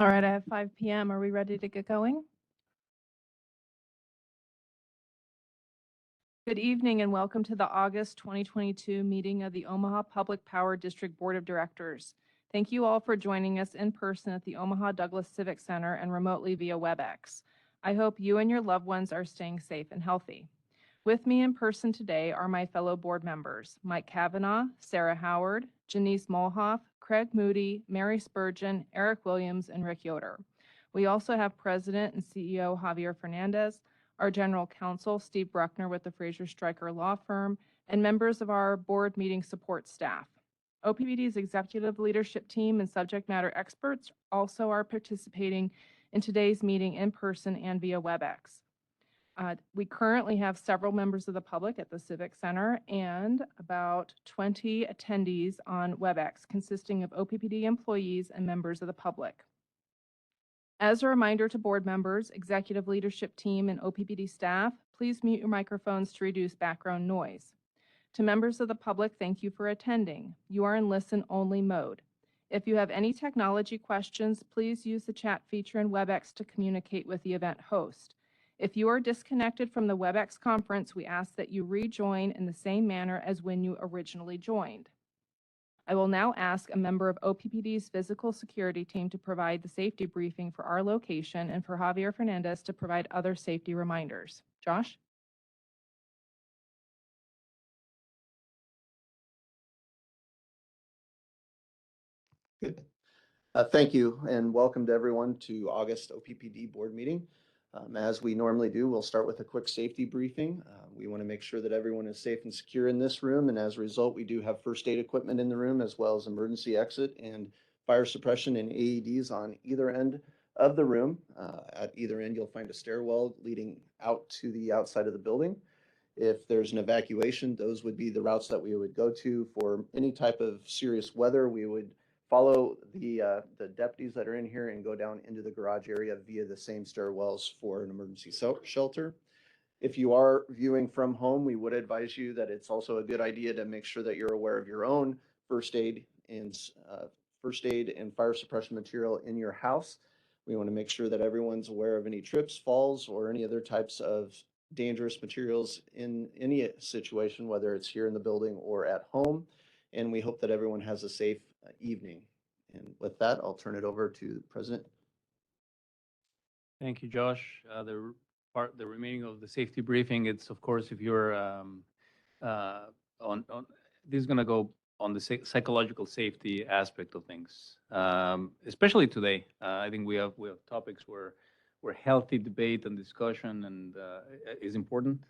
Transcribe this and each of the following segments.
All right, I have 5 p.m. Are we ready to get going? Good evening and welcome to the August 2022 meeting of the Omaha Public Power District Board of Directors. Thank you all for joining us in person at the Omaha Douglas Civic Center and remotely via Webex. I hope you and your loved ones are staying safe and healthy. With me in person today are my fellow board members, Mike Kavanaugh, Sarah Howard, Janice Molhoff, Craig Moody, Mary Spurgeon, Eric Williams, and Rick Yoder. We also have President and CEO Javier Fernandez, our General Counsel Steve Bruckner with the Fraser Stryker Law Firm, and members of our board meeting support staff. OPPD's executive leadership team and subject matter experts also are participating in today's meeting in person and via Webex. We currently have several members of the public at the Civic Center and about 20 attendees on Webex, consisting of OPPD employees and members of the public. As a reminder to board members, executive leadership team, and OPPD staff, please mute your microphones to reduce background noise. To members of the public, thank you for attending. You are in listen-only mode. If you have any technology questions, please use the chat feature in Webex to communicate with the event host. If you are disconnected from the Webex conference, we ask that you rejoin in the same manner as when you originally joined. I will now ask a member of OPPD's physical security team to provide the safety briefing for our location and for Javier Fernandez to provide other safety reminders. Josh? Good. Thank you and welcome to everyone to August OPPD board meeting. As we normally do, we'll start with a quick safety briefing. We want to make sure that everyone is safe and secure in this room, and as a result, we do have first aid equipment in the room as well as emergency exit and fire suppression and AEDs on either end of the room. At either end, you'll find a stairwell leading out to the outside of the building. If there's an evacuation, those would be the routes that we would go to. For any type of serious weather, we would follow the deputies that are in here and go down into the garage area via the same stairwells for an emergency shelter. If you are viewing from home, we would advise you that it's also a good idea to make sure that you're aware of your own first aid and fire suppression material in your house. We want to make sure that everyone's aware of any trips, falls, or any other types of dangerous materials in any situation, whether it's here in the building or at home. And we hope that everyone has a safe evening. And with that, I'll turn it over to the President. Thank you, Josh. The remaining of the safety briefing, it's of course, if you're this is going to go on the psychological safety aspect of things, especially today. I think we have topics where healthy debate and discussion and is important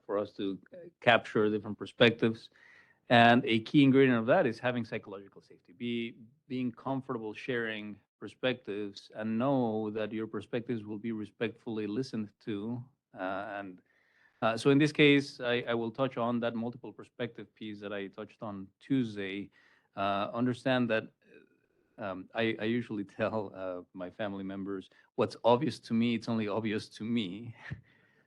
for us to capture different perspectives. And a key ingredient of that is having psychological safety, being comfortable sharing perspectives and know that your perspectives will be respectfully listened to. So in this case, I will touch on that multiple perspective piece that I touched on Tuesday. Understand that I usually tell my family members, what's obvious to me, it's only obvious to me.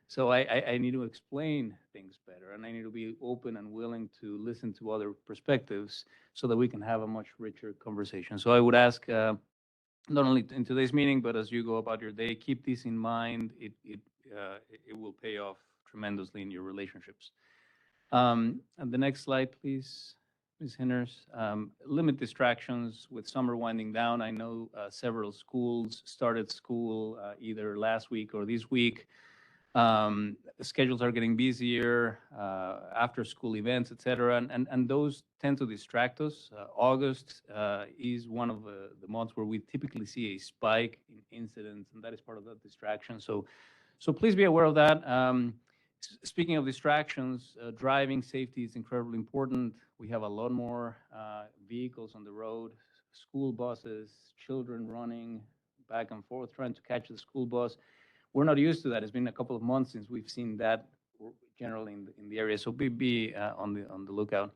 So I need to explain things better, and I need to be open and willing to listen to other perspectives so that we can have a much richer conversation. So I would ask, not only in today's meeting, but as you go about your day, keep this in mind. It will pay off tremendously in your relationships. And the next slide, please, Ms. Hinners. Limit distractions with summer winding down. I know several schools started school either last week or this week. Schedules are getting busier, after school events, et cetera, and those tend to distract us. August is one of the months where we typically see a spike in incidents, and that is part of that distraction. So please be aware of that. Speaking of distractions, driving safety is incredibly important. We have a lot more vehicles on the road, school buses, children running back and forth, trying to catch the school bus. We're not used to that. It's been a couple of months since we've seen that generally in the area. So be on the lookout.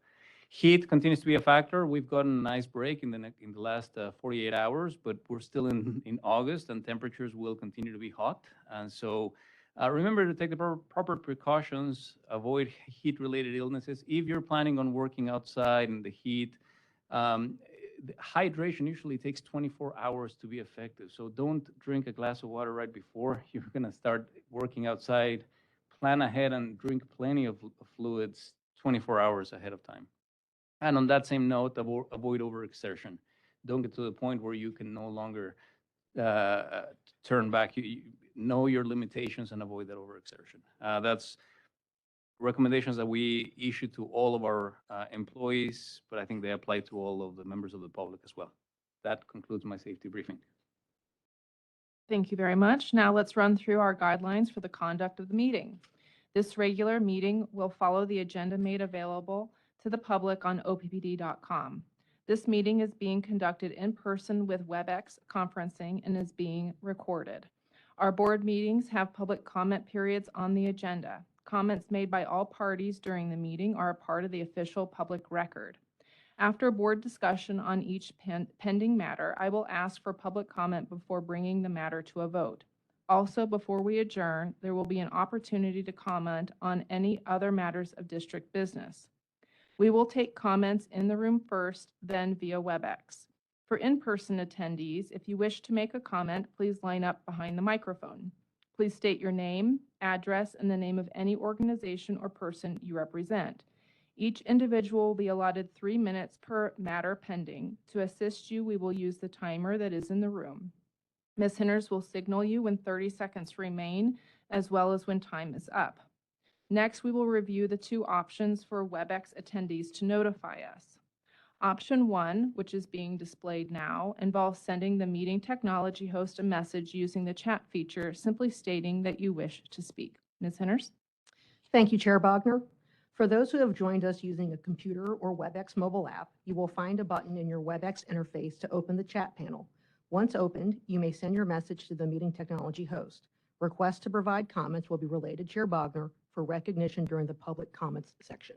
Heat continues to be a factor. We've gotten a nice break in the last 48 hours, but we're still in August, and temperatures will continue to be hot. And so remember to take the proper precautions, avoid heat-related illnesses. If you're planning on working outside in the heat, the hydration usually takes 24 hours to be effective. So don't drink a glass of water right before you're going to start working outside. Plan ahead and drink plenty of fluids 24 hours ahead of time. And on that same note, avoid overexertion. Don't get to the point where you can no longer turn back. You know your limitations and avoid that overexertion. That's recommendations that we issue to all of our employees, but I think they apply to all of the members of the public as well. That concludes my safety briefing. Thank you very much. Now let's run through our guidelines for the conduct of the meeting. This regular meeting will follow the agenda made available to the public on OPPD.com. This meeting is being conducted in person with Webex conferencing and is being recorded. Our board meetings have public comment periods on the agenda. Comments made by all parties during the meeting are a part of the official public record. After board discussion on each pending matter, I will ask for public comment before bringing the matter to a vote. Also, before we adjourn, there will be an opportunity to comment on any other matters of district business. We will take comments in the room first, then via Webex. For in-person attendees, if you wish to make a comment, please line up behind the microphone. Please state your name, address, and the name of any organization or person you represent. Each individual will be allotted 3 minutes per matter pending. To assist you, we will use the timer that is in the room. Ms. Henners will signal you when 30 seconds remain, as well as when time is up. Next, we will review the 2 options for Webex attendees to notify us. Option 1, which is being displayed now, involves sending the meeting technology host a message using the chat feature, simply stating that you wish to speak. Ms. Henners? Thank you, Chair Bogner. For those who have joined us using a computer or Webex mobile app, you will find a button in your Webex interface to open the chat panel. Once opened, you may send your message to the meeting technology host. Requests to provide comments will be relayed to Chair Bogner for recognition during the public comments section.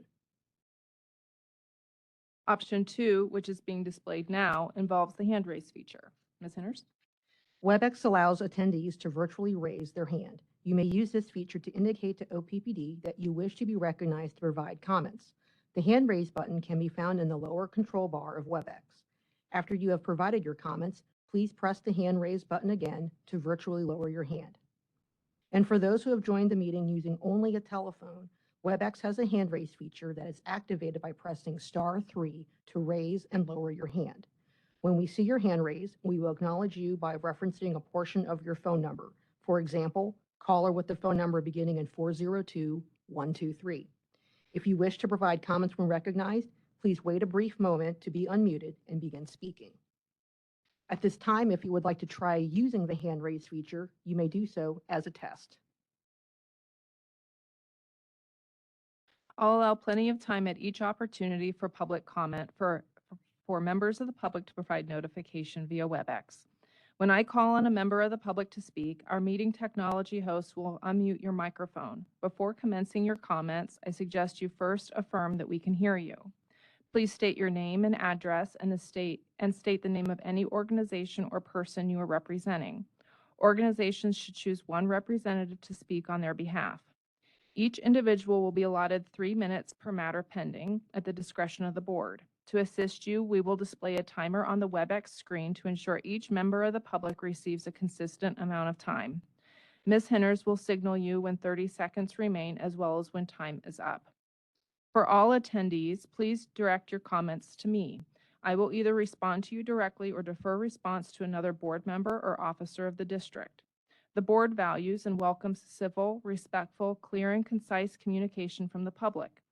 Option 2, which is being displayed now, involves the hand raise feature. Ms. Henners? Webex allows attendees to virtually raise their hand. You may use this feature to indicate to OPPD that you wish to be recognized to provide comments. The hand raise button can be found in the lower control bar of Webex. After you have provided your comments, please press the hand raise button again to virtually lower your hand. And for those who have joined the meeting using only a telephone, Webex has a hand raise feature that is activated by pressing *3 to raise and lower your hand. When we see your hand raised, we will acknowledge you by referencing a portion of your phone number. For example, caller with the phone number beginning in 402-123. If you wish to provide comments when recognized, please wait a brief moment to be unmuted and begin speaking. At this time, if you would like to try using the hand raise feature, you may do so as a test. I'll allow plenty of time at each opportunity for public comment for members of the public to provide notification via Webex. When I call on a member of the public to speak, our meeting technology host will unmute your microphone. Before commencing your comments, I suggest you first affirm that we can hear you. Please state your name and address and state the name of any organization or person you are representing. Organizations should choose one representative to speak on their behalf. Each individual will be allotted 3 minutes per matter pending at the discretion of the board. To assist you, we will display a timer on the Webex screen to ensure each member of the public receives a consistent amount of time. Ms. Henners will signal you when 30 seconds remain, as well as when time is up. For all attendees, please direct your comments to me. I will either respond to you directly or defer response to another board member or officer of the district. The board values and welcomes civil, respectful, clear, and concise communication from the public.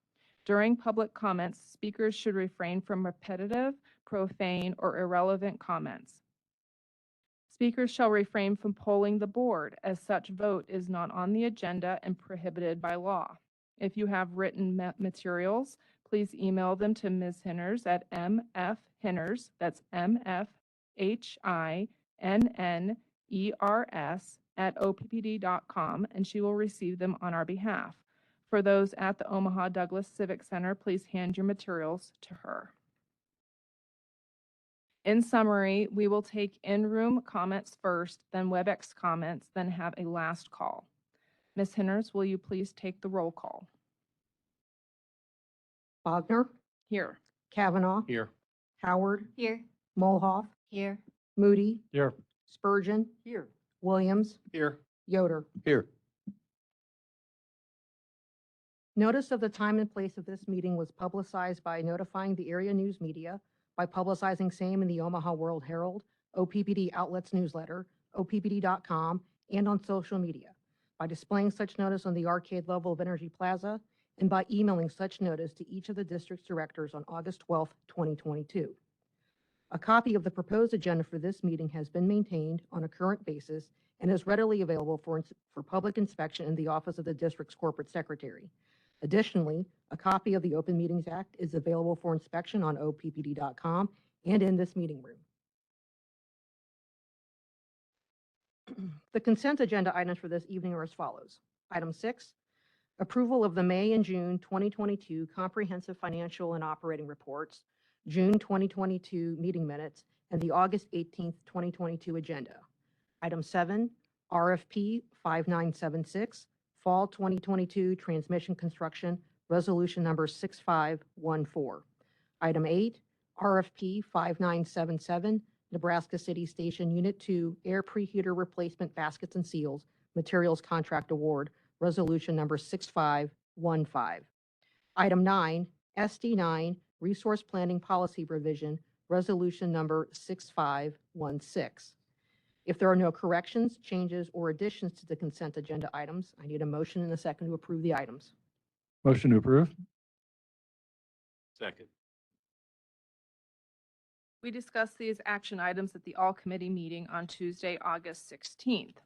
During public comments, speakers should refrain from repetitive, profane, or irrelevant comments. Speakers shall refrain from polling the board, as such vote is not on the agenda and prohibited by law. If you have written materials, please email them to Ms. Henners at mfhenners, that's mfhinners @oppd.com, and she will receive them on our behalf. For those at the Omaha Douglas Civic Center, please hand your materials to her. In summary, we will take in-room comments first, then Webex comments, then have a last call. Ms. Henners, will you please take the roll call? Bogner, Here. Kavanaugh, Here. Howard, Here. Mulhoff, Here. Moody, Here. Spurgeon, Here. Williams, Here. Yoder. Here. Notice of the time and place of this meeting was publicized by notifying the area news media, by publicizing same in the Omaha World Herald, OPPD Outlets newsletter, OPPD.com, and on social media, by displaying such notice on the arcade level of Energy Plaza, and by emailing such notice to each of the district's directors on August 12, 2022. A copy of the proposed agenda for this meeting has been maintained on a current basis and is readily available for public inspection in the office of the district's corporate secretary. Additionally, a copy of the Open Meetings Act is available for inspection on OPPD.com and in this meeting room. The consent agenda items for this evening are as follows. Item 6, approval of the May and June 2022 comprehensive financial and operating reports, June 2022 meeting minutes, and the August 18th, 2022 agenda. Item 7, RFP 5976, Fall 2022 Transmission Construction, Resolution Number 6514. Item 8, RFP 5977, Nebraska City Station Unit 2 Air Preheater Replacement Baskets and Seals, Materials Contract Award, Resolution Number 6515. Item 9, SD9, Resource Planning Policy Revision, Resolution Number 6516. If there are no corrections, changes, or additions to the consent agenda items, I need a motion and a second to approve the items. Motion to approve. Second. We discussed these action items at the all-committee meeting on Tuesday, August 16th.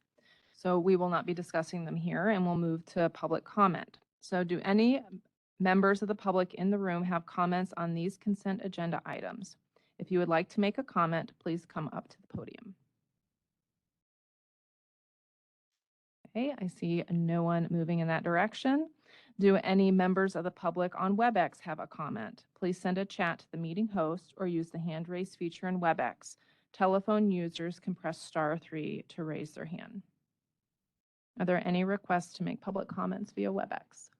So we will not be discussing them here, and we'll move to public comment. So do any members of the public in the room have comments on these consent agenda items? If you would like to make a comment, please come up to the podium. Okay, I see no one moving in that direction. Do any members of the public on Webex have a comment? Please send a chat to the meeting host or use the hand raise feature in Webex. Telephone users can press *3 to raise their hand. Are there any requests to make public comments via Webex?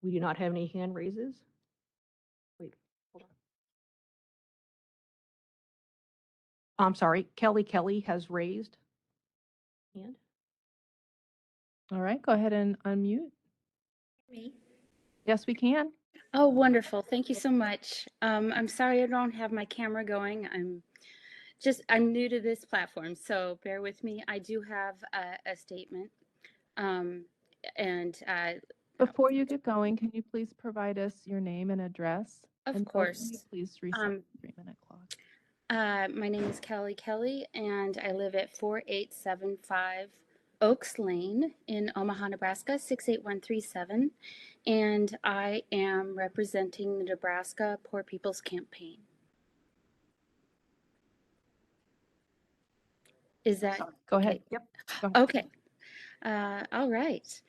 We do not have any hand raises. Wait, hold on. I'm sorry, Kelly has raised hand. All right, go ahead and unmute. Me? Yes, we can. Oh, wonderful. Thank you so much. I'm sorry I don't have my camera going. I'm new to this platform, so bear with me. I do have a statement. Before you get going, can you please provide us your name and address? Of And course. can you please reset the 3-minute clock. My name is Kelly, and I live at 4875 Oaks Lane in Omaha, Nebraska, 68137. And I am representing the Nebraska Poor People's Campaign. Is that Go ahead. okay? Yep. Go ahead. Okay. All right.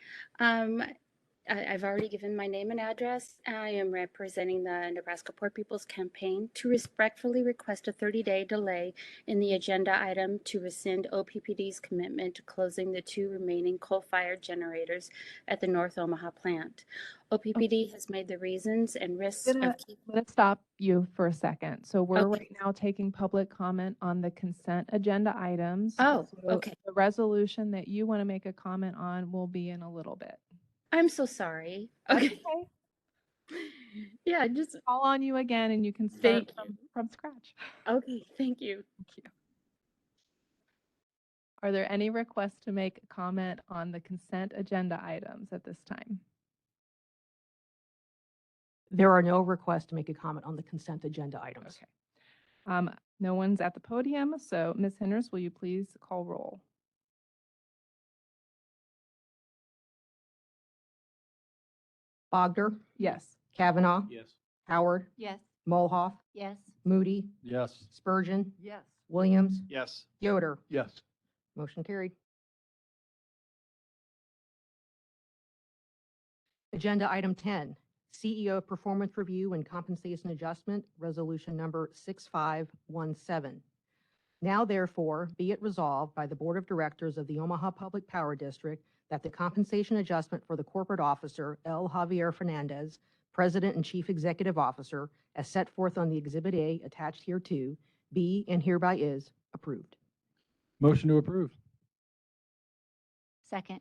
I've already given my name and address. I am representing the Nebraska Poor People's Campaign to respectfully request a 30-day delay in the agenda item to rescind OPPD's commitment to closing the 2 remaining coal-fired generators at the North Omaha plant. OPPD has made the reasons and risks I'm of going to stop you for a second. So we're Okay. right now taking public comment on the consent agenda items. Oh, So okay. the resolution that you want to make a comment on will be in a little bit. I'm so sorry. That's Okay. Yeah, just Call on you again and you can start Thank you. from scratch. okay. Thank you. Thank you. Are there any requests to make a comment on the consent agenda items at this time? There are no requests to make a comment on the consent agenda items. Okay. No one's at the podium, so Ms. Henders, will you please call roll? Bogder, Yes. Kavanaugh, Yes. Howard, Yes. Mulhoff, Yes. Moody, Yes. Spurgeon, Yes. Williams, Yes. Yoder. Yes. Motion carried. Agenda item 10, CEO Performance Review and Compensation Adjustment, Resolution Number 6517. Now therefore, be it resolved by the Board of Directors of the Omaha Public Power District that the compensation adjustment for the corporate officer, L. Javier Fernandez, President and Chief Executive Officer, as set forth on the Exhibit A attached hereto, be and hereby is approved. Motion to approve. Second.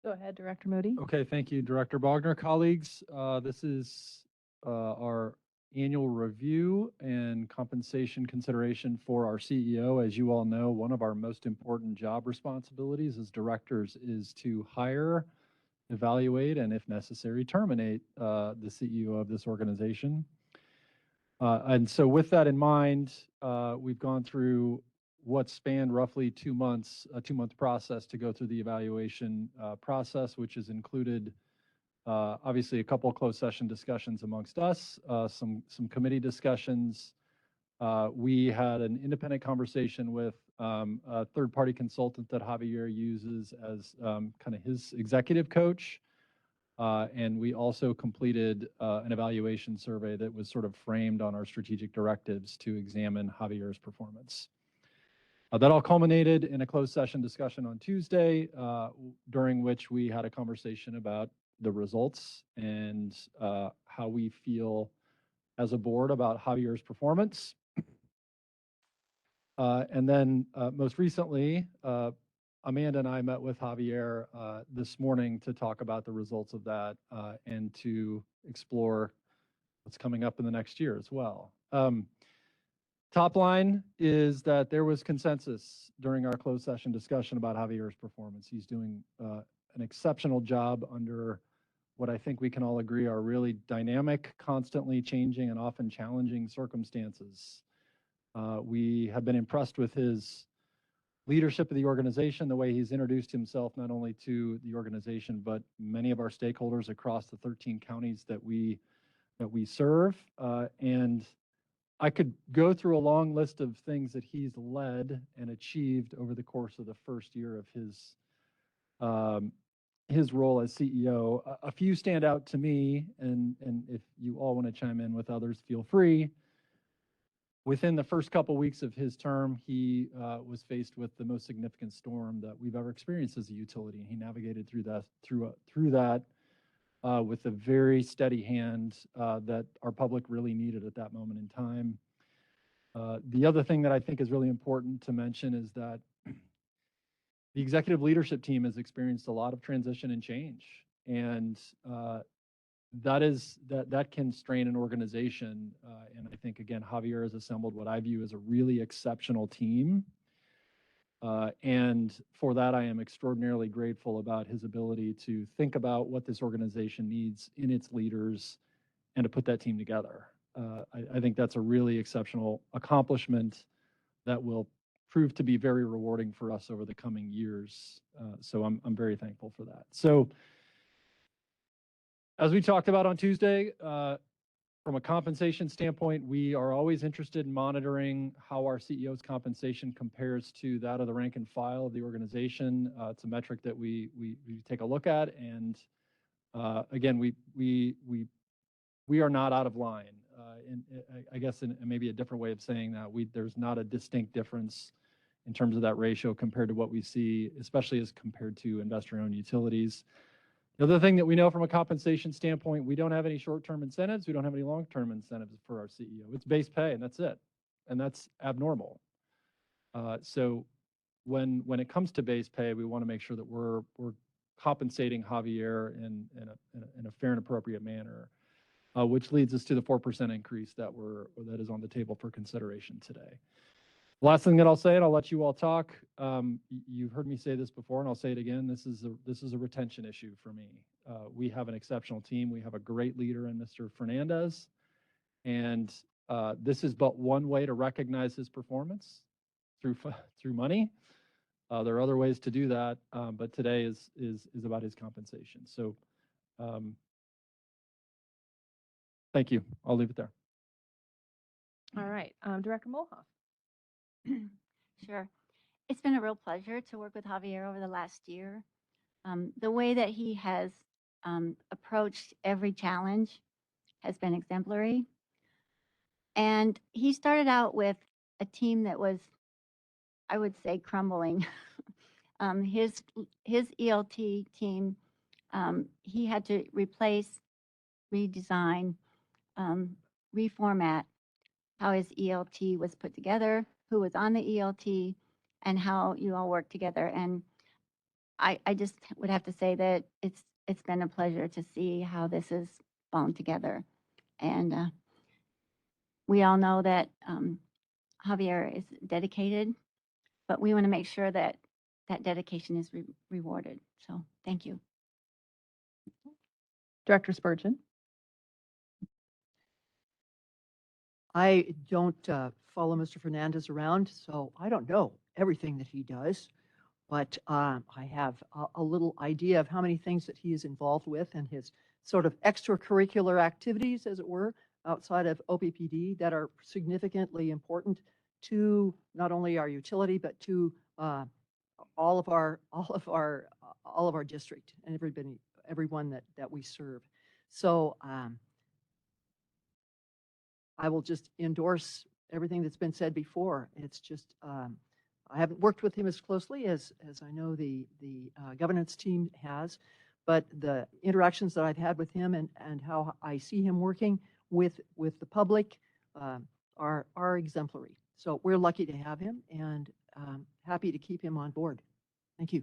Go ahead, Director Moody. Okay, thank you, Director Bogner. Colleagues, this is our annual review and compensation consideration for our CEO. As you all know, one of our most important job responsibilities as directors is to hire, evaluate, and if necessary, terminate the CEO of this organization. And so with that in mind, we've gone through what spanned roughly 2 months, a 2-month process to go through the evaluation process, which has included obviously a couple of closed session discussions amongst us, some committee discussions. We had an independent conversation with a third-party consultant that Javier uses as kind of his executive coach. And we also completed an evaluation survey that was sort of framed on our strategic directives to examine Javier's performance. That all culminated in a closed session discussion on Tuesday, during which we had a conversation about the results and how we feel as a board about Javier's performance. And then most recently, Amanda and I met with Javier this morning to talk about the results of that and to explore what's coming up in the next year as well. Top line is that there was consensus during our closed session discussion about Javier's performance. He's doing an exceptional job under what I think we can all agree are really dynamic, constantly changing, and often challenging circumstances. We have been impressed with his leadership of the organization, the way he's introduced himself not only to the organization, but many of our stakeholders across the 13 counties that we serve. And I could go through a long list of things that he's led and achieved over the course of the first year of his role as CEO. A few stand out to me, and if you all want to chime in with others, feel free. Within the first couple weeks of his term, he was faced with the most significant storm that we've ever experienced as a utility. He navigated through that with a very steady hand that our public really needed at that moment in time. The other thing that I think is really important to mention is that the executive leadership team has experienced a lot of transition and change, and that can strain an organization. And I think, again, Javier has assembled what I view as a really exceptional team. And for that, I am extraordinarily grateful about his ability to think about what this organization needs in its leaders and to put that team together. I think that's a really exceptional accomplishment that will prove to be very rewarding for us over the coming years. So I'm very thankful for that. So as we talked about on Tuesday, from a compensation standpoint, we are always interested in monitoring how our CEO's compensation compares to that of the rank and file of the organization. It's a metric that we take a look at, and again, we are not out of line. And I guess in maybe a different way of saying that, there's not a distinct difference in terms of that ratio compared to what we see, especially as compared to investor-owned utilities. The other thing that we know from a compensation standpoint, we don't have any short-term incentives. We don't have any long-term incentives for our CEO. It's base pay, and that's it. And that's abnormal. So when it comes to base pay, we want to make sure that we're compensating Javier in a fair and appropriate manner, which leads us to the 4% increase that is on the table for consideration today. Last thing that I'll say, and I'll let you all talk. You've heard me say this before, and I'll say it again. This is a retention issue for me. We have an exceptional team. We have a great leader in Mr. Fernandez, and this is but one way to recognize his performance through money. There are other ways to do that, but today is about his compensation. So, thank you. I'll leave it there. All right, Director Mulhoff. Sure. It's been a real pleasure to work with Javier over the last year. The way that he has approached every challenge has been exemplary. And he started out with a team that was, I would say, crumbling. His ELT team He had to replace, redesign, reformat how his ELT was put together, who was on the ELT, and how you all work together. And I just would have to say that it's been a pleasure to see how this is fallen together. And we all know that Javier is dedicated, but we want to make sure that that dedication is rewarded. So thank you. Director Spurgeon. I don't follow Mr. Fernandez around, so I don't know everything that he does. But I have a little idea of how many things that he is involved with and his sort of extracurricular activities, as it were, outside of OPPD that are significantly important to not only our utility, but to all of our district and everyone that we serve. So I will just endorse everything that's been said before. It's just, I haven't worked with him as closely as I know the governance team has, but the interactions that I've had with him and how I see him working with the public are exemplary. So we're lucky to have him and happy to keep him on board. Thank you.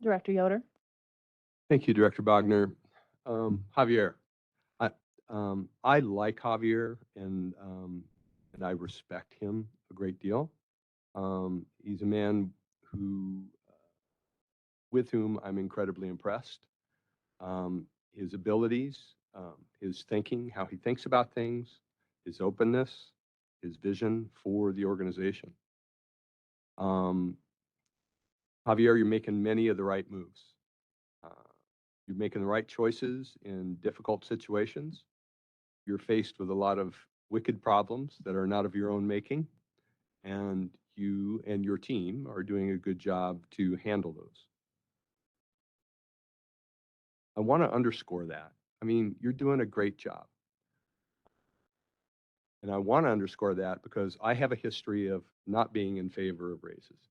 Director Yoder. Thank you, Director Bogner. Javier, I like Javier and I respect him a great deal. He's a man with whom I'm incredibly impressed. His abilities, his thinking, how he thinks about things, his openness, his vision for the organization. Javier, you're making many of the right moves. You're making the right choices in difficult situations. You're faced with a lot of wicked problems that are not of your own making, and you and your team are doing a good job to handle those. I want to underscore that. I mean, you're doing a great job. And I want to underscore that because I have a history of not being in favor of raises.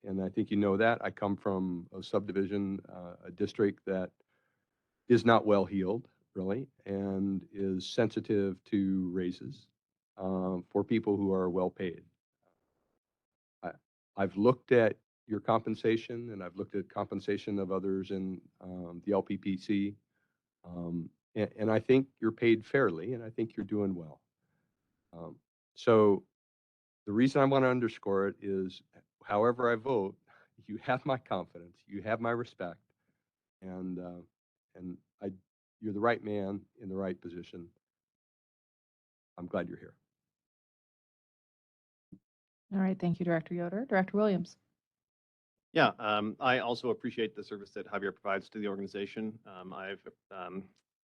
And I think you know that. I come from a subdivision, a district that is not well heeled, really, and is sensitive to raises for people who are well paid. I've looked at your compensation and I've looked at compensation of others in the LPPC. And I think you're paid fairly and I think you're doing well. So the reason I want to underscore it is however I vote, you have my confidence, you have my respect, and you're the right man in the right position. I'm glad you're here. All right. Thank you, Director Yoder. Director Williams. Yeah, I also appreciate the service that Javier provides to the organization. I've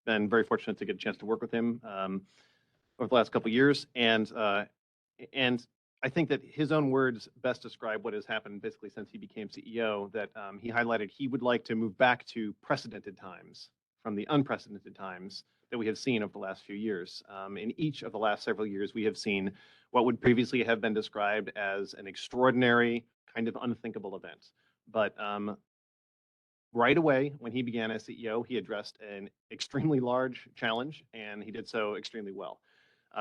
been very fortunate to get a chance to work with him over the last couple of years, and I think that his own words best describe what has happened basically since he became CEO. That he highlighted he would like to move back to precedented times from the unprecedented times that we have seen over the last few years. In each of the last several years, we have seen what would previously have been described as an extraordinary, kind of unthinkable event. But right away, when he began as CEO, he addressed an extremely large challenge, and he did so extremely well.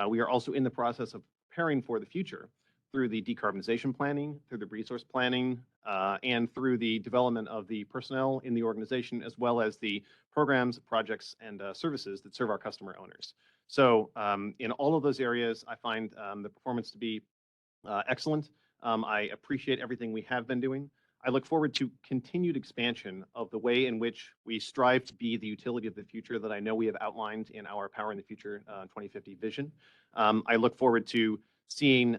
We are also in the process of preparing for the future through the decarbonization planning, through the resource planning, and through the development of the personnel in the organization, as well as the programs, projects, and services that serve our customer owners. So in all of those areas, I find the performance to be excellent. I appreciate everything we have been doing. I look forward to continued expansion of the way in which we strive to be the utility of the future that I know we have outlined in our Powering the Future 2050 vision. I look forward to seeing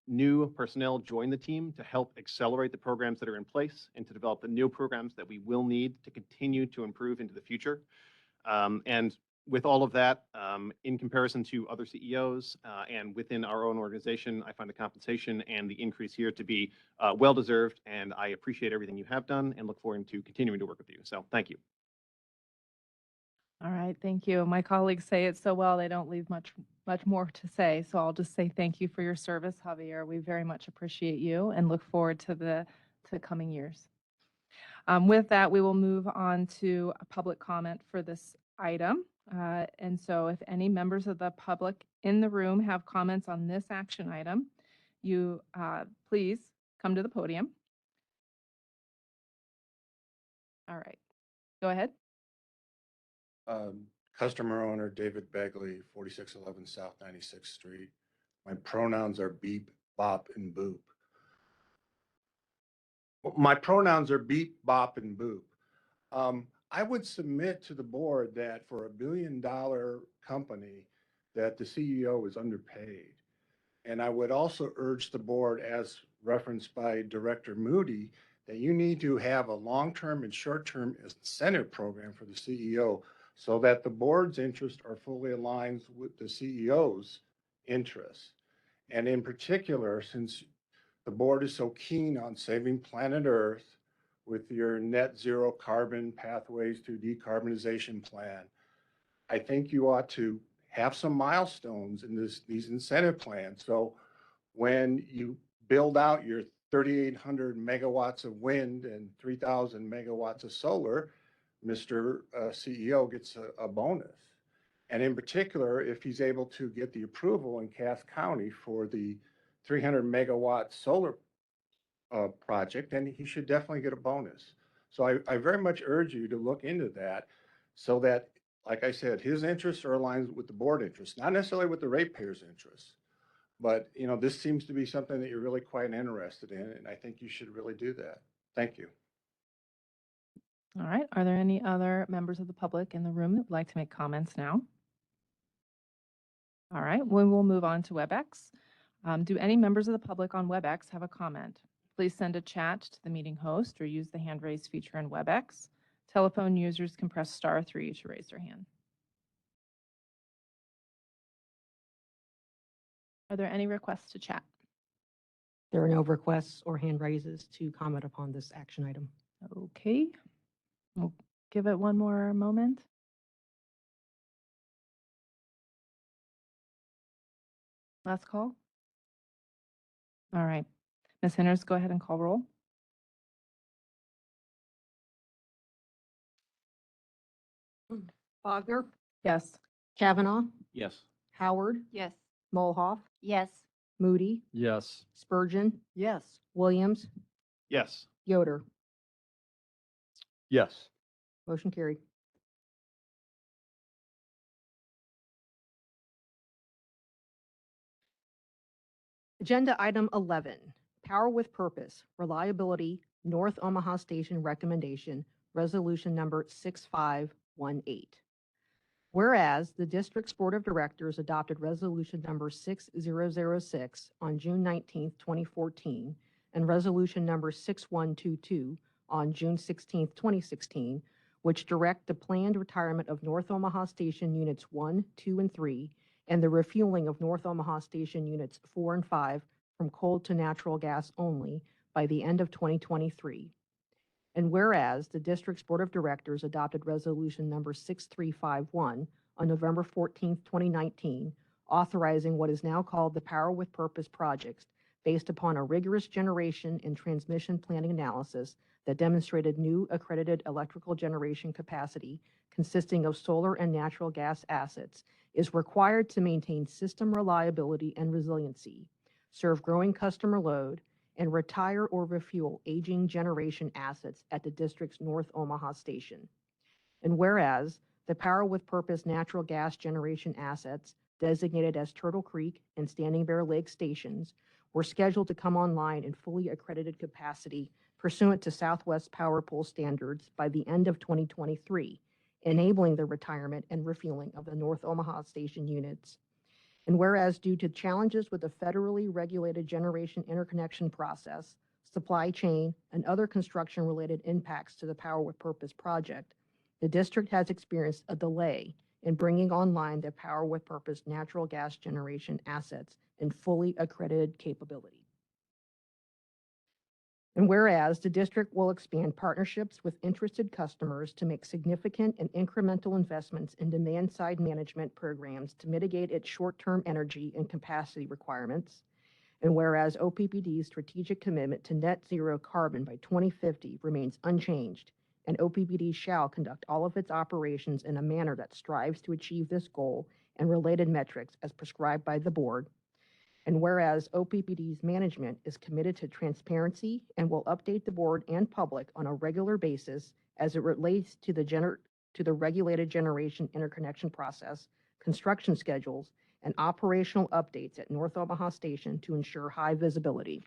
new personnel join the team to help accelerate the programs that are in place and to develop the new programs that we will need to continue to improve into the future. And with all of that, in comparison to other CEOs and within our own organization, I find the compensation and the increase here to be well-deserved, and I appreciate everything you have done and look forward to continuing to work with you. So thank you. All right. Thank you. My colleagues say it so well, they don't leave much more to say. So I'll just say thank you for your service, Javier. We very much appreciate you and look forward to the coming years. With that, we will move on to a public comment for this item. And so if any members of the public in the room have comments on this action item, you please come to the podium. All right, go ahead. Customer owner David Begley, 4611 South 96th Street. My pronouns are beep, bop, and boop. My pronouns are beep, bop, and boop. I would submit to the board that for $1 billion company, that the CEO is underpaid. And I would also urge the board, as referenced by Director Moody, that you need to have a long-term and short-term incentive program for the CEO so that the board's interests are fully aligned with the CEO's interests. And in particular, since the board is so keen on saving planet Earth with your net zero carbon pathways to decarbonization plan, I think you ought to have some milestones in these incentive plans. So when you build out your 3,800 megawatts of wind and 3,000 megawatts of solar, Mr. CEO gets a bonus. And in particular, if he's able to get the approval in Cass County for the 300 megawatt solar project, then he should definitely get a bonus. So I very much urge you to look into that so that, like I said, his interests are aligned with the board interests, not necessarily with the ratepayers' interests. But, you know, this seems to be something that you're really quite interested in, and I think you should really do that. Thank you. All right, are there any other members of the public in the room that would like to make comments now? All right, we will move on to Webex. Do any members of the public on Webex have a comment? Please send a chat to the meeting host or use the hand raise feature in Webex. Telephone users can press *3 to raise their hand. Are there any requests to chat? There are no requests or hand raises to comment upon this action item. Okay, we'll give it one more moment. Last call. All right, Ms. Henners, go ahead and call roll. Bogner, Yes. Kavanaugh, Yes. Howard, Yes. Mulhoff, Yes. Moody, Yes. Spurgeon, Yes. Williams, Yes. Yoder. Yes. Motion carried. Agenda item 11, Power with Purpose, Reliability, North Omaha Station Recommendation, Resolution number 6518. Whereas the district's Board of Directors adopted Resolution number 6006 on June 19, 2014, and Resolution number 6122 on June 16, 2016, which direct the planned retirement of North Omaha Station Units 1, 2, and 3, and the refueling of North Omaha Station Units 4 and 5 from coal to natural gas only by the end of 2023. And whereas the district's Board of Directors adopted Resolution number 6351 on November 14, 2019, authorizing what is now called the Power with Purpose project based upon a rigorous generation and transmission planning analysis that demonstrated new accredited electrical generation capacity consisting of solar and natural gas assets is required to maintain system reliability and resiliency, serve growing customer load, and retire or refuel aging generation assets at the district's North Omaha station. And whereas the Power with Purpose natural gas generation assets designated as Turtle Creek and Standing Bear Lake stations were scheduled to come online in fully accredited capacity pursuant to Southwest Power Pool standards by the end of 2023, enabling the retirement and refueling of the North Omaha station units. And whereas due to challenges with the federally regulated generation interconnection process, supply chain, and other construction-related impacts to the Power with Purpose project, the district has experienced a delay in bringing online the Power with Purpose natural gas generation assets in fully accredited capability. And whereas the district will expand partnerships with interested customers to make significant and incremental investments in demand-side management programs to mitigate its short-term energy and capacity requirements. And whereas OPPD's strategic commitment to net zero carbon by 2050 remains unchanged, and OPPD shall conduct all of its operations in a manner that strives to achieve this goal and related metrics as prescribed by the board. And whereas OPPD's management is committed to transparency and will update the board and public on a regular basis as it relates to the regulated generation interconnection process, construction schedules, and operational updates at North Omaha Station to ensure high visibility.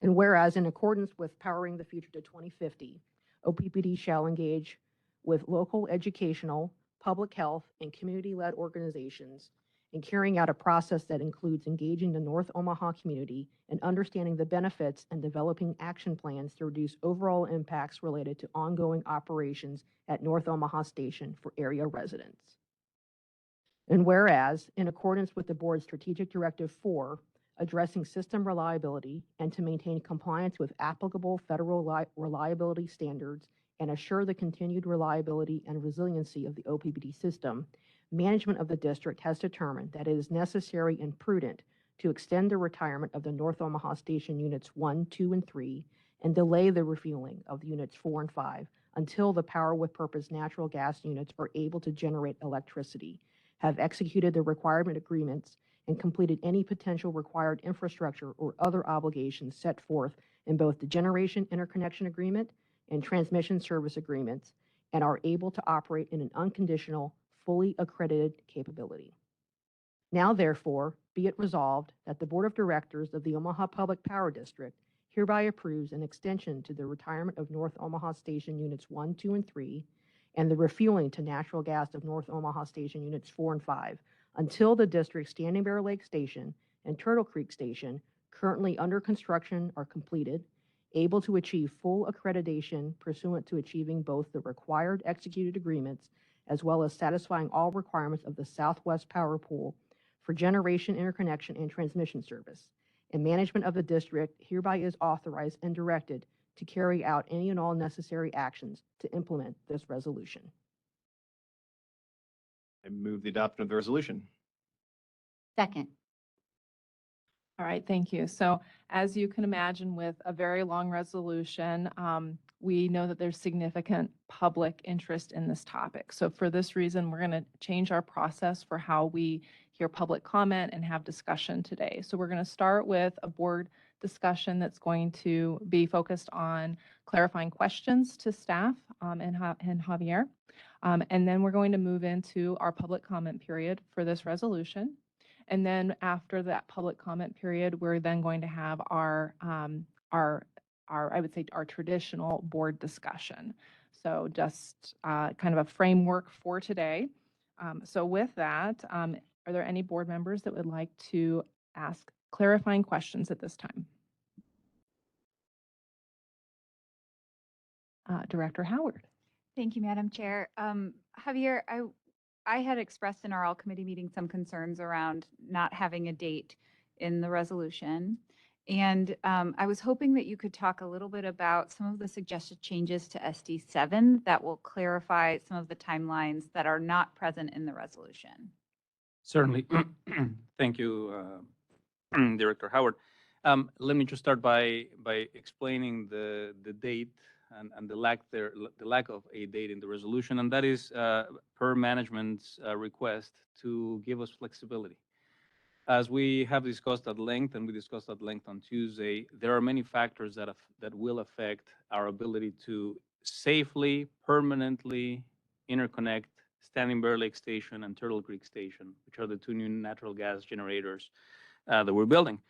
And whereas in accordance with Powering the Future to 2050, OPPD shall engage with local educational, public health, and community-led organizations in carrying out a process that includes engaging the North Omaha community and understanding the benefits and developing action plans to reduce overall impacts related to ongoing operations at North Omaha Station for area residents. And whereas, in accordance with the board's Strategic Directive 4, addressing system reliability and to maintain compliance with applicable federal reliability standards and assure the continued reliability and resiliency of the OPPD system, management of the district has determined that it is necessary and prudent to extend the retirement of the North Omaha Station Units 1, 2, and 3 and delay the refueling of Units 4 and 5 until the Power with Purpose natural gas units are able to generate electricity, have executed the requirement agreements, and completed any potential required infrastructure or other obligations set forth in both the Generation Interconnection Agreement and Transmission Service Agreements, and are able to operate in an unconditional, fully accredited capability. Now, therefore, be it resolved that the Board of Directors of the Omaha Public Power District hereby approves an extension to the retirement of North Omaha Station Units 1, 2, and 3, and the refueling to natural gas of North Omaha Station Units 4 and 5 until the district's Standing Bear Lake Station and Turtle Creek Station, currently under construction, are completed, able to achieve full accreditation pursuant to achieving both the required executed agreements as well as satisfying all requirements of the Southwest Power Pool for generation interconnection and transmission service. And management of the district hereby is authorized and directed to carry out any and all necessary actions to implement this resolution. I move the adoption of the resolution. Second. All right, thank you. So as you can imagine, with a very long resolution, we know that there's significant public interest in this topic. So for this reason, we're going to change our process for how we hear public comment and have discussion today. So we're going to start with a board discussion that's going to be focused on clarifying questions to staff and Javier. And then we're going to move into our public comment period for this resolution. And then after that public comment period, we're then going to have our I would say our traditional board discussion. So just kind of a framework for today. So with that, are there any board members that would like to ask clarifying questions at this time? Director Howard. Thank you, Madam Chair. Javier, I had expressed in our all committee meeting some concerns around not having a date in the resolution. And I was hoping that you could talk a little bit about some of the suggested changes to SD7 that will clarify some of the timelines that are not present in the resolution. Certainly. Thank you, Director Howard. Let me just start by explaining the date and the lack of a date in the resolution, and that is per management's request to give us flexibility. As we have discussed at length, and we discussed at length on Tuesday, there are many factors that will affect our ability to safely, permanently interconnect Standing Bear Lake Station and Turtle Creek Station, which are the two new natural gas generators that we're building.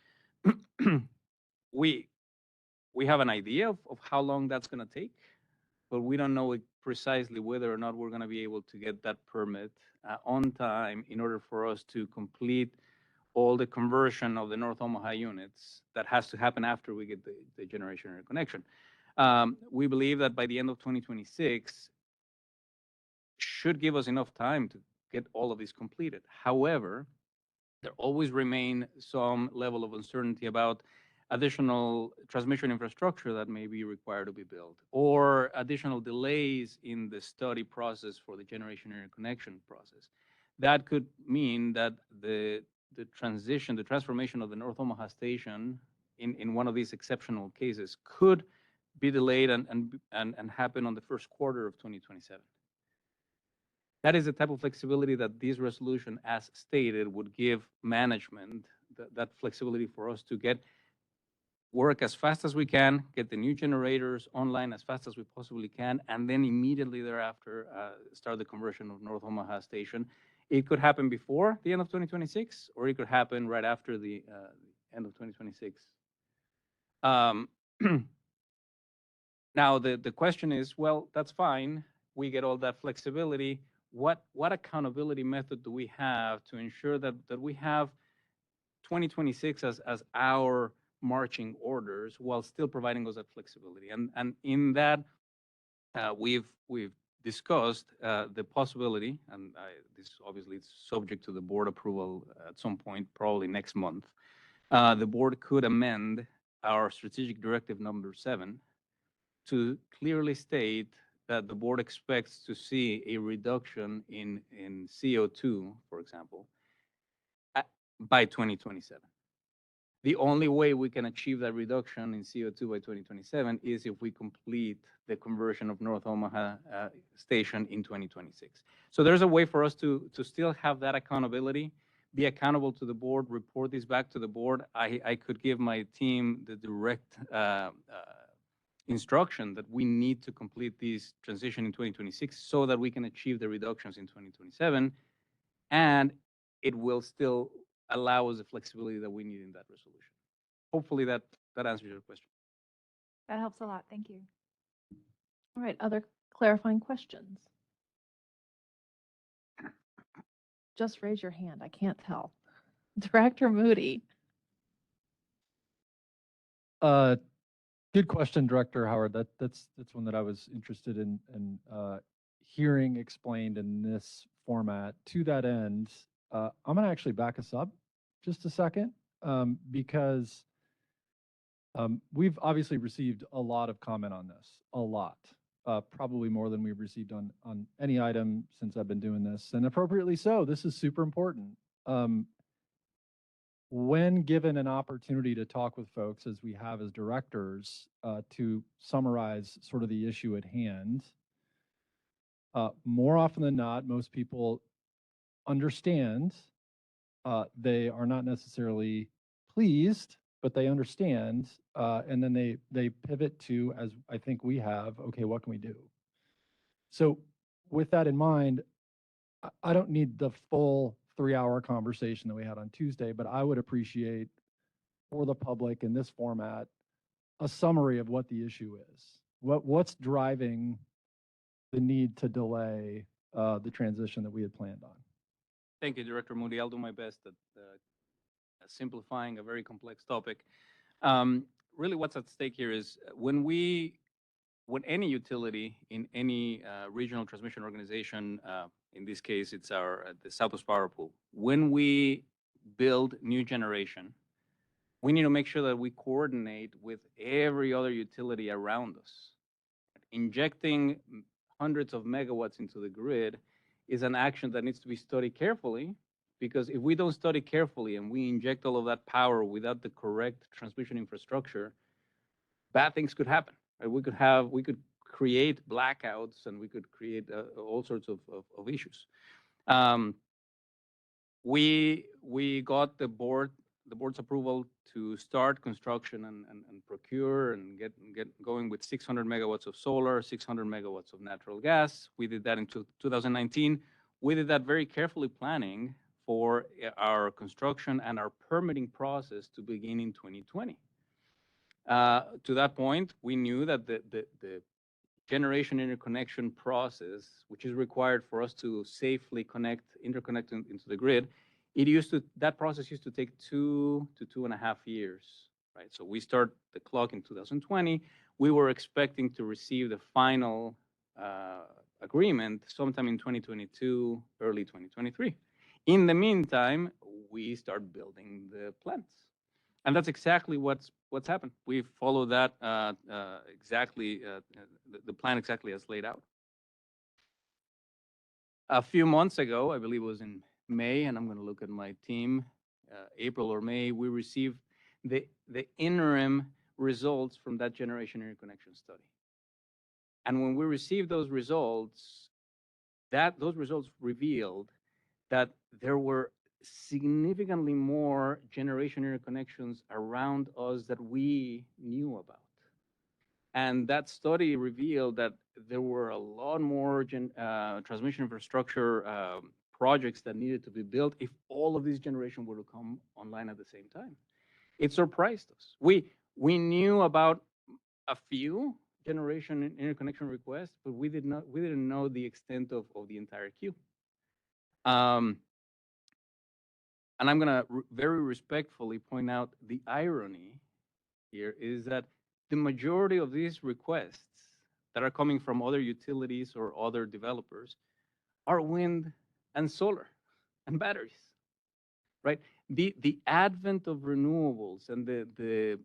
We have an idea of how long that's going to take, but we don't know precisely whether or not we're going to be able to get that permit on time in order for us to complete all the conversion of the North Omaha units that has to happen after we get the generation interconnection. We believe that by the end of 2026 should give us enough time to get all of this completed. However, there always remain some level of uncertainty about additional transmission infrastructure that may be required to be built, or additional delays in the study process for the generation interconnection process. That could mean that the the transition, the transformation of the North Omaha station in one of these exceptional cases could be delayed and happen on the first quarter of 2027. That is the type of flexibility that this resolution, as stated, would give management that flexibility for us to get work as fast as we can, get the new generators online as fast as we possibly can, and then immediately thereafter start the conversion of North Omaha Station. It could happen before the end of 2026, or it could happen right after the end of 2026. Now, the question is, well, that's fine. We get all that flexibility. What accountability method do we have to ensure that we have 2026 as our marching orders while still providing us that flexibility? And in that, we've discussed the possibility, and this obviously is subject to the board approval at some point, probably next month. The board could amend our strategic directive number 7 to clearly state that the board expects to see a reduction in CO2, for example, by 2027. The only way we can achieve that reduction in CO2 by 2027 is if we complete the conversion of North Omaha Station in 2026. So there's a way for us to still have that accountability, be accountable to the board, report this back to the board. I could give my team the direct instruction that we need to complete this transition in 2026 so that we can achieve the reductions in 2027, and it will still allow us the flexibility that we need in that resolution. Hopefully that answers your question. That helps a lot. Thank you. All right, other clarifying questions? Just raise your hand. I can't tell. Director Moody. Good question, Director Howard. That's one that I was interested in hearing explained in this format. To that end, I'm going to actually back us up just a second because we've obviously received a lot of comment on this, a lot, probably more than we've received on any item since I've been doing this, and appropriately so. This is super important. When given an opportunity to talk with folks, as we have as directors, to summarize sort of the issue at hand, more often than not, most people understand. They are not necessarily pleased, but they understand, and then they pivot to, as I think we have, okay, what can we do? So with that in mind, I don't need the full 3-hour conversation that we had on Tuesday, but I would appreciate for the public in this format a summary of what the issue is. What's driving the need to delay the transition that we had planned on? Thank you, Director Moody. I'll do my best at simplifying a very complex topic. Really what's at stake here is when any utility in any regional transmission organization, in this case, it's the Southwest Power Pool, when we build new generation, we need to make sure that we coordinate with every other utility around us. Injecting hundreds of megawatts into the grid is an action that needs to be studied carefully, because if we don't study carefully and we inject all of that power without the correct transmission infrastructure, bad things could happen. Right? We could create blackouts, and we could create all sorts of issues. We got the board's approval to start construction and procure and get going with 600 megawatts of solar, 600 megawatts of natural gas. We did that in 2019. We did that very carefully planning for our construction and our permitting process to begin in 2020. To that point, we knew that the generation interconnection process, which is required for us to safely interconnect into the grid, that process used to take 2 to 2.5 years, right? So we start the clock in 2020. We were expecting to receive the final agreement sometime in 2022, early 2023. In the meantime, we start building the plants. And that's exactly what's happened. We follow that exactly, the plan exactly as laid out. A few months ago, I believe it was in May, and I'm going to look at my team. April or May, we received the interim results from that generation interconnection study. And when we received those results, those results revealed that there were significantly more generation interconnections around us that we knew about. And that study revealed that there were a lot more transmission infrastructure projects that needed to be built if all of these generation were to come online at the same time. It surprised us. We knew about a few generation interconnection requests, but we didn't know the extent of the entire queue. And I'm going to very respectfully point out the irony here is that the majority of these requests that are coming from other utilities or other developers are wind and solar and batteries, right? The advent of renewables and the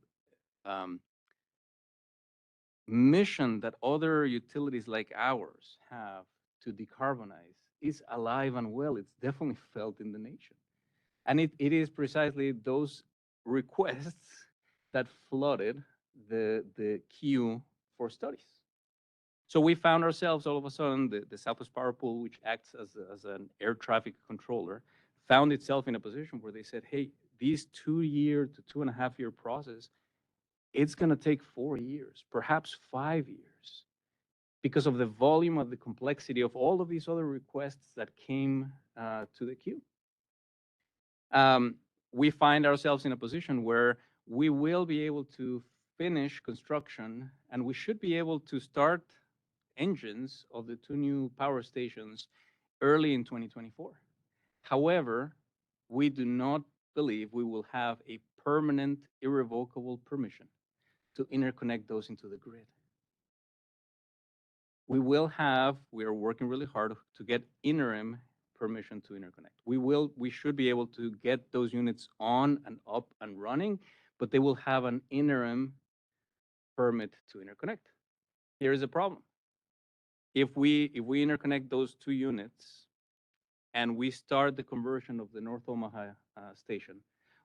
mission that other utilities like ours have to decarbonize is alive and well. It's definitely felt in the nation. And it is precisely those requests that flooded the queue for studies. So we found ourselves all of a sudden, the Southwest Power Pool, which acts as an air traffic controller, found itself in a position where they said, hey, these 2-year to 2.5-year process, it's going to take 4 years, perhaps 5 years, because of the volume of the complexity of all of these other requests that came to the queue. We find ourselves in a position where we will be able to finish construction, and we should be able to start engines of the 2 new power stations early in 2024. However, we do not believe we will have a permanent, irrevocable permission to interconnect those into the grid. We are working really hard to get interim permission to interconnect. We should be able to get those units on and up and running, but they will have an interim permit to interconnect. Here is a problem. If we interconnect those 2 units and we start the conversion of the North Omaha station,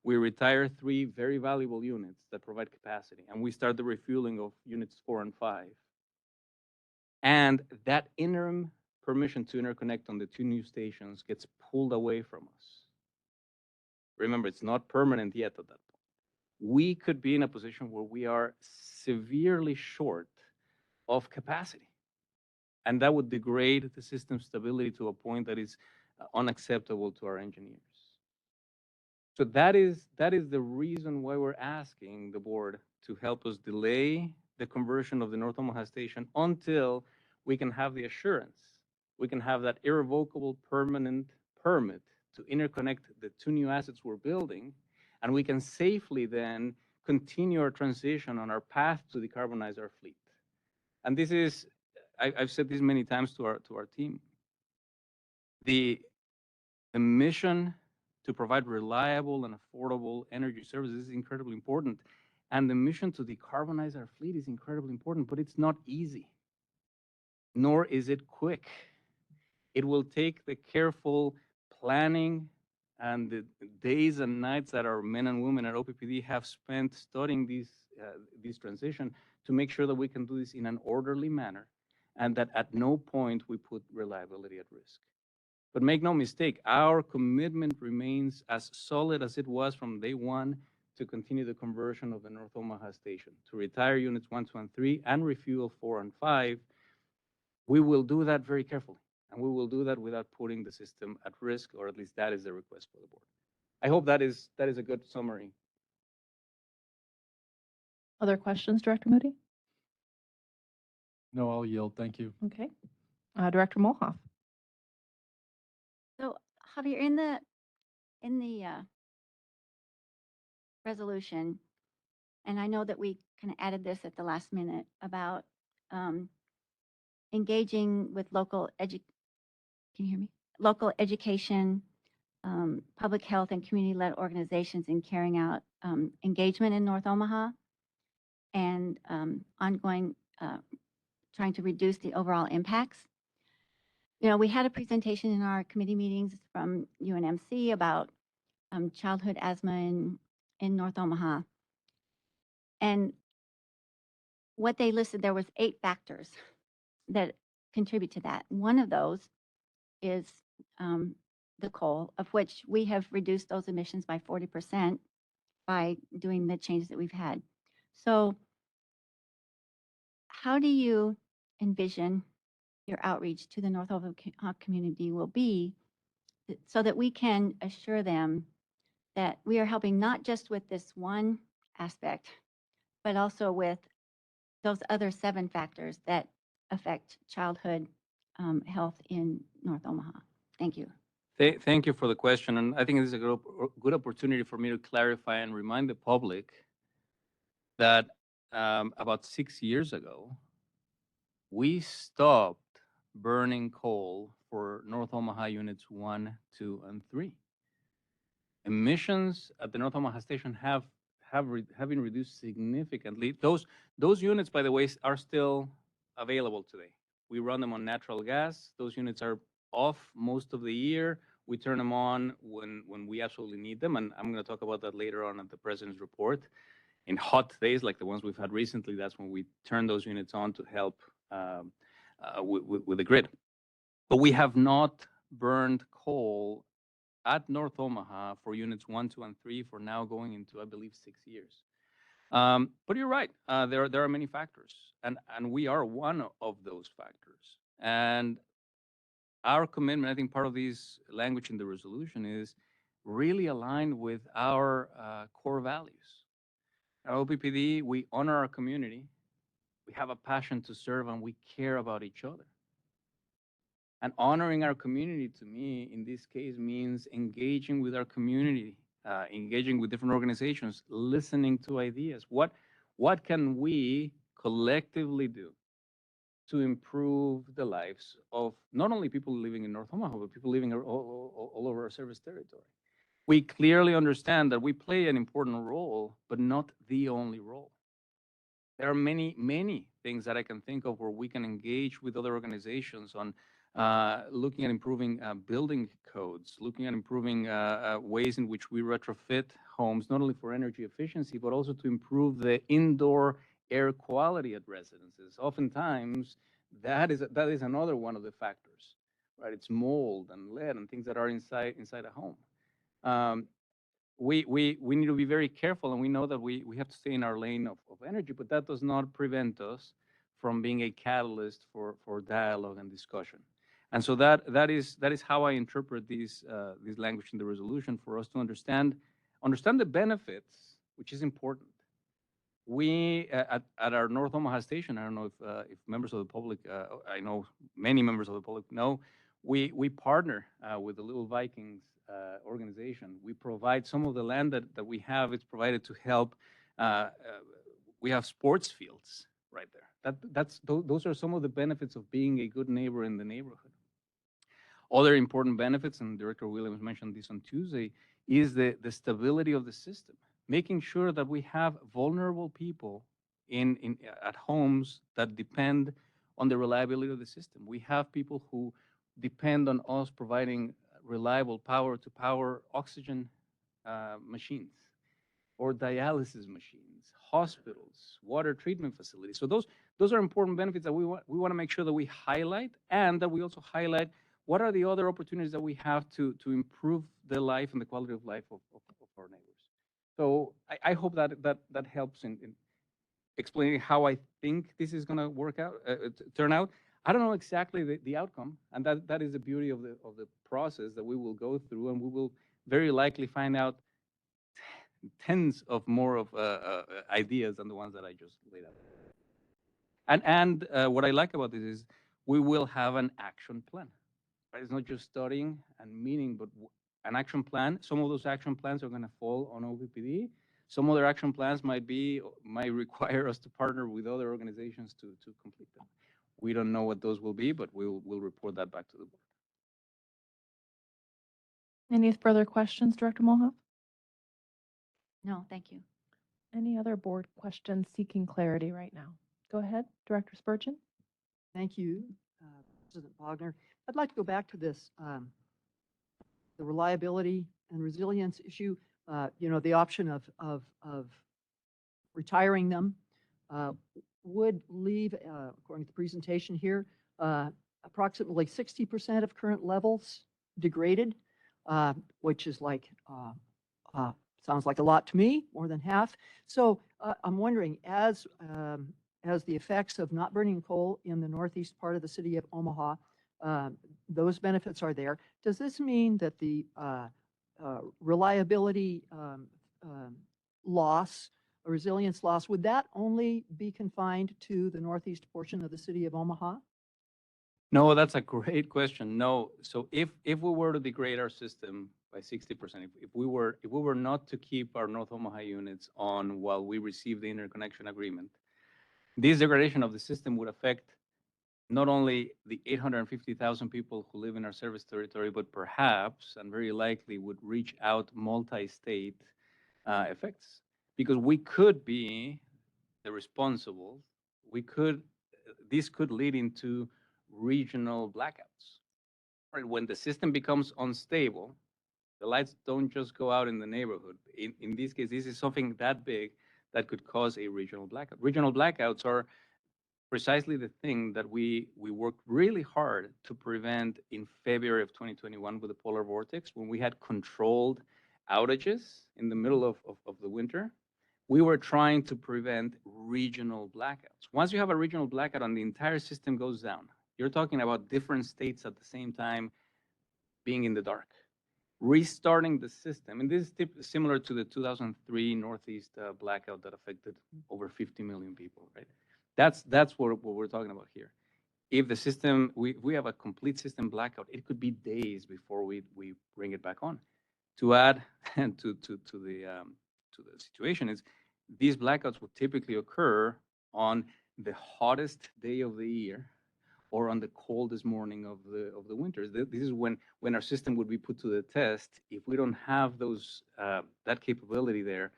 we retire 3 very valuable units that provide capacity, and we start the refueling of units 4 and 5. And that interim permission to interconnect on the 2 new stations gets pulled away from us. Remember, it's not permanent yet at that point. We could be in a position where we are severely short of capacity. And that would degrade the system stability to a point that is unacceptable to our engineers. So that is the reason why we're asking the board to help us delay the conversion of the North Omaha station until we can have the assurance, we can have that irrevocable permanent permit to interconnect the 2 new assets we're building, and we can safely then continue our transition on our path to decarbonize our fleet. And this is, I've said this many times to our team, the mission to provide reliable and affordable energy services is incredibly important. And the mission to decarbonize our fleet is incredibly important, but it's not easy, nor is it quick. It will take the careful planning and the days and nights that our men and women at OPPD have spent studying this transition to make sure that we can do this in an orderly manner and that at no point we put reliability at risk. But make no mistake, our commitment remains as solid as it was from day one to continue the conversion of the North Omaha station, to retire units 1, 2, and 3, and refuel 4 and 5. We will do that very carefully, and we will do that without putting the system at risk, or at least that is the request for the board. I hope that is a good summary. Other questions, Director Moody? No, I'll yield. Thank you. Okay. Director Molhoff. So Javier, in the resolution, and I know that we kind of added this at the last minute about engaging with local can you hear me? Local education, public health, and community-led organizations in carrying out engagement in North Omaha and ongoing trying to reduce the overall impacts. You know, we had a presentation in our committee meetings from UNMC about childhood asthma in North Omaha. And what they listed, there was 8 factors that contribute to that. One of those is the coal, of which we have reduced those emissions by 40% by doing the changes that we've had. So how do you envision your outreach to the North Omaha community will be so that we can assure them that we are helping not just with this one aspect, but also with those other 7 factors that affect childhood health in North Omaha? Thank you. Thank you for the question, and I think this is a good opportunity for me to clarify and remind the public that about 6 years ago, we stopped burning coal for North Omaha units 1, 2, and 3. Emissions at the North Omaha station have been reduced significantly. Those units, by the way, are still available today. We run them on natural gas. Those units are off most of the year. We turn them on when we absolutely need them, and I'm going to talk about that later on at the President's report. In hot days like the ones we've had recently, that's when we turn those units on to help with the grid. But we have not burned coal at North Omaha for units 1, 2, and 3 for now going into, I believe, 6 years. But you're right. There are many factors, and we are one of those factors. And our commitment, I think part of this language in the resolution is really aligned with our core values. At OPPD, we honor our community, we have a passion to serve, and we care about each other. And honoring our community, to me, in this case, means engaging with our community, engaging with different organizations, listening to ideas. What can we collectively do to improve the lives of not only people living in North Omaha, but people living all over our service territory? We clearly understand that we play an important role, but not the only role. There are many, many things that I can think of where we can engage with other organizations on looking at improving building codes, looking at improving ways in which we retrofit homes, not only for energy efficiency, but also to improve the indoor air quality at residences. Oftentimes, that is another one of the factors, right? It's mold and lead and things that are inside a home. We need to be very careful, and we know that we have to stay in our lane of energy, but that does not prevent us from being a catalyst for dialogue and discussion. And so that is how I interpret this language in the resolution, for us to understand the benefits, which is important. We at our North Omaha station, I don't know if members of the public, I know many members of the public know, we partner with the Little Vikings organization. We provide some of the land that we have. It's provided to help. We have sports fields right there. Those are some of the benefits of being a good neighbor in the neighborhood. Other important benefits, and Director Williams mentioned this on Tuesday, is the stability of the system, making sure that we have vulnerable people at homes that depend on the reliability of the system. We have people who depend on us providing reliable power to power oxygen machines or dialysis machines, hospitals, water treatment facilities. So those are important benefits that we want to make sure that we highlight, and that we also highlight what are the other opportunities that we have to improve the life and the quality of life of our neighbors. So I hope that helps in explaining how I think this is going to turn out. I don't know exactly the outcome, and that is the beauty of the process that we will go through, and we will very likely find out tens of more of ideas than the ones that I just laid out. And what I like about this is we will have an action plan. Right? It's not just studying and meeting, but an action plan. Some of those action plans are going to fall on OPPD. Some other action plans might require us to partner with other organizations to complete them. We don't know what those will be, but we'll report that back to the board. Any further questions, Director Mulhoff? No, thank you. Any other board questions seeking clarity right now? Go ahead, Director Spurgeon. Thank you, President Wagner. I'd like to go back to this, the reliability and resilience issue, the option of retiring them would leave, according to the presentation here, approximately 60% of current levels degraded, which is like, sounds like a lot to me, more than half. So I'm wondering, as the effects of not burning coal in the northeast part of the city of Omaha, those benefits are there. Does this mean that the reliability loss, resilience loss, would that only be confined to the northeast portion of the city of Omaha? No, that's a great question. No, so if we were to degrade our system by 60%, if we were not to keep our North Omaha units on while we receive the interconnection agreement, this degradation of the system would affect not only the 850,000 people who live in our service territory, but perhaps and very likely would reach out multi-state effects, because we could be the responsible. This could lead into regional blackouts. Right? When the system becomes unstable, the lights don't just go out in the neighborhood. In this case, this is something that big that could cause a regional blackout. Regional blackouts are precisely the thing that we worked really hard to prevent in February of 2021 with the polar vortex, when we had controlled outages in the middle of the winter. We were trying to prevent regional blackouts. Once you have a regional blackout and the entire system goes down, you're talking about different states at the same time being in the dark. Restarting the system, and this is similar to the 2003 Northeast blackout that affected over 50 million people, right? That's what we're talking about here. If the system, we have a complete system blackout, it could be days before we bring it back on. To add to the situation is, these blackouts would typically occur on the hottest day of the year or on the coldest morning of the winters. This is when our system would be put to the test. If we don't have those that capability there,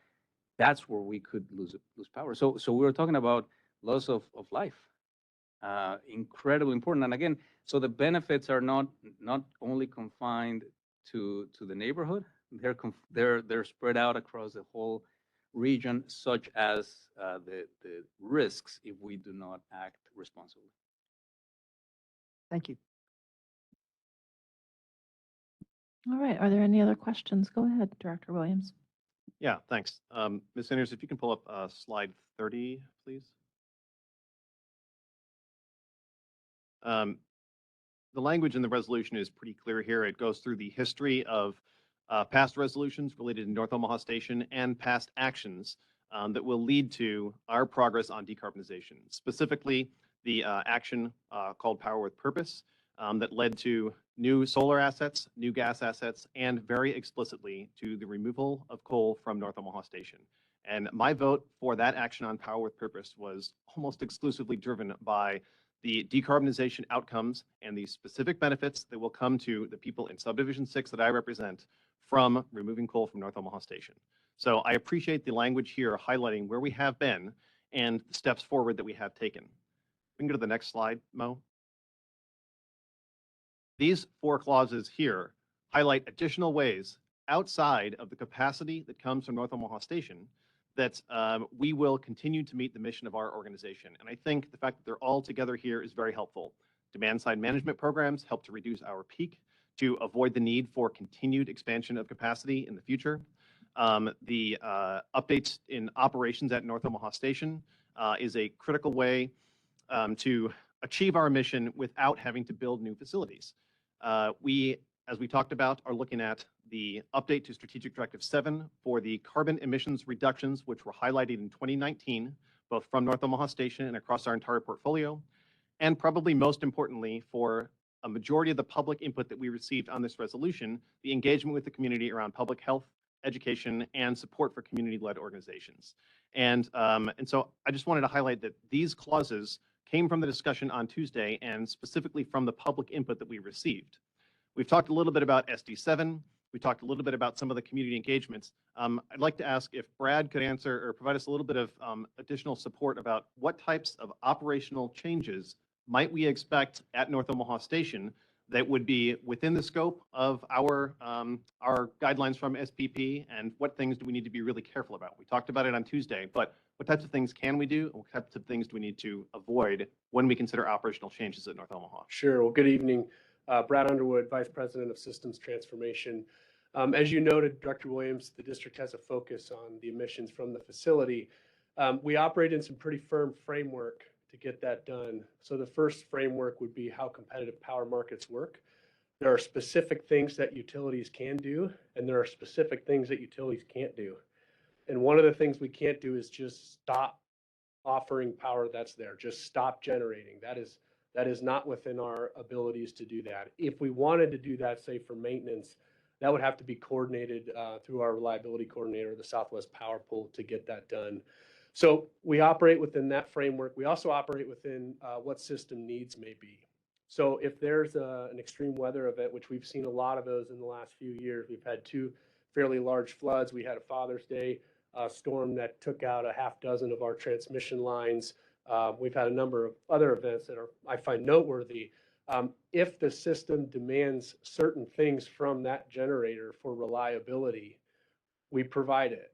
that's where we could lose power. So we were talking about loss of life, incredibly important. And again, so the benefits are not only confined to the neighborhood. They're spread out across the whole region, such as the risks if we do not act responsibly. Thank you. All right. Are there any other questions? Go ahead, Director Williams. Yeah, thanks. Ms. Sanders, if you can pull up slide 30, please. The language in the resolution is pretty clear here. It goes through the history of past resolutions related to North Omaha Station and past actions that will lead to our progress on decarbonization. Specifically, the action called Power with Purpose that led to new solar assets, new gas assets, and very explicitly to the removal of coal from North Omaha Station. And my vote for that action on Power with Purpose was almost exclusively driven by the decarbonization outcomes and the specific benefits that will come to the people in Subdivision 6 that I represent from removing coal from North Omaha Station. So I appreciate the language here highlighting where we have been and the steps forward that we have taken. We can go to the next slide, Mo. These 4 clauses here highlight additional ways outside of the capacity that comes from North Omaha Station that we will continue to meet the mission of our organization. And I think the fact that they're all together here is very helpful. Demand-side management programs help to reduce our peak to avoid the need for continued expansion of capacity in the future. The updates in operations at North Omaha Station is a critical way to achieve our mission without having to build new facilities. We, as we talked about, are looking at the update to Strategic Directive 7 for the carbon emissions reductions, which were highlighted in 2019, both from North Omaha Station and across our entire portfolio. And probably most importantly, for a majority of the public input that we received on this resolution, the engagement with the community around public health, education, and support for community-led organizations. And so I just wanted to highlight that these clauses came from the discussion on Tuesday and specifically from the public input that we received. We've talked a little bit about SD7. We talked a little bit about some of the community engagements. I'd like to ask if Brad could answer or provide us a little bit of additional support about what types of operational changes might we expect at North Omaha Station that would be within the scope of our guidelines from SPP, and what things do we need to be really careful about? We talked about it on Tuesday, but what types of things can we do? What types of things do we need to avoid when we consider operational changes at North Omaha? Sure. Well, good evening. Brad Underwood, Vice President of Systems Transformation. As you noted, Director Williams, the district has a focus on the emissions from the facility. We operate in some pretty firm framework to get that done. So the first framework would be how competitive power markets work. There are specific things that utilities can do, and there are specific things that utilities can't do. And one of the things we can't do is just stop offering power that's there, just stop generating. That is not within our abilities to do that. If we wanted to do that, say for maintenance, that would have to be coordinated through our reliability coordinator, the Southwest Power Pool, to get that done. So we operate within that framework. We also operate within what system needs may be. So if there's an extreme weather event, which we've seen a lot of those in the last few years, we've had 2 fairly large floods. We had a Father's Day storm that took out a half dozen of our transmission lines. We've had a number of other events that I find noteworthy. If the system demands certain things from that generator for reliability, we provide it.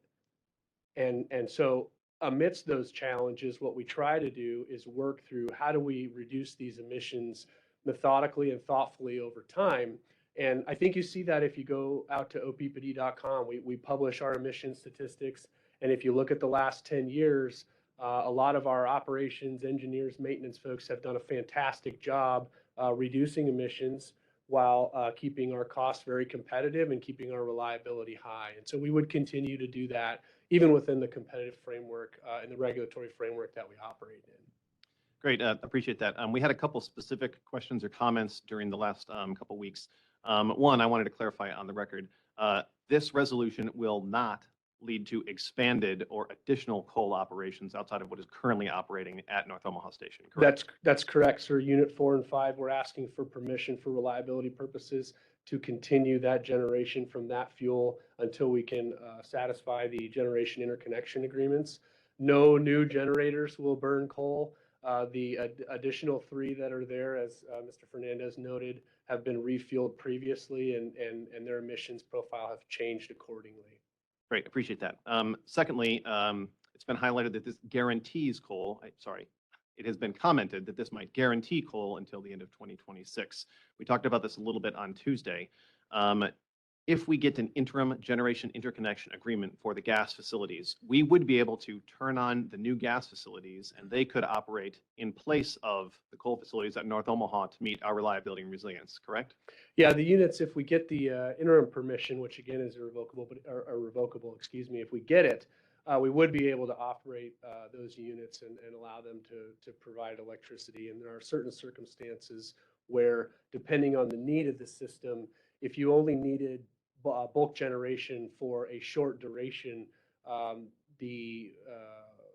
And so amidst those challenges, what we try to do is work through how do we reduce these emissions methodically and thoughtfully over time. And I think you see that if you go out to OPPD.com, we publish our emission statistics. And if you look at the last 10 years, a lot of our operations, engineers, maintenance folks have done a fantastic job reducing emissions while keeping our costs very competitive and keeping our reliability high. And so we would continue to do that even within the competitive framework and the regulatory framework that we operate in. Great, appreciate that. We had a couple specific questions or comments during the last couple weeks. One, I wanted to clarify on the record, this resolution will not lead to expanded or additional coal operations outside of what is currently operating at North Omaha Station, correct? That's correct, sir. Unit 4 and 5, we're asking for permission for reliability purposes to continue that generation from that fuel until we can satisfy the generation interconnection agreements. No new generators will burn coal. The additional 3 that are there, as Mr. Fernandez noted, have been refueled previously, and their emissions profile have changed accordingly. Great, appreciate that. Secondly, it's been highlighted that this guarantees coal, it has been commented that this might guarantee coal until the end of 2026. We talked about this a little bit on Tuesday. If we get an interim generation interconnection agreement for the gas facilities, we would be able to turn on the new gas facilities and they could operate in place of the coal facilities at North Omaha to meet our reliability and resilience, correct? Yeah, the units, if we get the interim permission, which again is irrevocable, excuse me, if we get it, we would be able to operate those units and allow them to provide electricity. And there are certain circumstances where, depending on the need of the system, if you only needed bulk generation for a short duration, the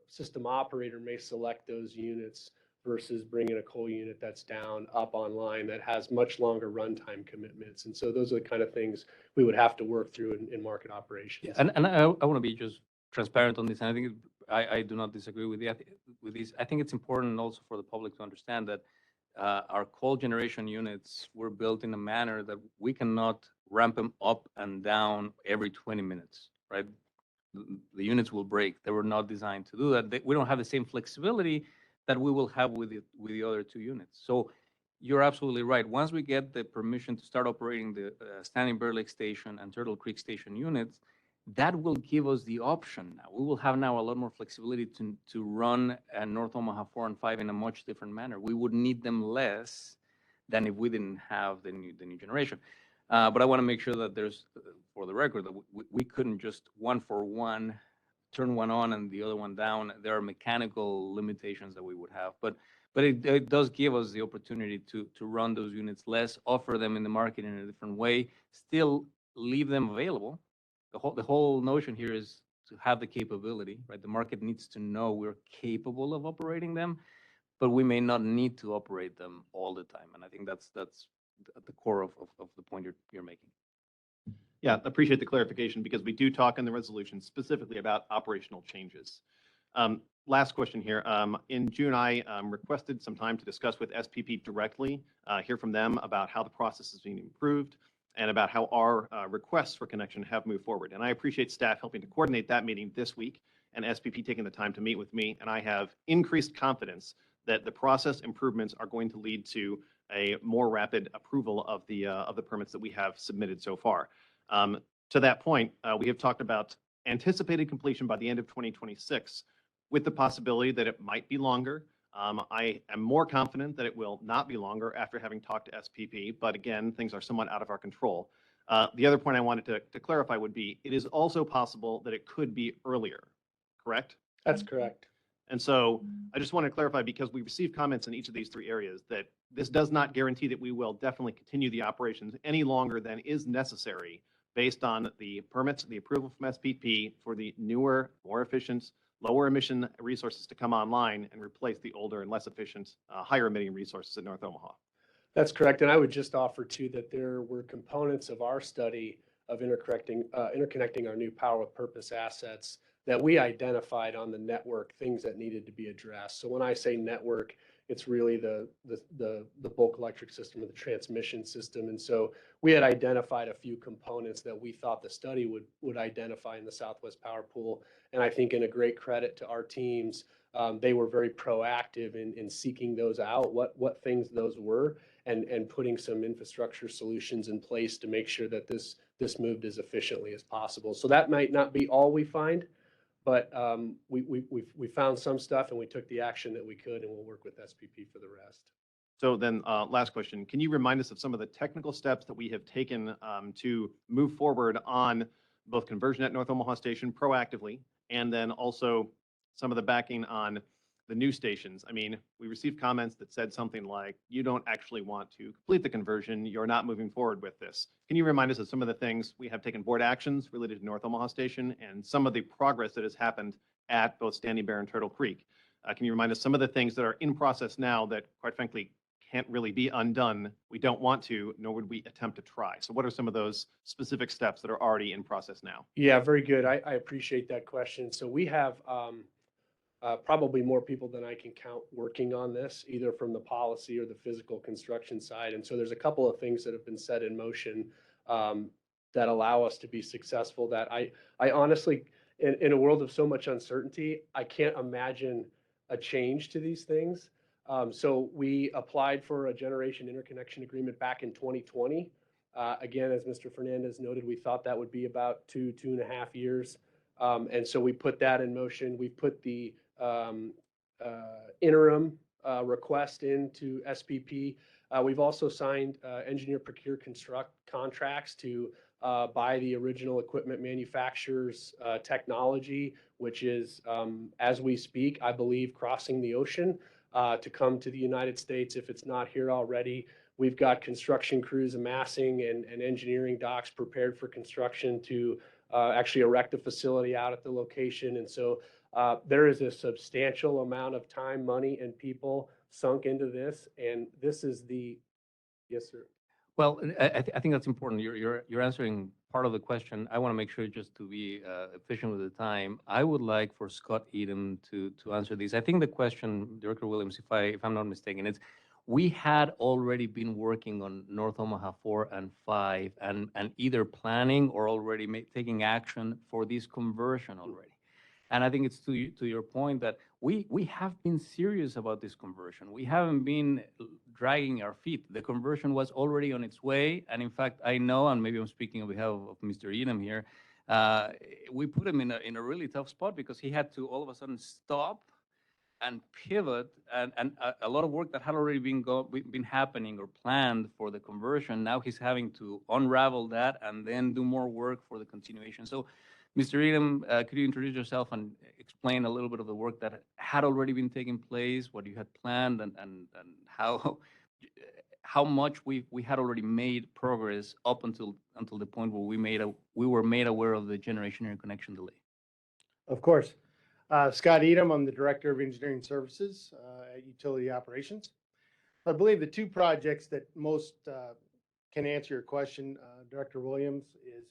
system operator may select those units versus bringing a coal unit that's down, up online, that has much longer runtime commitments. And so those are the kind of things we would have to work through in market operations. And I want to be just transparent on this. And I think I do not disagree with these. I think it's important also for the public to understand that our coal generation units were built in a manner that we cannot ramp them up and down every 20 minutes, right? The units will break. They were not designed to do that. We don't have the same flexibility that we will have with the other 2 units. So you're absolutely right. Once we get the permission to start operating the Standing Bear Lake Station and Turtle Creek Station units, that will give us the option now. We will have now a lot more flexibility to run North Omaha 4 and 5 in a much different manner. We would need them less than if we didn't have the new generation. But I want to make sure that there's, for the record, that we couldn't just one for one turn one on and the other one down. There are mechanical limitations that we would have, but it does give us the opportunity to run those units less, offer them in the market in a different way, still leave them available. The whole notion here is to have the capability, right? The market needs to know we're capable of operating them, but we may not need to operate them all the time. And I think that's at the core of the point you're making. Yeah, appreciate the clarification because we do talk in the resolution specifically about operational changes. last question here. In June, I requested some time to discuss with SPP directly, hear from them about how the process is being improved and about how our requests for connection have moved forward. And I appreciate staff helping to coordinate that meeting this week and SPP taking the time to meet with me. And I have increased confidence that the process improvements are going to lead to a more rapid approval of the permits that we have submitted so far. To that point, we have talked about anticipated completion by the end of 2026, with the possibility that it might be longer. I am more confident that it will not be longer after having talked to SPP, but again, things are somewhat out of our control. The other point I wanted to clarify would be, it is also possible that it could be earlier, correct? That's correct. And so I just want to clarify, because we received comments in each of these three areas, that this does not guarantee that we will definitely continue the operations any longer than is necessary based on the permits, the approval from SPP for the newer, more efficient, lower emission resources to come online and replace the older and less efficient, higher emitting resources at North Omaha. That's correct. And I would just offer too that there were components of our study of interconnecting our new power with purpose assets that we identified on the network, things that needed to be addressed. So when I say network, it's really the bulk electric system or the transmission system. And so we had identified a few components that we thought the study would identify in the Southwest Power Pool. And I think, in a great credit to our teams, they were very proactive in seeking those out, what things those were, and putting some infrastructure solutions in place to make sure that this moved as efficiently as possible. So that might not be all we find, but we found some stuff and we took the action that we could, and we'll work with SPP for the rest. So then, last question, can you remind us of some of the technical steps that we have taken to move forward on both conversion at North Omaha Station proactively, and then also some of the backing on the new stations? I mean, we received comments that said something like, you don't actually want to complete the conversion, you're not moving forward with this. Can you remind us of some of the things we have taken board actions related to North Omaha Station and some of the progress that has happened at both Standing Bear and Turtle Creek? Can you remind us some of the things that are in process now that, quite frankly, can't really be undone? We don't want to, nor would we attempt to try. So what are some of those specific steps that are already in process now? Yeah, very good. I appreciate that question. So we have probably more people than I can count working on this, either from the policy or the physical construction side. And so there's a couple of things that have been set in motion that allow us to be successful, that I honestly, in a world of so much uncertainty, I can't imagine a change to these things. So we applied for a generation interconnection agreement back in 2020. Again, as Mr. Fernandez noted, we thought that would be about 2.5 years. And so we put that in motion. We put the interim request into SPP. We've also signed engineer procure construct contracts to buy the original equipment manufacturer's technology, which is, as we speak, I believe, crossing the ocean to come to the United States if it's not here already. We've got construction crews amassing and engineering docks prepared for construction to actually erect a facility out at the location. And so there is a substantial amount of time, money, and people sunk into this. And this is yes, sir. Well, I think that's important. You're answering part of the question. I want to make sure, just to be efficient with the time, I would like for Scott Edom to answer these. I think the question, Director Williams, if I'm not mistaken, it's, we had already been working on North Omaha 4 and 5 and either planning or already taking action for this conversion already. And I think it's to your point that we have been serious about this conversion. We haven't been dragging our feet. The conversion was already on its way. And in fact, I know, and maybe I'm speaking on behalf of Mr. Edom here, we put him in a really tough spot because he had to all of a sudden stop and pivot, and a lot of work that had already been happening or planned for the conversion. Now he's having to unravel that and then do more work for the continuation. So, Mr. Edom, could you introduce yourself and explain a little bit of the work that had already been taking place, what you had planned, and how much we had already made progress up until the point where we were made aware of the generation interconnection delay? Of course. Scott Edom, I'm the Director of Engineering Services at Utility Operations. I believe the two projects that most can answer your question, Director Williams, is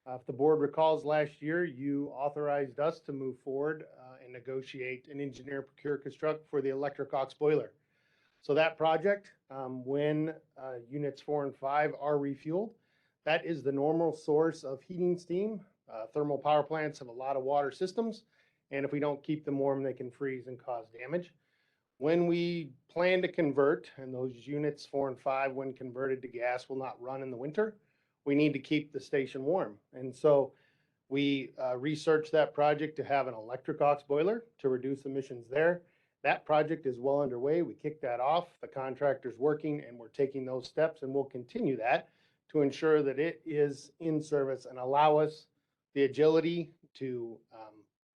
if the board recalls last year, you authorized us to move forward and negotiate and engineer, procure, construct for the electric aux boiler. So that project, when units 4 and 5 are refueled, that is the normal source of heating steam. Thermal power plants have a lot of water systems, and if we don't keep them warm, they can freeze and cause damage. When we plan to convert, and those units 4 and 5, when converted to gas, will not run in the winter, we need to keep the station warm. And so we researched that project to have an electric aux boiler to reduce emissions there. That project is well underway. We kicked that off. The contractor's working, and we're taking those steps, and we'll continue that to ensure that it is in service and allow us the agility to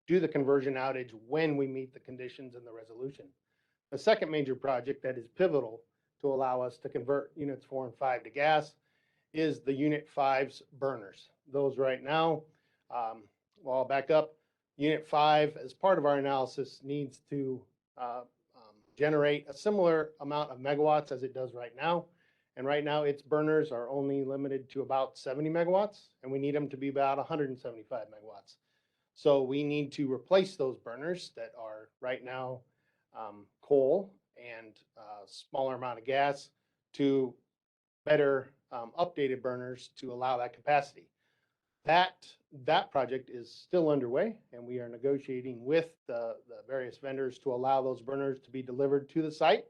do the conversion outage when we meet the conditions in the resolution. The second major project that is pivotal to allow us to convert units 4 and 5 to gas is the unit 5's burners. Those right now, well, I'll back up. Unit 5, as part of our analysis, needs to generate a similar amount of megawatts as it does right now. And right now, its burners are only limited to about 70 megawatts, and we need them to be about 175 megawatts. So we need to replace those burners that are right now coal and smaller amount of gas to better updated burners to allow that capacity. That project is still underway, and we are negotiating with the various vendors to allow those burners to be delivered to the site.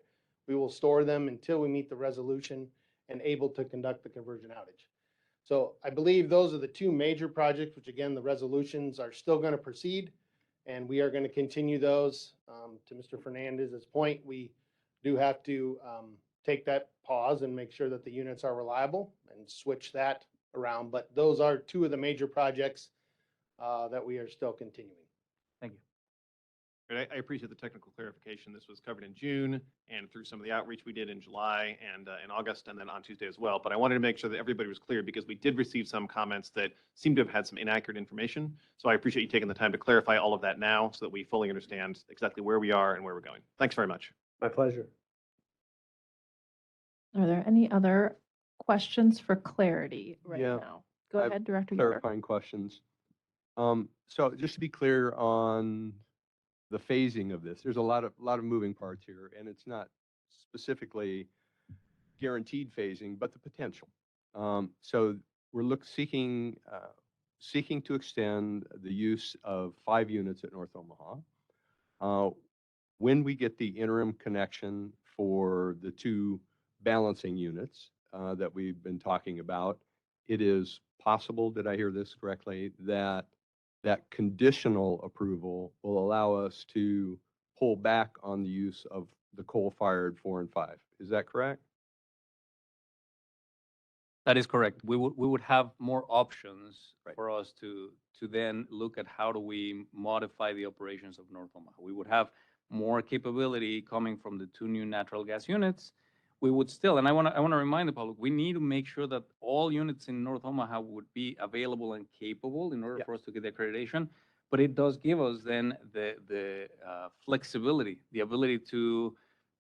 We will store them until we meet the resolution and able to conduct the conversion outage. So I believe those are the two major projects, which again, the resolutions are still going to proceed, and we are going to continue those. To Mr. Fernandez's point, we do have to take that pause and make sure that the units are reliable and switch that around. But those are two of the major projects that we are still continuing. Thank you. I appreciate the technical clarification. This was covered in June and through some of the outreach we did in July and in August and then on Tuesday as well. But I wanted to make sure that everybody was clear because we did receive some comments that seemed to have had some inaccurate information. So I appreciate you taking the time to clarify all of that now so that we fully understand exactly where we are and where we're going. Thanks very much. My pleasure. Are there any other questions for clarity right Yeah, now? Go I have ahead, Director Yeager. Clarifying questions. So just to be clear on the phasing of this, there's a lot of moving parts here, and it's not specifically guaranteed phasing, but the potential. So we're seeking to extend the use of 5 units at North Omaha. When we get the interim connection for the 2 balancing units that we've been talking about, it is possible, did I hear this correctly, that conditional approval will allow us to pull back on the use of the coal-fired 4 and 5. Is that correct? That is correct. We would have more options Right. for us to then look at how do we modify the operations of North Omaha. We would have more capability coming from the 2 new natural gas units. We would still, and I want to remind the public, we need to make sure that all units in North Omaha would be available and capable in order for us to get the accreditation. But it does give us then the flexibility, the ability to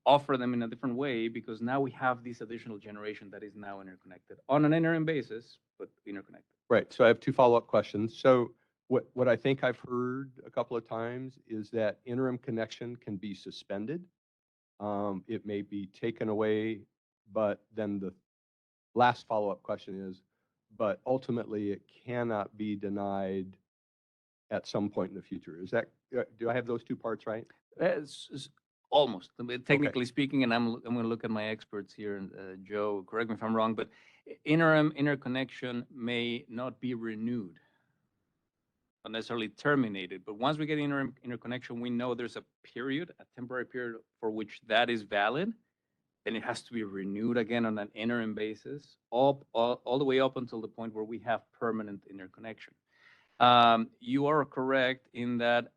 offer them in a different way, because now we have this additional generation that is now interconnected on an interim basis, but interconnected. Right. So I have 2 follow-up questions. So what I think I've heard a couple of times is that interim connection can be suspended. It may be taken away, but then the last follow-up question is, but ultimately it cannot be denied at some point in the future. Is that, do I have those 2 parts right? It's almost, technically speaking, and I'm going to look at my experts here, and Joe, correct me if I'm wrong, but interconnection may not be renewed, not necessarily terminated. But once we get interconnection, we know there's a period, a temporary period for which that is valid. Then it has to be renewed again on an interim basis, all the way up until the point where we have permanent interconnection. You are correct in that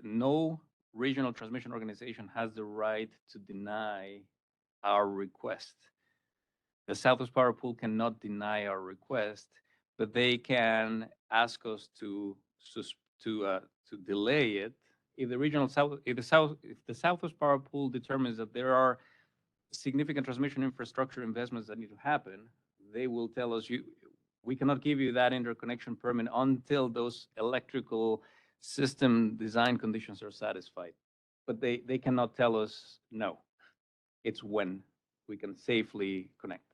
no regional transmission organization has the right to deny our request. The Southwest Power Pool cannot deny our request, but they can ask us to delay it. If the Southwest Power Pool determines that there are significant transmission infrastructure investments that need to happen, they will tell us, we cannot give you that interconnection permit until those electrical system design conditions are satisfied. But they cannot tell us no. It's when we can safely connect.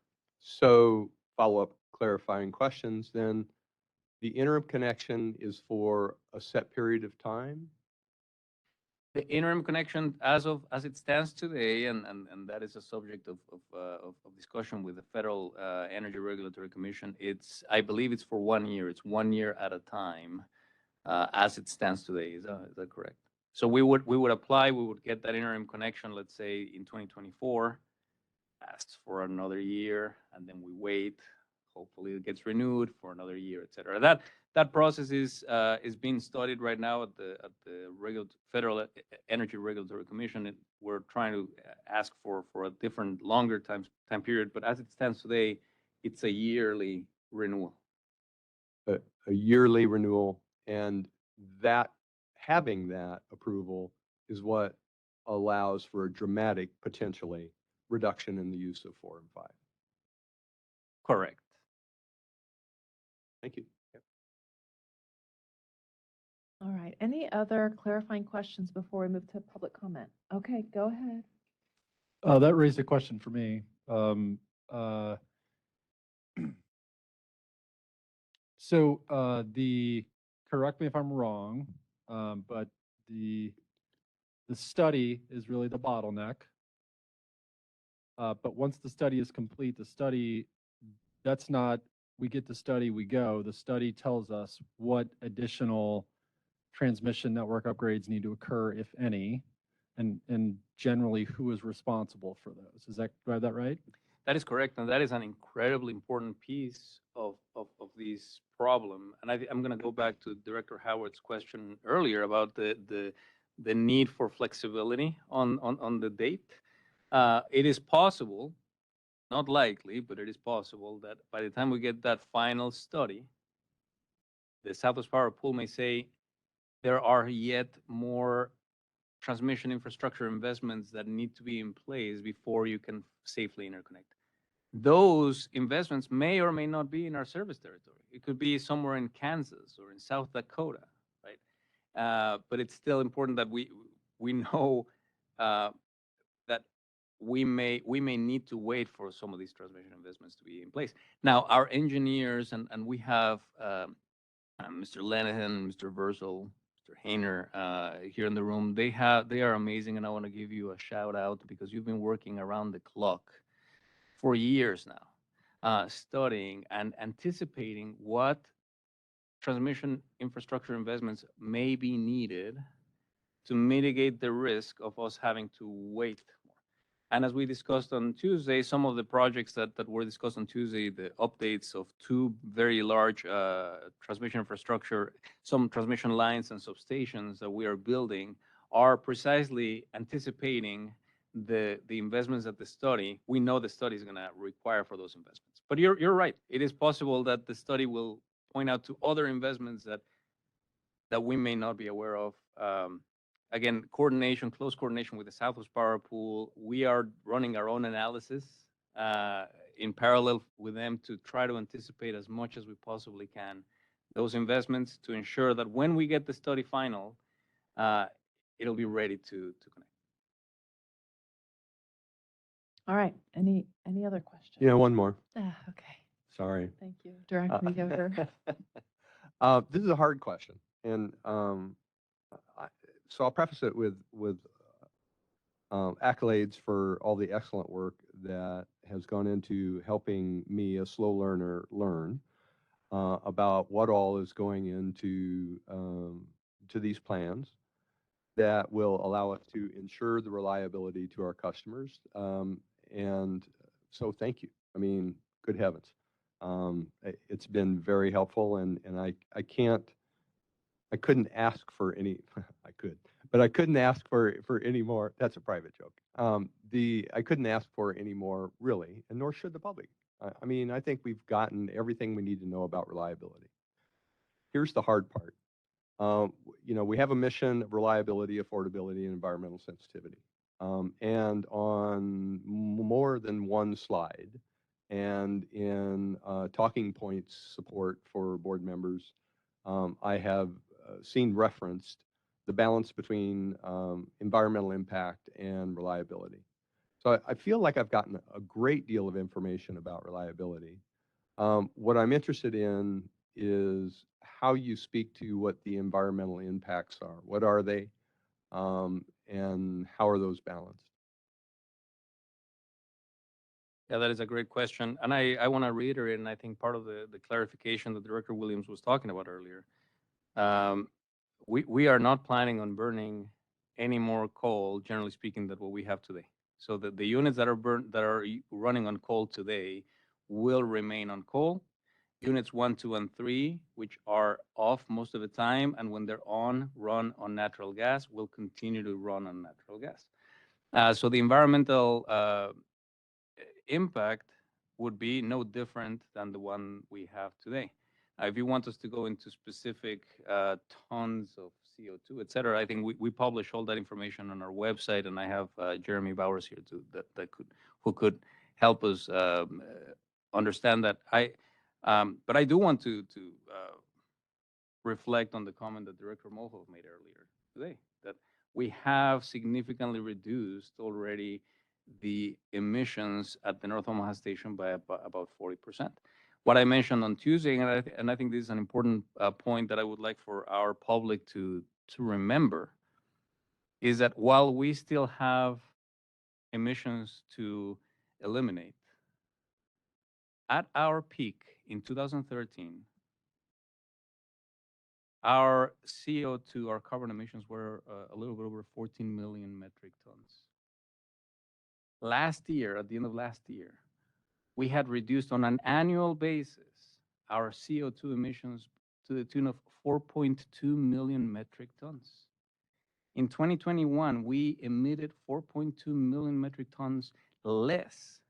So follow-up clarifying questions then. The interim connection is for a set period of time? The interim connection, as it stands today, and that is a subject of discussion with the Federal Energy Regulatory Commission. I believe it's for 1 year. It's 1 year at a time, as it stands today. Is that correct? So we would apply. We would get that interim connection, let's say in 2024. Asked for another year, and then we wait. Hopefully, it gets renewed for another year, et cetera. That process is being studied right now at the Federal Energy Regulatory Commission. We're trying to ask for a different, longer time period. But as it stands today, it's a yearly renewal. A yearly renewal, and that having that approval is what allows for a dramatic, potentially, reduction in the use of 4 and 5. Correct. Thank you. Yep. All right. Any other clarifying questions before we move to public comment? Okay, go ahead. That raised a question for me. Correct me if I'm wrong, but the study is really the bottleneck. But once the study is complete, that's not, we get the study, we go. The study tells us what additional transmission network upgrades need to occur, if any, and generally who is responsible for those. Do I have that right? That is correct, and that is an incredibly important piece of this problem. And I'm going to go back to Director Howard's question earlier about the need for flexibility on the date. It is possible, not likely, but it is possible that by the time we get that final study, the Southwest Power Pool may say there are yet more transmission infrastructure investments that need to be in place before you can safely interconnect. Those investments may or may not be in our service territory. It could be somewhere in Kansas or in South Dakota, right? But it's still important that we know that we may need to wait for some of these transmission investments to be in place. Now, our engineers, and we have Mr. Lenihan, Mr. Versal, Mr. Hayner here in the room. They are amazing, and I want to give you a shout out because you've been working around the clock for years now, studying and anticipating what transmission infrastructure investments may be needed to mitigate the risk of us having to wait more. And as we discussed on Tuesday, some of the projects that were discussed on Tuesday, the updates of 2 very large transmission infrastructure, some transmission lines and substations that we are building are precisely anticipating the investments that the study, we know the study is going to require for those investments. But you're right. It is possible that the study will point out to other investments that we may not be aware of. Again, close coordination with the Southwest Power Pool. We are running our own analysis in parallel with them to try to anticipate as much as we possibly can those investments to ensure that when we get the study final, it'll be ready to connect. All right. Any other questions? Yeah, one more. Okay. Sorry. Thank you, Director Yoder. This is a hard question, and so I'll preface it with accolades for all the excellent work that has gone into helping me, a slow learner, learn about what all is going into to these plans that will allow us to ensure the reliability to our customers. And so thank you. I mean, good heavens. It's been very helpful, and I couldn't ask for any, I could, but I couldn't ask for any more. That's a private joke. I couldn't ask for any more, really, and nor should the public. I mean, I think we've gotten everything we need to know about reliability. Here's the hard part. We have a mission of reliability, affordability, and environmental sensitivity. And on more than one slide, and in talking points support for board members, I have seen referenced the balance between environmental impact and reliability. So I feel like I've gotten a great deal of information about reliability. What I'm interested in is how you speak to what the environmental impacts are. What are they? And how are those balanced? Yeah, that is a great question. And I want to reiterate, and I think part of the clarification that Director Williams was talking about earlier, we are not planning on burning any more coal, generally speaking, than what we have today. So the units that are running on coal today will remain on coal. Units 1, 2, and 3, which are off most of the time, and when they're on, run on natural gas, will continue to run on natural gas. So the environmental impact would be no different than the one we have today. If you want us to go into specific tons of CO2, et cetera, I think we publish all that information on our website, and I have Jeremy Bowers here who could help us understand that. But I do want to reflect on the comment that Director Mohov made earlier today, that we have significantly reduced already the emissions at the North Omaha station by about 40%. What I mentioned on Tuesday, and I think this is an important point that I would like for our public to remember, is that while we still have emissions to eliminate, at our peak in 2013, our CO2, our carbon emissions were a little bit over 14 million metric tons. Last year, at the end of last year, we had reduced on an annual basis our CO2 emissions to the tune of 4.2 million metric tons. In 2021, we emitted 4.2 million metric tons less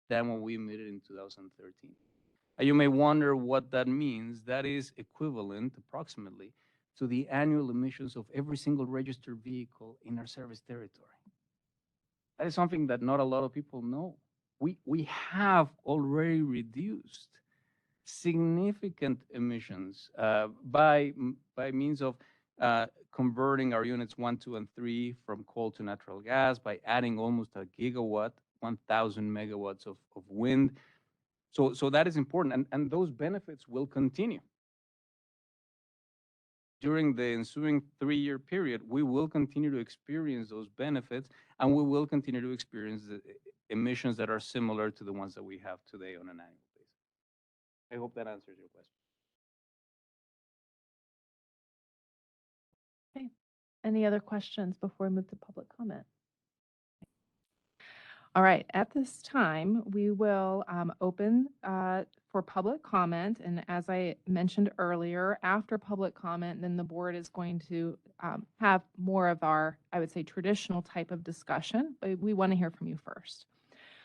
than what we emitted in 2013. You may wonder what that means. That is equivalent, approximately, to the annual emissions of every single registered vehicle in our service territory. That is something that not a lot of people know. We have already reduced significant emissions by means of converting our units 1, 2, and 3 from coal to natural gas, by adding almost a gigawatt, 1,000 megawatts of wind. So that is important, and those benefits will continue. During the ensuing 3-year period, we will continue to experience those benefits, and we will continue to experience the emissions that are similar to the ones that we have today on an annual basis. I hope that answers your question. Okay. Any other questions before we move to public comment? All right, at this time, we will open for public comment. And as I mentioned earlier, after public comment, then the board is going to have more of our, I would say, traditional type of discussion, but we want to hear from you first.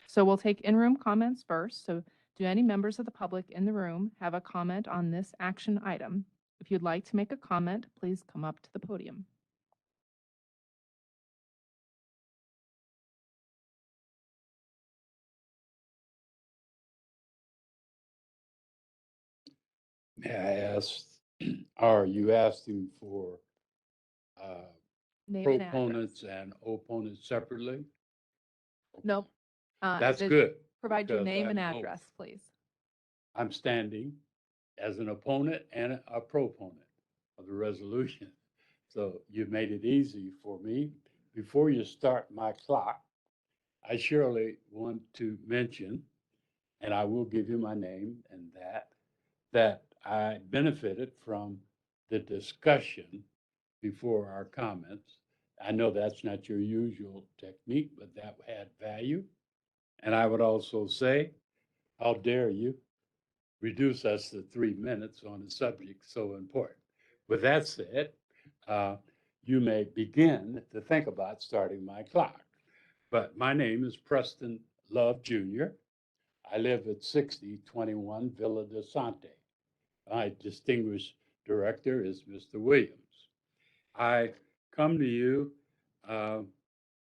So we'll take in-room comments first. So do any members of the public in the room have a comment on this action item? If you'd like to make a comment, please come up to the podium. May I ask, are you asking for Name and address. proponents and opponents separately? Nope. That's just good. Provide your because name and I'm both. address, please. I'm standing as an opponent and a proponent of the resolution. So you made it easy for me. Before you start my clock, I surely want to mention, and I will give you my name and that I benefited from the discussion before our comments. I know that's not your usual technique, but that had value. And I would also say, how dare you reduce us to 3 minutes on a subject so important. With that said, you may begin to think about starting my clock. But my name is Preston Love Jr. I live at 6021 Villa de Sante. My distinguished director is Mr. Williams. I come to you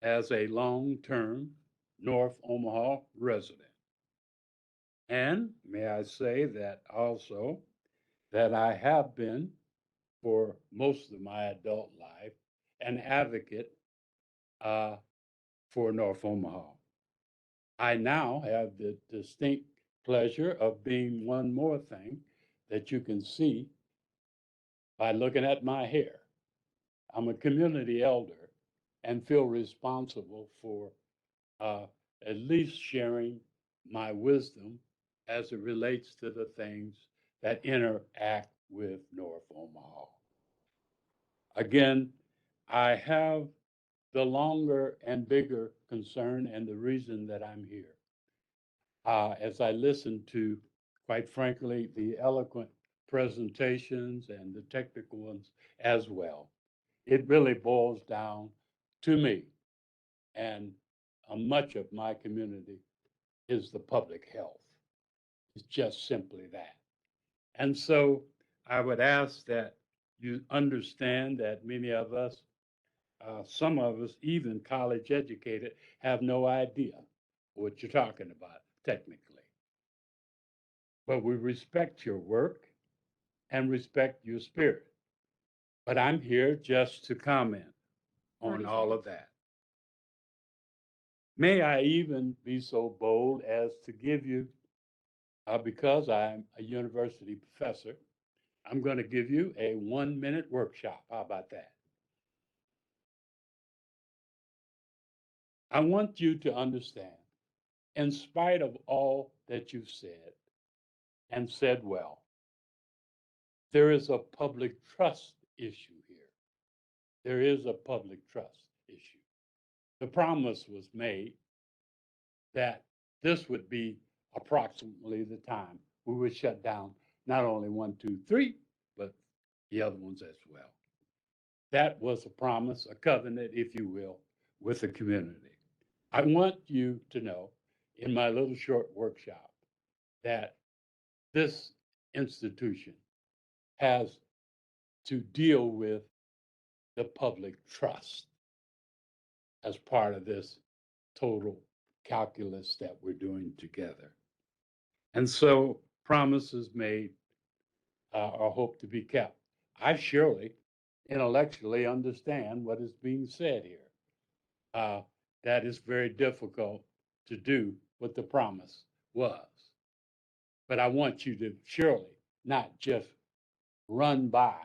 as a long-term North Omaha resident. And may I say that also that I have been for most of my adult life, an advocate for North Omaha. I now have the distinct pleasure of being one more thing that you can see by looking at my hair. I'm a community elder and feel responsible for at least sharing my wisdom as it relates to the things that interact with North Omaha. Again, I have the longer and bigger concern and the reason that I'm here. As I listen to, quite frankly, the eloquent presentations and the technical ones as well, it really boils down to me, and much of my community is the public health. It's just simply that. And so I would ask that you understand that many of us, some of us, even college educated, have no idea what you're talking about technically. But we respect your work and respect your spirit. But I'm here just to comment on all of that. May I even be so bold as to give you, because I'm a university professor, I'm going to give you a 1-minute workshop. How about that? I want you to understand, in spite of all that you've said and said well, there is a public trust issue here. There is a public trust issue. The promise was made that this would be approximately the time we would shut down not only 1, 2, 3, but the other ones as well. That was a promise, a covenant, if you will, with the community. I want you to know in my little short workshop that this institution has to deal with the public trust as part of this total calculus that we're doing together. And so promises made are hoped to be kept. I surely intellectually understand what is being said here. That is very difficult to do what the promise was. But I want you to surely not just run by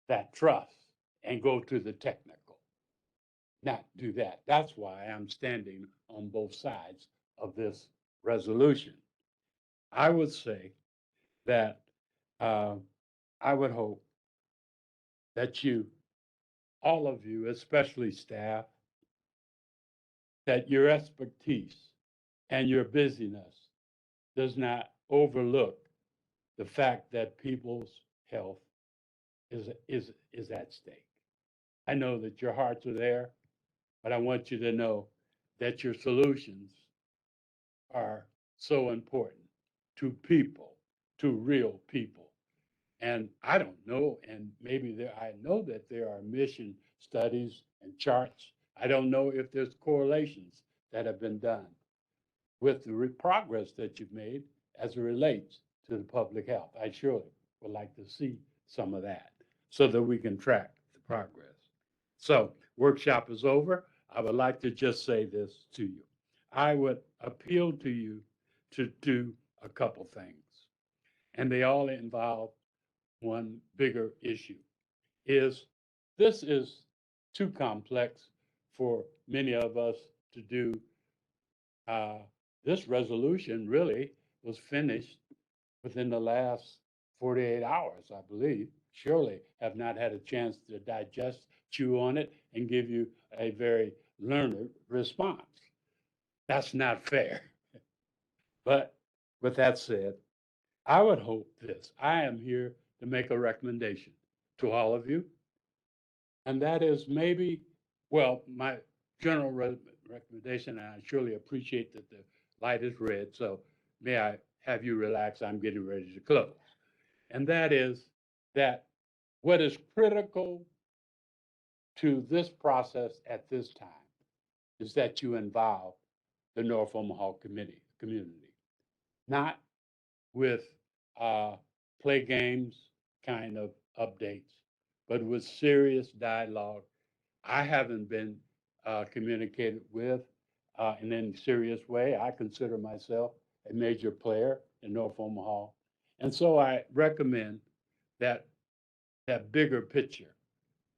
that trust and go to the technical. Not do that. That's why I'm standing on both sides of this resolution. I would say that I would hope that you, all of you, especially staff, that your expertise and your busyness does not overlook the fact that people's health is at stake. I know that your hearts are there, but I want you to know that your solutions are so important to people, to real people. And I don't know, and maybe I know that there are mission studies and charts. I don't know if there's correlations that have been done with the progress that you've made as it relates to the public health. I surely would like to see some of that so that we can track the progress. So, workshop is over. I would like to just say this to you. I would appeal to you to do a couple things, and they all involve one bigger issue. This is too complex for many of us to do. This resolution really was finished within the last 48 hours, I believe. Surely have not had a chance to digest, chew on it, and give you a very learned response. That's not fair. But with that said, I would hope this. I am here to make a recommendation to all of you. And that is maybe, well, my general recommendation, and I surely appreciate that the light is red, so may I have you relax? I'm getting ready to close. And that is that what is critical to this process at this time is that you involve the North Omaha community, not with play games, kind of updates, but with serious dialogue. I haven't been communicated with in any serious way. I consider myself a major player in North Omaha. And so I recommend that that bigger picture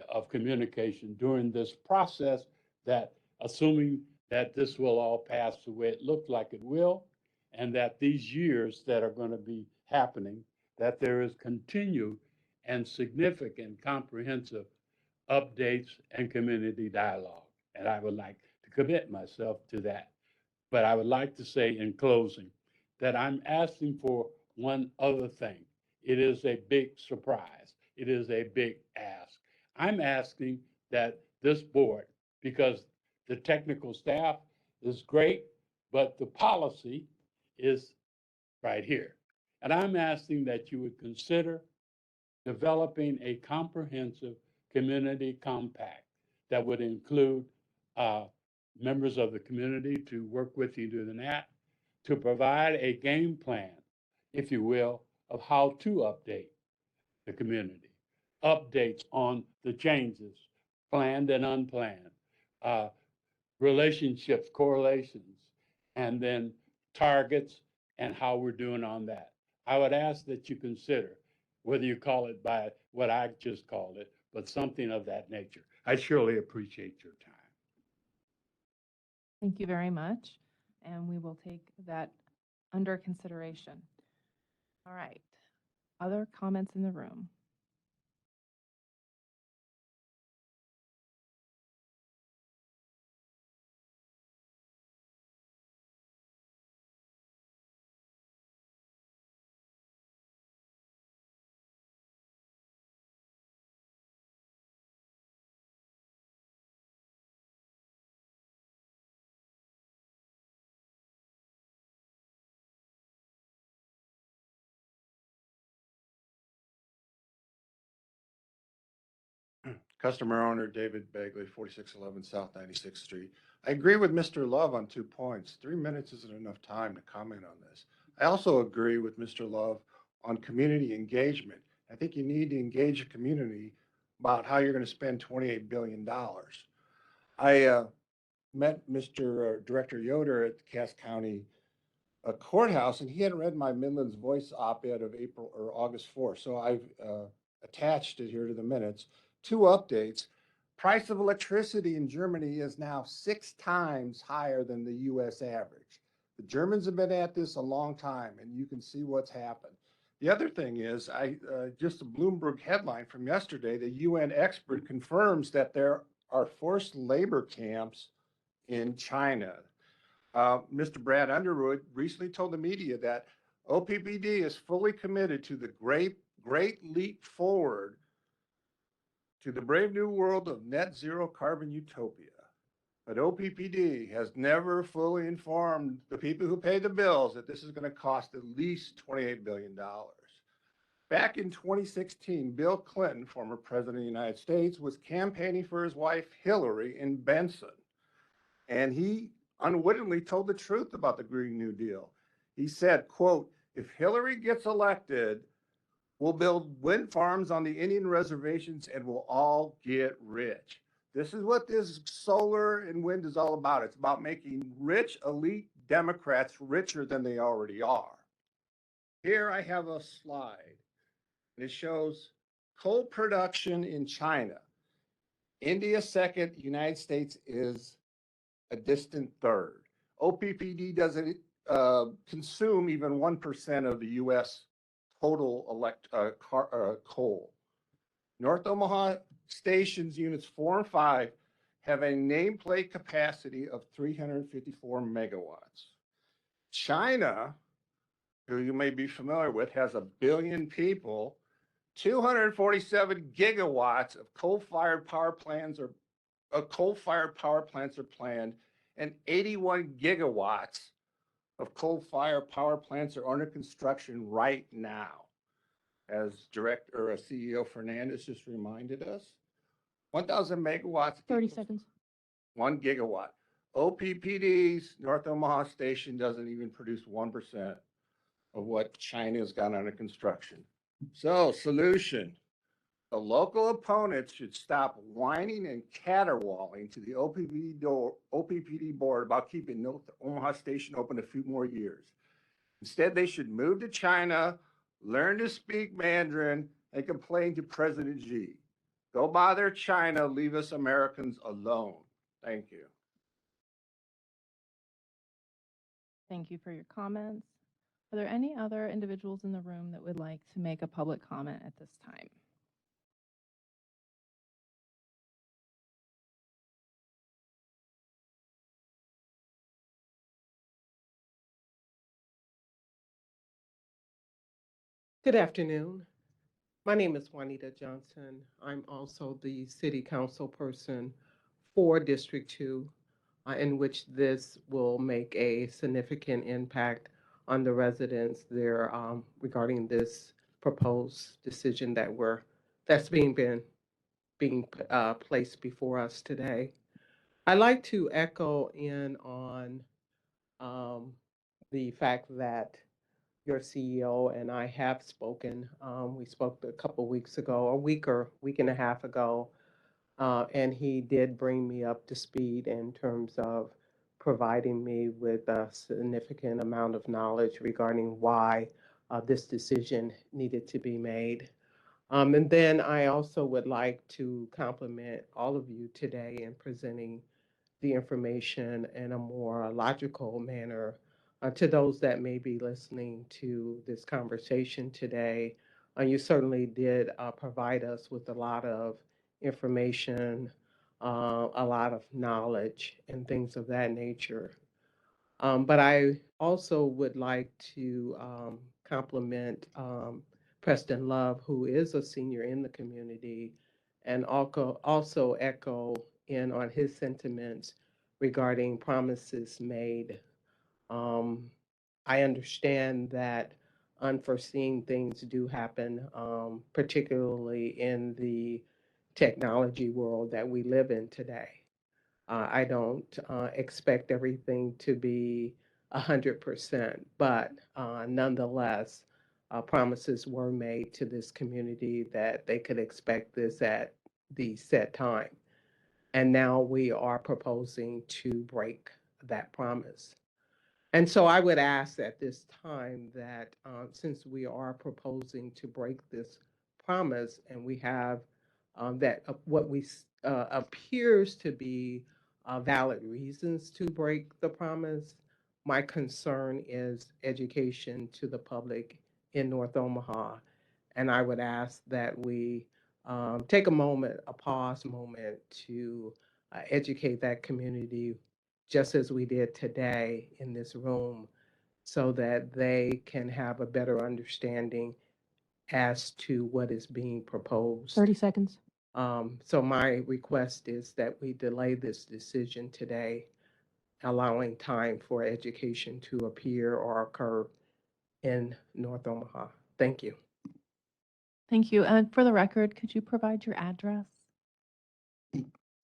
of communication during this process, that assuming that this will all pass the way it looks like it will, and that these years that are going to be happening, that there is continued and significant comprehensive updates and community dialogue. And I would like to commit myself to that. But I would like to say in closing that I'm asking for one other thing. It is a big surprise. It is a big ask. I'm asking that this board, because the technical staff is great, but the policy is right here. And I'm asking that you would consider developing a comprehensive community compact that would include members of the community to work with you doing that, to provide a game plan, if you will, of how to update the community, updates on the changes, planned and unplanned, relationships, correlations, and then targets and how we're doing on that. I would ask that you consider whether you call it by what I just called it, but something of that nature. I surely appreciate your time. Thank you very much, and we will take that under consideration. All right. Other comments in the room? Customer owner David Bagley, 4611 South 96th Street. I agree with Mr. Love on 2 points. 3 minutes isn't enough time to comment on this. I also agree with Mr. Love on community engagement. I think you need to engage the community about how you're going to spend $28 billion. I met Mr. Director Yoder at the Cass County courthouse, and he had read my Midlands Voice op-ed of April or August 4th. So I've attached it here to the minutes. 2 updates. Price of electricity in Germany is now 6 times higher than the US average. The Germans have been at this a long time, and you can see what's happened. The other thing is, just a Bloomberg headline from yesterday, the UN expert confirms that there are forced labor camps in China. Mr. Brad Underwood recently told the media that OPPD is fully committed to the great leap forward to the brave new world of net zero carbon utopia. But OPPD has never fully informed the people who pay the bills that this is going to cost at least $28 billion. Back in 2016, Bill Clinton, former president of the United States, was campaigning for his wife Hillary in Benson. And he unwittingly told the truth about the Green New Deal. He said, quote, "If Hillary gets elected, we'll build wind farms on the Indian reservations and we'll all get rich." This is what this solar and wind is all about. It's about making rich elite Democrats richer than they already are. Here I have a slide. It shows coal production in China. India second, United States is a distant third. OPPD doesn't consume even 1% of the U.S. total coal. North Omaha stations units 4 and 5 have a nameplate capacity of 354 megawatts. China, who you may be familiar with, has 1 billion people. 247 gigawatts of coal-fired power plants are planned, and 81 gigawatts of coal-fired power plants are under construction right now. As CEO Fernandez just reminded us, 1,000 megawatts. 30 seconds. 1 gigawatt. OPPD's North Omaha station doesn't even produce 1% of what China's got under construction. So, solution. The local opponents should stop whining and caterwauling to the OPPD board about keeping North Omaha Station open a few more years. Instead, they should move to China, learn to speak Mandarin, and complain to President Xi. Go bother China, leave us Americans alone. Thank you. Thank you for your comments. Are there any other individuals in the room that would like to make a public comment at this time? Good afternoon. My name is Juanita Johnson. I'm also the city council person for District 2, in which this will make a significant impact on the residents there regarding this proposed decision that's being placed before us today. I'd like to echo in on the fact that your CEO and I have spoken. We spoke a couple weeks ago, a week and a half ago, and he did bring me up to speed in terms of providing me with a significant amount of knowledge regarding why this decision needed to be made. And then I also would like to compliment all of you today in presenting the information in a more logical manner to those that may be listening to this conversation today. You certainly did provide us with a lot of information, a lot of knowledge, and things of that nature. But I also would like to compliment Preston Love, who is a senior in the community, and also echo in on his sentiments regarding promises made. I understand that unforeseen things do happen, particularly in the technology world that we live in today. I don't expect everything to be 100%, but nonetheless, promises were made to this community that they could expect this at the set time. And now we are proposing to break that promise. And so I would ask at this time that since we are proposing to break this promise and we have that what we appears to be valid reasons to break the promise, my concern is education to the public in North Omaha. And I would ask that we take a moment, a pause moment to educate that community just as we did today in this room, so that they can have a better understanding as to what is being proposed. 30 seconds. So my request is that we delay this decision today, allowing time for education to appear or occur in North Omaha. Thank you. Thank you. And for the record, could you provide your address?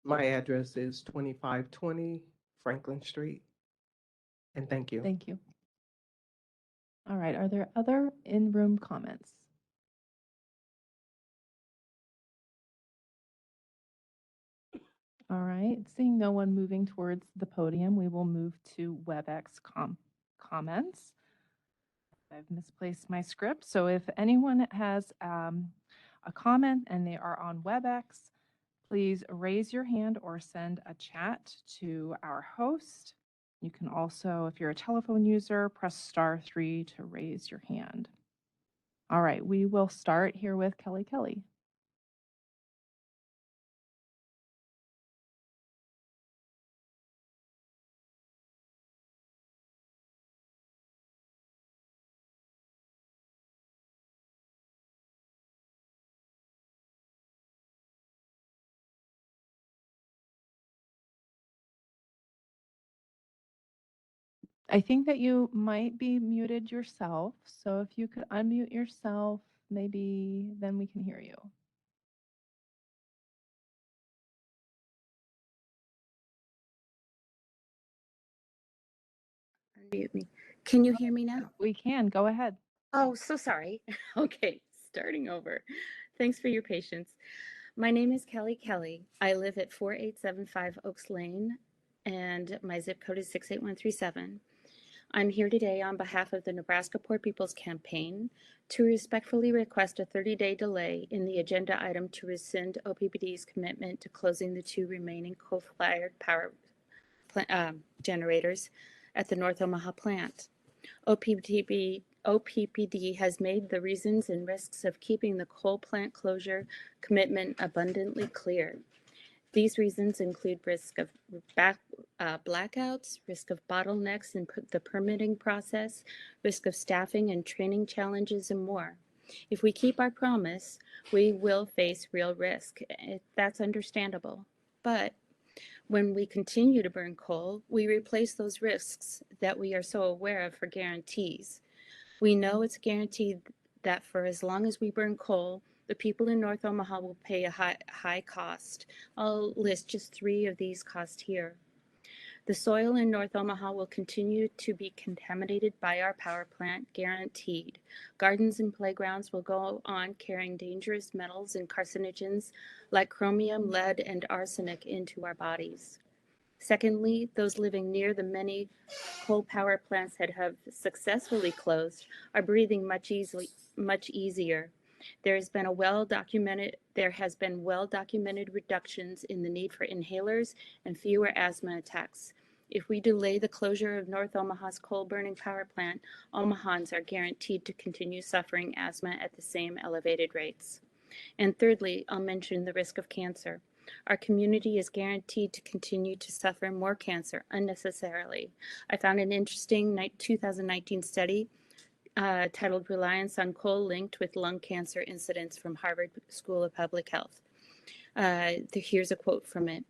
My address is 2520 Franklin Street. And thank you. Thank you. All right. Are there other in-room comments? All right. Seeing no one moving towards the podium, we will move to Webex comments. I've misplaced my script. So if anyone has a comment and they are on Webex, please raise your hand or send a chat to our host. You can also, if you're a telephone user, press *3 to raise your hand. All right, we will start here with Kelly. I think that you might be muted yourself. So if you could unmute yourself, maybe then we can hear you. Unmute me. Can you hear me now? We can. Go ahead. Oh, so sorry. Okay, starting over. Thanks for your patience. My name is Kelly Kelly. I live at 4875 Oaks Lane, and my zip code is 68137. I'm here today on behalf of the Nebraska Poor People's Campaign to respectfully request a 30-day delay in the agenda item to rescind OPPD's commitment to closing the 2 remaining coal-fired power generators at the North Omaha plant. OPPD has made the reasons and risks of keeping the coal plant closure commitment abundantly clear. These reasons include risk of blackouts, risk of bottlenecks in the permitting process, risk of staffing and training challenges, and more. If we keep our promise, we will face real risk. That's understandable. But when we continue to burn coal, we replace those risks that we are so aware of for guarantees. We know it's guaranteed that for as long as we burn coal, the people in North Omaha will pay a high cost. I'll list just 3 of these costs here. The soil in North Omaha will continue to be contaminated by our power plant, guaranteed. Gardens and playgrounds will go on carrying dangerous metals and carcinogens like chromium, lead, and arsenic into our bodies. Secondly, those living near the many coal power plants that have successfully closed are breathing much easier. There has been well-documented reductions in the need for inhalers and fewer asthma attacks. If we delay the closure of North Omaha's coal-burning power plant, Omahans are guaranteed to continue suffering asthma at the same elevated rates. And thirdly, I'll mention the risk of cancer. Our community is guaranteed to continue to suffer more cancer unnecessarily. I found an interesting 2019 study titled Reliance on Coal Linked with Lung Cancer Incidence from Harvard School of Public Health. Here's a quote from it.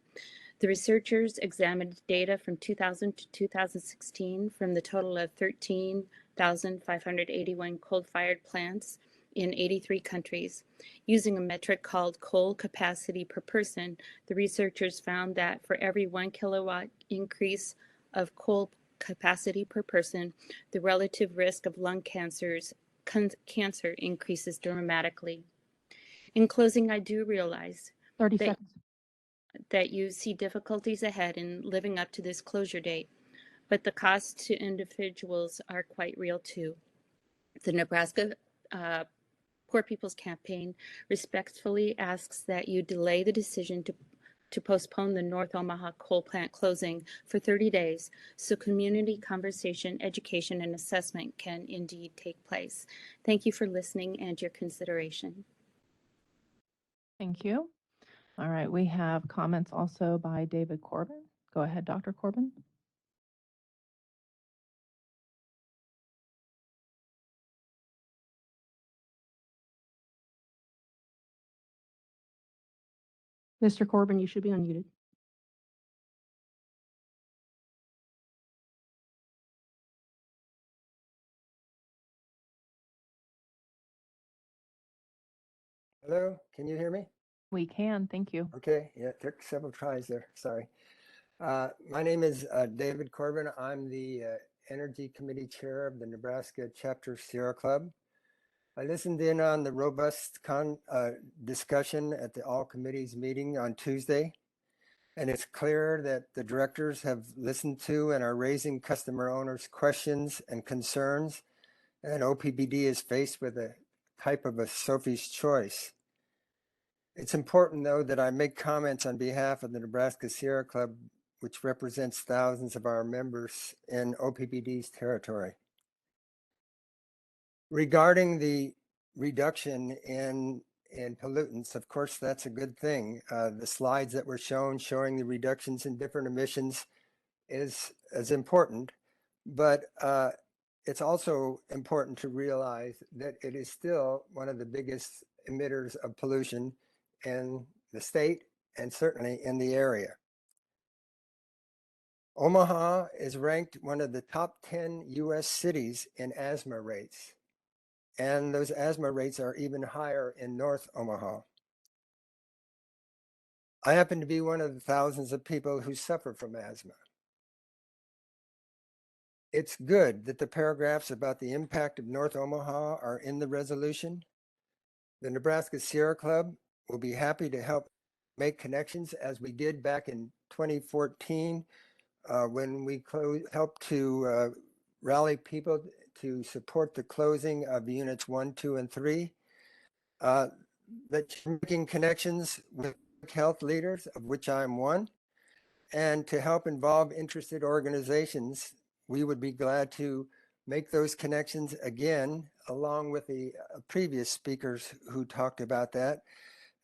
The researchers examined data from 2000 to 2016 from the total of 13,581 coal-fired plants in 83 countries. Using a metric called coal capacity per person, the researchers found that for every 1 kilowatt increase of coal capacity per person, the relative risk of lung cancer increases dramatically. In closing, I do realize 30 seconds. that you see difficulties ahead in living up to this closure date, but the costs to individuals are quite real too. The Nebraska Poor People's Campaign respectfully asks that you delay the decision to postpone the North Omaha coal plant closing for 30 days so community conversation, education, and assessment can indeed take place. Thank you for listening and your consideration. Thank you. All right, we have comments also by David Corbin. Go ahead, Dr. Corbin. Mr. Corbin, you should be unmuted. Hello, can you hear me? We can, thank you. Okay, yeah, it took several tries there, sorry. My name is David Corbin. I'm the Energy Committee Chair of the Nebraska Chapter Sierra Club. I listened in on the robust discussion at the all committees meeting on Tuesday, and it's clear that the directors have listened to and are raising customer owners' questions and concerns, and OPPD is faced with a type of a Sophie's choice. It's important, though, that I make comments on behalf of the Nebraska Sierra Club, which represents thousands of our members in OPPD's territory. Regarding the reduction in pollutants, of course, that's a good thing. The slides that were showing the reductions in different emissions is important, but it's also important to realize that it is still one of the biggest emitters of pollution in the state and certainly in the area. Omaha is ranked one of the top 10 US cities in asthma rates, and those asthma rates are even higher in North Omaha. I happen to be one of the thousands of people who suffer from asthma. It's good that the paragraphs about the impact of North Omaha are in the resolution, The Nebraska Sierra Club will be happy to help make connections as we did back in 2014 when we helped to rally people to support the closing of units 1, 2, and 3. That you're making connections with health leaders, of which I'm one, and to help involve interested organizations. We would be glad to make those connections again, along with the previous speakers who talked about that.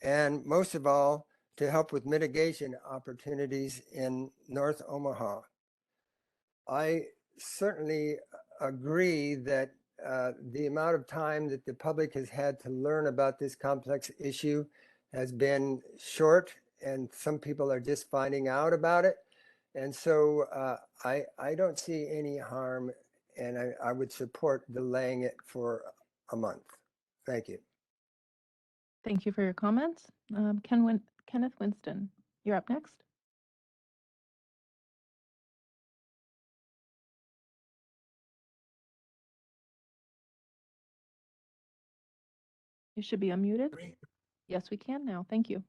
And most of all, to help with mitigation opportunities in North Omaha. I certainly agree that the amount of time that the public has had to learn about this complex issue has been short, and some people are just finding out about it. And so I don't see any harm, and I would support delaying it for a month. Thank you. Thank you for your comments. Kenneth Winston, you're up next. You should be unmuted. Yes, we can now. Thank you.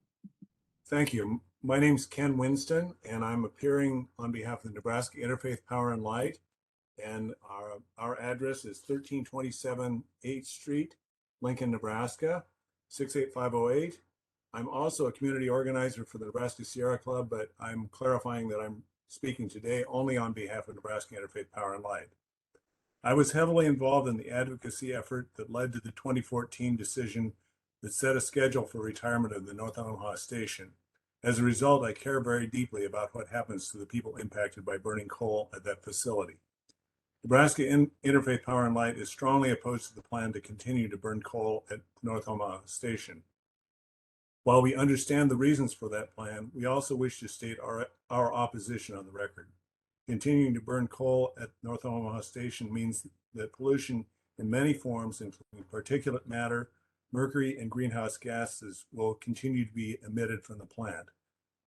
Thank you. My name's Ken Winston, and I'm appearing on behalf of the Nebraska Interfaith Power and Light. And our address is 1327 8th Street, Lincoln, Nebraska, 68508. I'm also a community organizer for the Nebraska Sierra Club, but I'm clarifying that I'm speaking today only on behalf of Nebraska Interfaith Power and Light. I was heavily involved in the advocacy effort that led to the 2014 decision that set a schedule for retirement of the North Omaha station. As a result, I care very deeply about what happens to the people impacted by burning coal at that facility. Nebraska Interfaith Power and Light is strongly opposed to the plan to continue to burn coal at North Omaha station. While we understand the reasons for that plan, we also wish to state our opposition on the record. Continuing to burn coal at North Omaha station means that pollution in many forms, including particulate matter, mercury, and greenhouse gases, will continue to be emitted from the plant.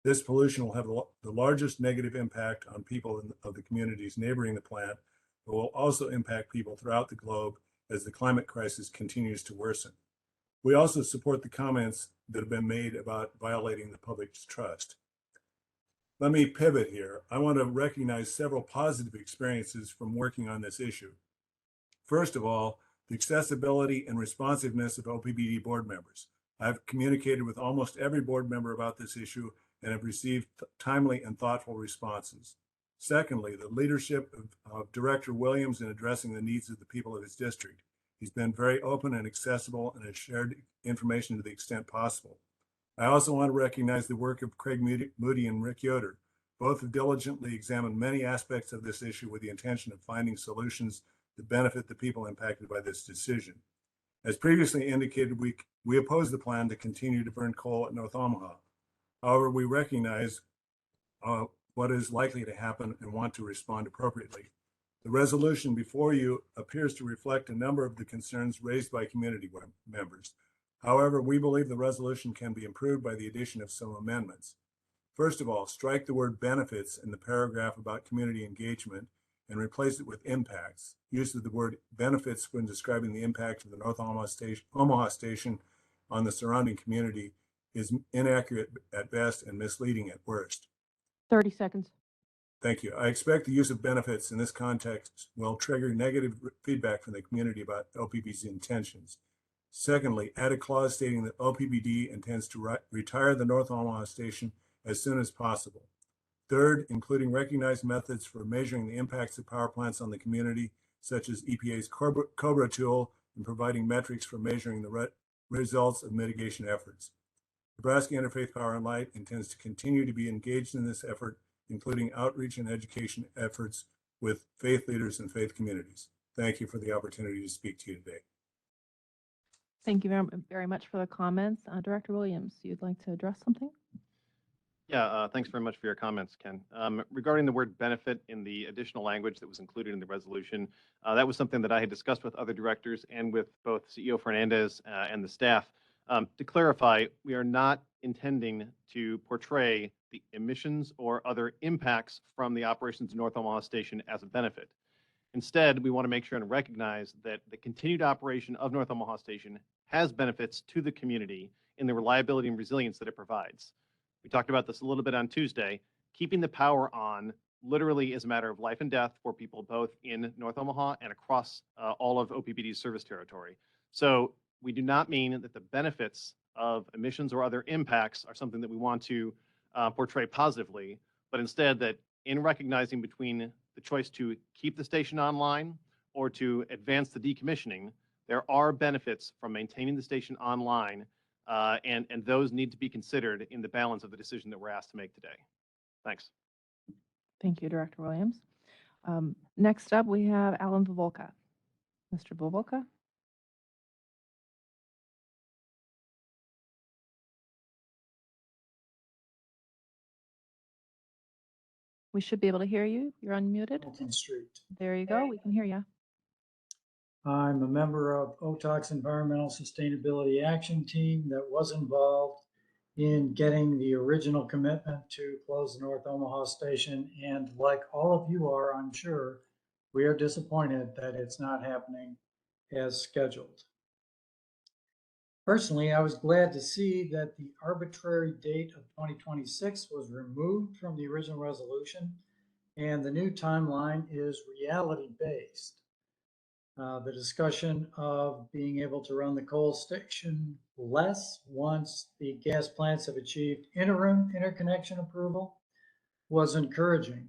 This pollution will have the largest negative impact on people of the communities neighboring the plant, but will also impact people throughout the globe as the climate crisis continues to worsen. We also support the comments that have been made about violating the public's trust. Let me pivot here. I want to recognize several positive experiences from working on this issue. First of all, the accessibility and responsiveness of OPPD board members. I've communicated with almost every board member about this issue and have received timely and thoughtful responses. Secondly, the leadership of Director Williams in addressing the needs of the people of his district. He's been very open and accessible and has shared information to the extent possible. I also want to recognize the work of Craig Moody and Rick Yoder. Both have diligently examined many aspects of this issue with the intention of finding solutions that benefit the people impacted by this decision. As previously indicated, we oppose the plan to continue to burn coal at North Omaha. However, we recognize what is likely to happen and want to respond appropriately. The resolution before you appears to reflect a number of the concerns raised by community members. However, we believe the resolution can be improved by the addition of some amendments. First of all, strike the word benefits in the paragraph about community engagement and replace it with impacts. Use of the word benefits when describing the impact of the North Omaha station on the surrounding community is inaccurate at best and misleading at worst. 30 seconds. Thank you. I expect the use of benefits in this context will trigger negative feedback from the community about OPPD's intentions. Secondly, add a clause stating that OPPD intends to retire the North Omaha station as soon as possible. Third, including recognized methods for measuring the impacts of power plants on the community, such as EPA's COBRA tool, and providing metrics for measuring the results of mitigation efforts. Nebraska Interfaith Power and Light intends to continue to be engaged in this effort, including outreach and education efforts with faith leaders and faith communities. Thank you for the opportunity to speak to you today. Thank you very much for the comments. Director Williams, you'd like to address something? Yeah, thanks very much for your comments, Ken. Regarding the word benefit in the additional language that was included in the resolution, that was something that I had discussed with other directors and with both CEO Fernandez and the staff. To clarify, we are not intending to portray the emissions or other impacts from the operations of North Omaha Station as a benefit. Instead, we want to make sure and recognize that the continued operation of North Omaha Station has benefits to the community in the reliability and resilience that it provides. We talked about this a little bit on Tuesday. Keeping the power on literally is a matter of life and death for people both in North Omaha and across all of OPPD's service territory. So we do not mean that the benefits of emissions or other impacts are something that we want to portray positively, but instead that in recognizing between the choice to keep the station online or to advance the decommissioning, there are benefits from maintaining the station online, and those need to be considered in the balance of the decision that we're asked to make today. Thanks. Thank you, Director Williams. Next up, we have Alan Vavolka. Mr. Vavolka? We should be able to hear you. You're unmuted. Fulton Street. There you go. We can hear you. I'm a member of OTOC's Environmental Sustainability Action Team that was involved in getting the original commitment to close the North Omaha station. And like all of you are, I'm sure, we are disappointed that it's not happening as scheduled. Personally, I was glad to see that the arbitrary date of 2026 was removed from the original resolution, and the new timeline is reality-based. The discussion of being able to run the coal station less once the gas plants have achieved interim interconnection approval was encouraging.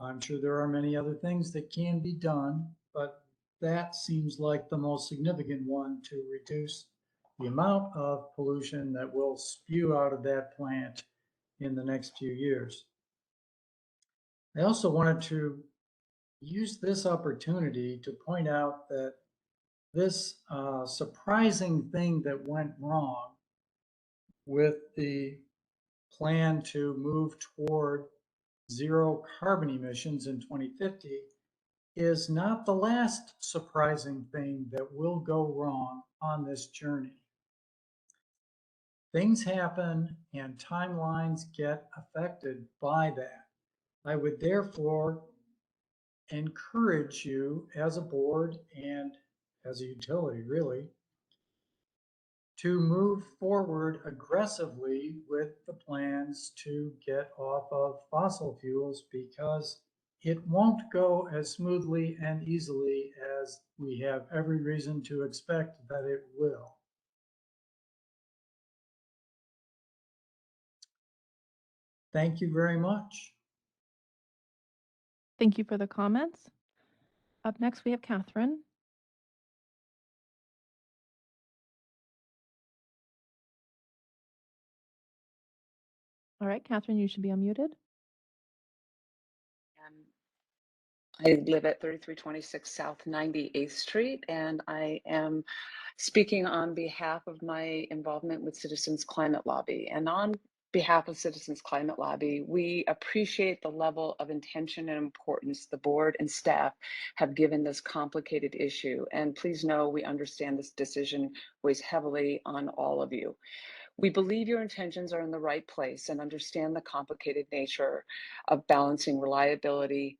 I'm sure there are many other things that can be done, but that seems like the most significant one to reduce the amount of pollution that will spew out of that plant in the next few years. I also wanted to use this opportunity to point out that this surprising thing that went wrong with the plan to move toward zero carbon emissions in 2050 is not the last surprising thing that will go wrong on this journey. Things happen and timelines get affected by that. I would therefore encourage you as a board and as a utility really to move forward aggressively with the plans to get off of fossil fuels, because it won't go as smoothly and easily as we have every reason to expect that it will. Thank you very much. Thank you for the comments. Up next, we have Catherine. All right, Catherine, you should be unmuted. I live at 3326 South 98th Street, and I am speaking on behalf of my involvement with Citizens Climate Lobby. And on behalf of Citizens Climate Lobby, we appreciate the level of intention and importance the board and staff have given this complicated issue. And please know we understand this decision weighs heavily on all of you. We believe your intentions are in the right place and understand the complicated nature of balancing reliability,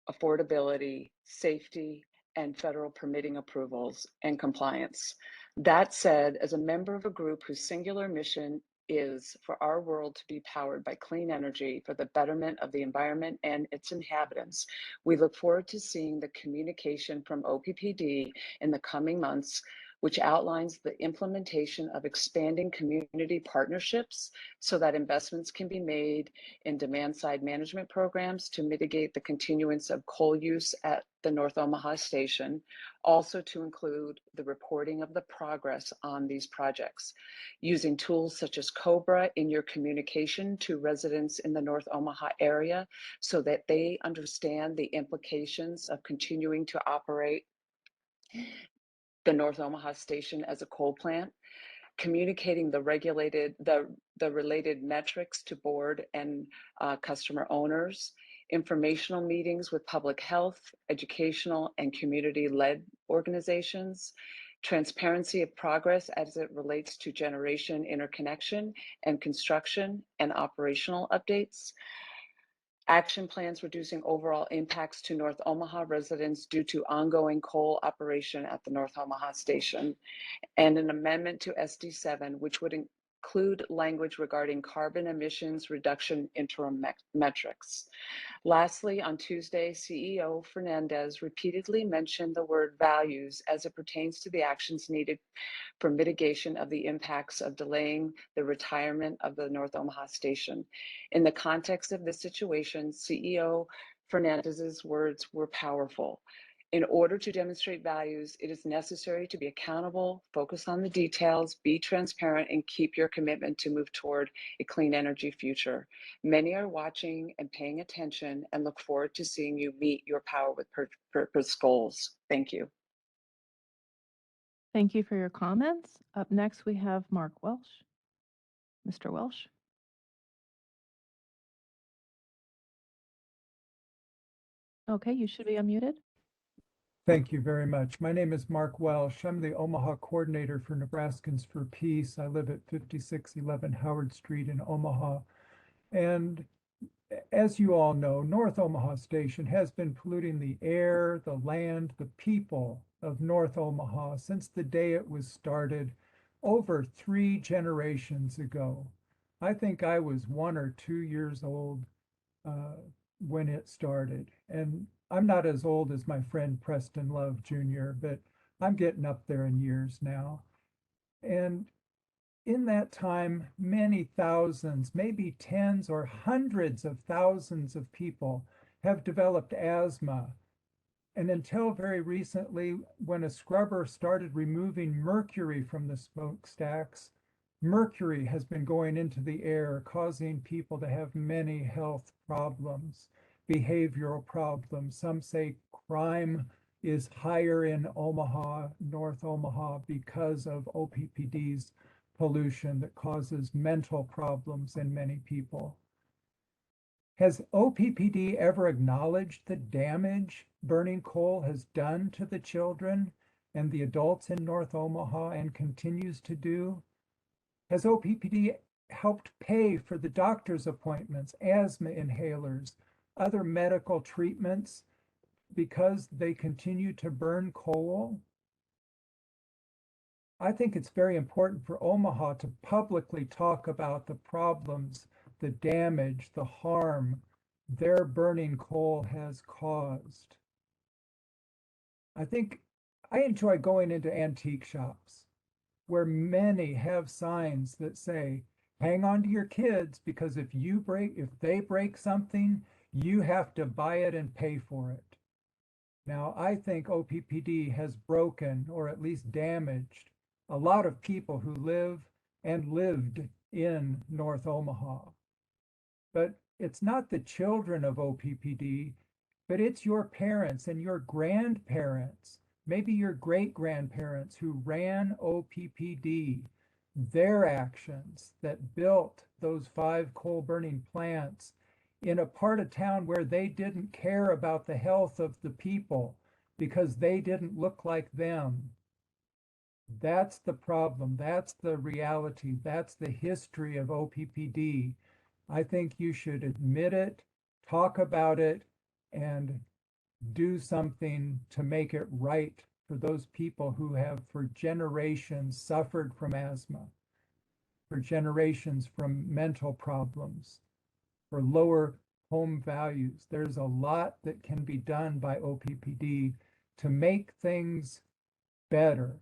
affordability, safety, and federal permitting approvals and compliance. That said, as a member of a group whose singular mission is for our world to be powered by clean energy for the betterment of the environment and its inhabitants, we look forward to seeing the communication from OPPD in the coming months, which outlines the implementation of expanding community partnerships so that investments can be made in demand-side management programs to mitigate the continuance of coal use at the North Omaha station, also to include the reporting of the progress on these projects, using tools such as COBRA in your communication to residents in the North Omaha area so that they understand the implications of continuing to operate the North Omaha station as a coal plant, communicating the related metrics to board and customer owners, informational meetings with public health, educational, and community-led organizations, transparency of progress as it relates to generation interconnection and construction and operational updates, action plans reducing overall impacts to North Omaha residents due to ongoing coal operation at the North Omaha station, and an amendment to SD7, which would include language regarding carbon emissions reduction interim metrics. Lastly, on Tuesday, CEO Fernandez repeatedly mentioned the word values as it pertains to the actions needed for mitigation of the impacts of delaying the retirement of the North Omaha station. In the context of this situation, CEO Fernandez's words were powerful. In order to demonstrate values, it is necessary to be accountable, focus on the details, be transparent, and keep your commitment to move toward a clean energy future. Many are watching and paying attention and look forward to seeing you meet your power with purpose goals. Thank you. Thank you for your comments. Up next, we have Mark Welsh. Mr. Welsh. Okay, you should be unmuted. Thank you very much. My name is Mark Welsh. I'm the Omaha coordinator for Nebraskans for Peace. I live at 5611 Howard Street in Omaha. And as you all know, North Omaha Station has been polluting the air, the land, the people of North Omaha since the day it was started over 3 generations ago. I think I was 1 or 2 years old when it started. And I'm not as old as my friend Preston Love Jr., but I'm getting up there in years now. And in that time, many thousands, maybe tens or hundreds of thousands of people have developed asthma. And until very recently, when a scrubber started removing mercury from the smokestacks, mercury has been going into the air, causing people to have many health problems, behavioral problems. Some say crime is higher in Omaha, North Omaha, because of OPPD's pollution that causes mental problems in many people. Has OPPD ever acknowledged the damage burning coal has done to the children and the adults in North Omaha and continues to do? Has OPPD helped pay for the doctor's appointments, asthma inhalers, other medical treatments because they continue to burn coal? I think it's very important for Omaha to publicly talk about the problems, the damage, the harm their burning coal has caused. I think I enjoy going into antique shops where many have signs that say, hang on to your kids because if they break something, you have to buy it and pay for it. Now, I think OPPD has broken or at least damaged a lot of people who live and lived in North Omaha. But it's not the children of OPPD, but it's your parents and your grandparents, maybe your great-grandparents who ran OPPD, their actions that built those 5 coal-burning plants in a part of town where they didn't care about the health of the people because they didn't look like them. That's the problem. That's the reality. That's the history of OPPD. I think you should admit it, talk about it, and do something to make it right for those people who have for generations suffered from asthma, for generations from mental problems, for lower home values. There's a lot that can be done by OPPD to make things better.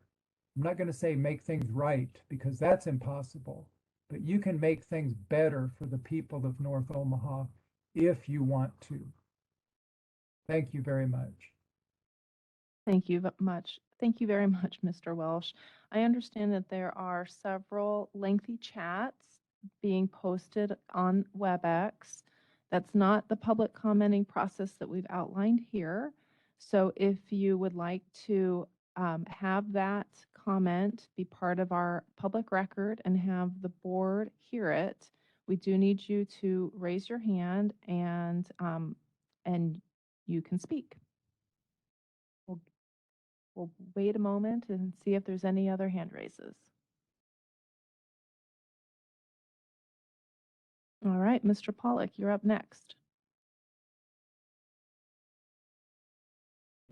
I'm not going to say make things right because that's impossible, but you can make things better for the people of North Omaha if you want to. Thank you very much. Thank you much. Thank you very much, Mr. Welsh. I understand that there are several lengthy chats being posted on Webex. That's not the public commenting process that we've outlined here. So if you would like to have that comment be part of our public record and have the board hear it, we do need you to raise your hand and you can speak. We'll wait a moment and see if there's any other hand raises. All right, Mr. Pollock, you're up next.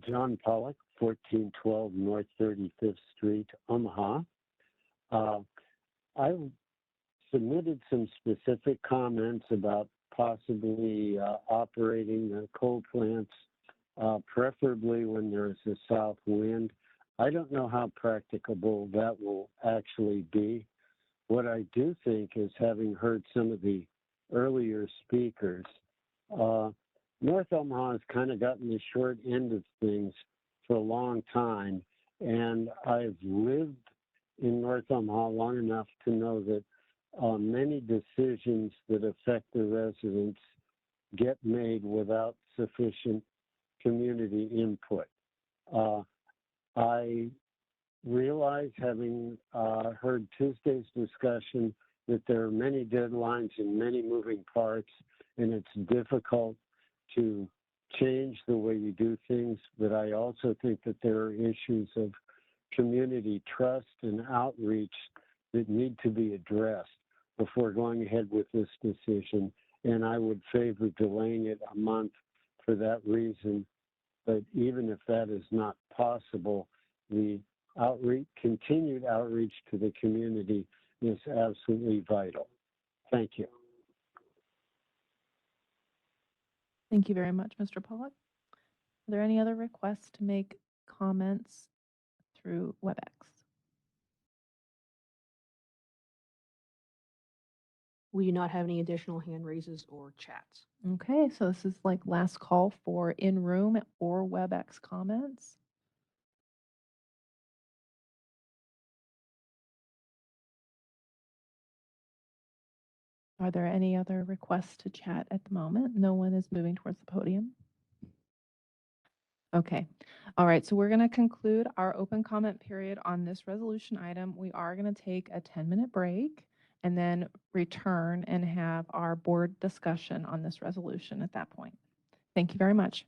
John Pollock, 1412 North 35th Street, Omaha. I submitted some specific comments about possibly operating the coal plants, preferably when there's a south wind. I don't know how practicable that will actually be. What I do think is, having heard some of the earlier speakers, North Omaha has kind of gotten the short end of things for a long time, and I've lived in North Omaha long enough to know that many decisions that affect the residents get made without sufficient community input. I realize, having heard Tuesday's discussion, that there are many deadlines and many moving parts, and it's difficult to change the way you do things, but I also think that there are issues of community trust and outreach that need to be addressed before going ahead with this decision, and I would favor delaying it a month for that reason. But even if that is not possible, the continued outreach to the community is absolutely vital. Thank you. Thank you very much, Mr. Pollock. Are there any other requests to make comments through WebEx? We do not have any additional hand raises or chats. Okay, so this is like last call for in-room or WebEx comments. Are there any other requests to chat at the moment? No one is moving towards the podium. Okay. All right. So we're going to conclude our open comment period on this resolution item. We are going to take a 10-minute break and then return and have our board discussion on this resolution at that point. Thank you very much.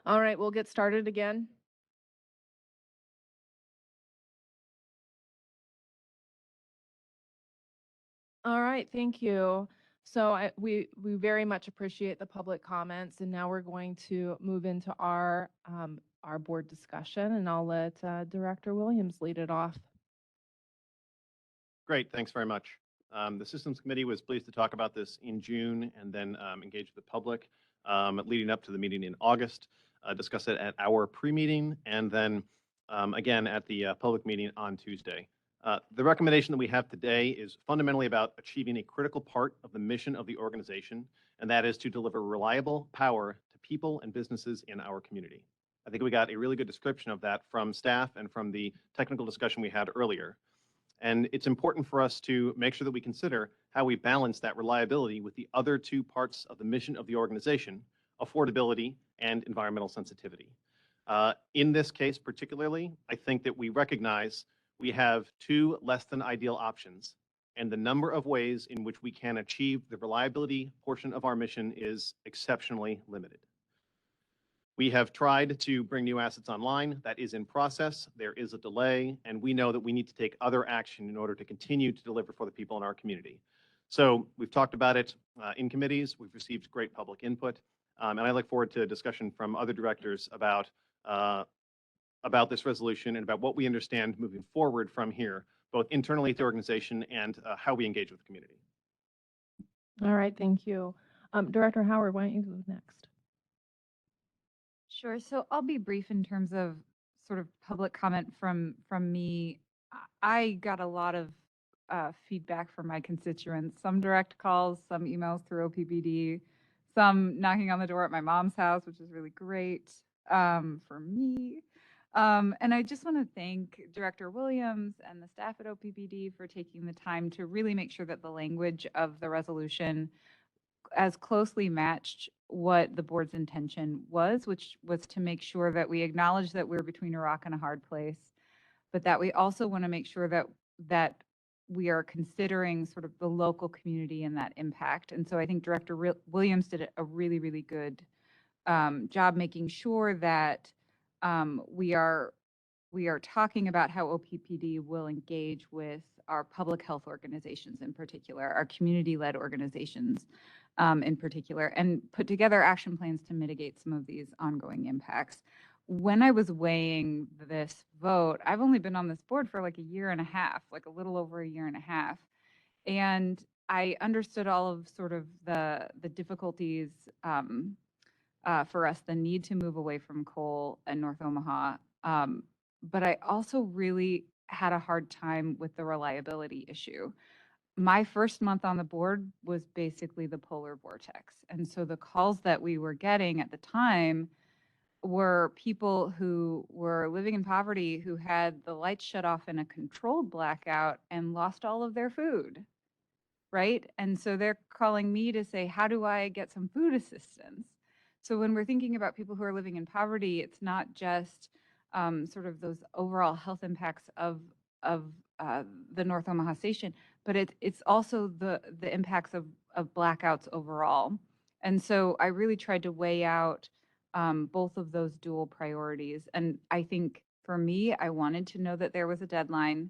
All right, we'll get started again. All right, thank you. So we very much appreciate the public comments, and now we're going to move into our board discussion, and I'll let Director Williams lead it off. Great, thanks very much. The Systems Committee was pleased to talk about this in June and then engage the public leading up to the meeting in August, discuss it at our pre-meeting, and then again at the public meeting on Tuesday. The recommendation that we have today is fundamentally about achieving a critical part of the mission of the organization, and that is to deliver reliable power to people and businesses in our community. I think we got a really good description of that from staff and from the technical discussion we had earlier. And it's important for us to make sure that we consider how we balance that reliability with the other two parts of the mission of the organization, affordability and environmental sensitivity. In this case particularly, I think that we recognize we have two less than ideal options, and the number of ways in which we can achieve the reliability portion of our mission is exceptionally limited. We have tried to bring new assets online. That is in process. There is a delay, and we know that we need to take other action in order to continue to deliver for the people in our community. So we've talked about it in committees. We've received great public input, and I look forward to a discussion from other directors about this resolution and about what we understand moving forward from here, both internally at the organization and how we engage with the community. All right, thank you. Director Howard, why don't you go next? Sure. So I'll be brief in terms of sort of public comment from me. I got a lot of feedback from my constituents, some direct calls, some emails through OPPD, some knocking on the door at my mom's house, which is really great for me. And I just want to thank Director Williams and the staff at OPPD for taking the time to really make sure that the language of the resolution as closely matched what the board's intention was, which was to make sure that we acknowledge that we're between a rock and a hard place, but that we also want to make sure that we are considering sort of the local community and that impact. And so I think Director Williams did a really, really good job making sure that we are we are talking about how OPPD will engage with our public health organizations in particular, our community-led organizations in particular, and put together action plans to mitigate some of these ongoing impacts. When I was weighing this vote, I've only been on this board for like a year and a half, like a little over a year and a half. And I understood all of sort of the difficulties for us, the need to move away from coal in North Omaha. But I also really had a hard time with the reliability issue. My first month on the board was basically the polar vortex. And so the calls that we were getting at the time were people who were living in poverty, who had the lights shut off in a controlled blackout and lost all of their food, right? And so they're calling me to say, how do I get some food assistance? So when we're thinking about people who are living in poverty, it's not just sort of those overall health impacts of the North Omaha station, but it's also the impacts of blackouts overall. And so I really tried to weigh out both of those dual priorities. And I think for me, I wanted to know that there was a deadline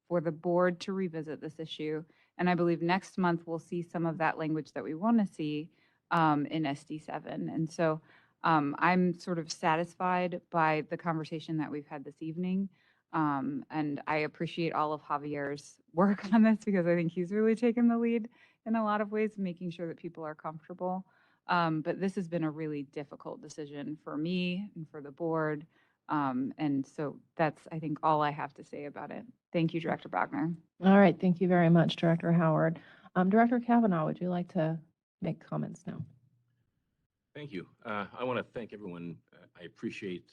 for the board to revisit this issue. And I believe next month we'll see some of that language that we want to see in SD7. And so I'm sort of satisfied by the conversation that we've had this evening. And I appreciate all of Javier's work on this because I think he's really taken the lead in a lot of ways, making sure that people are comfortable. But this has been a really difficult decision for me and for the board. And so that's, I think, all I have to say about it. Thank you, Director Bogner. All right, thank you very much, Director Howard. Director Kavanaugh, would you like to make comments now? Thank you. I want to thank everyone. I appreciate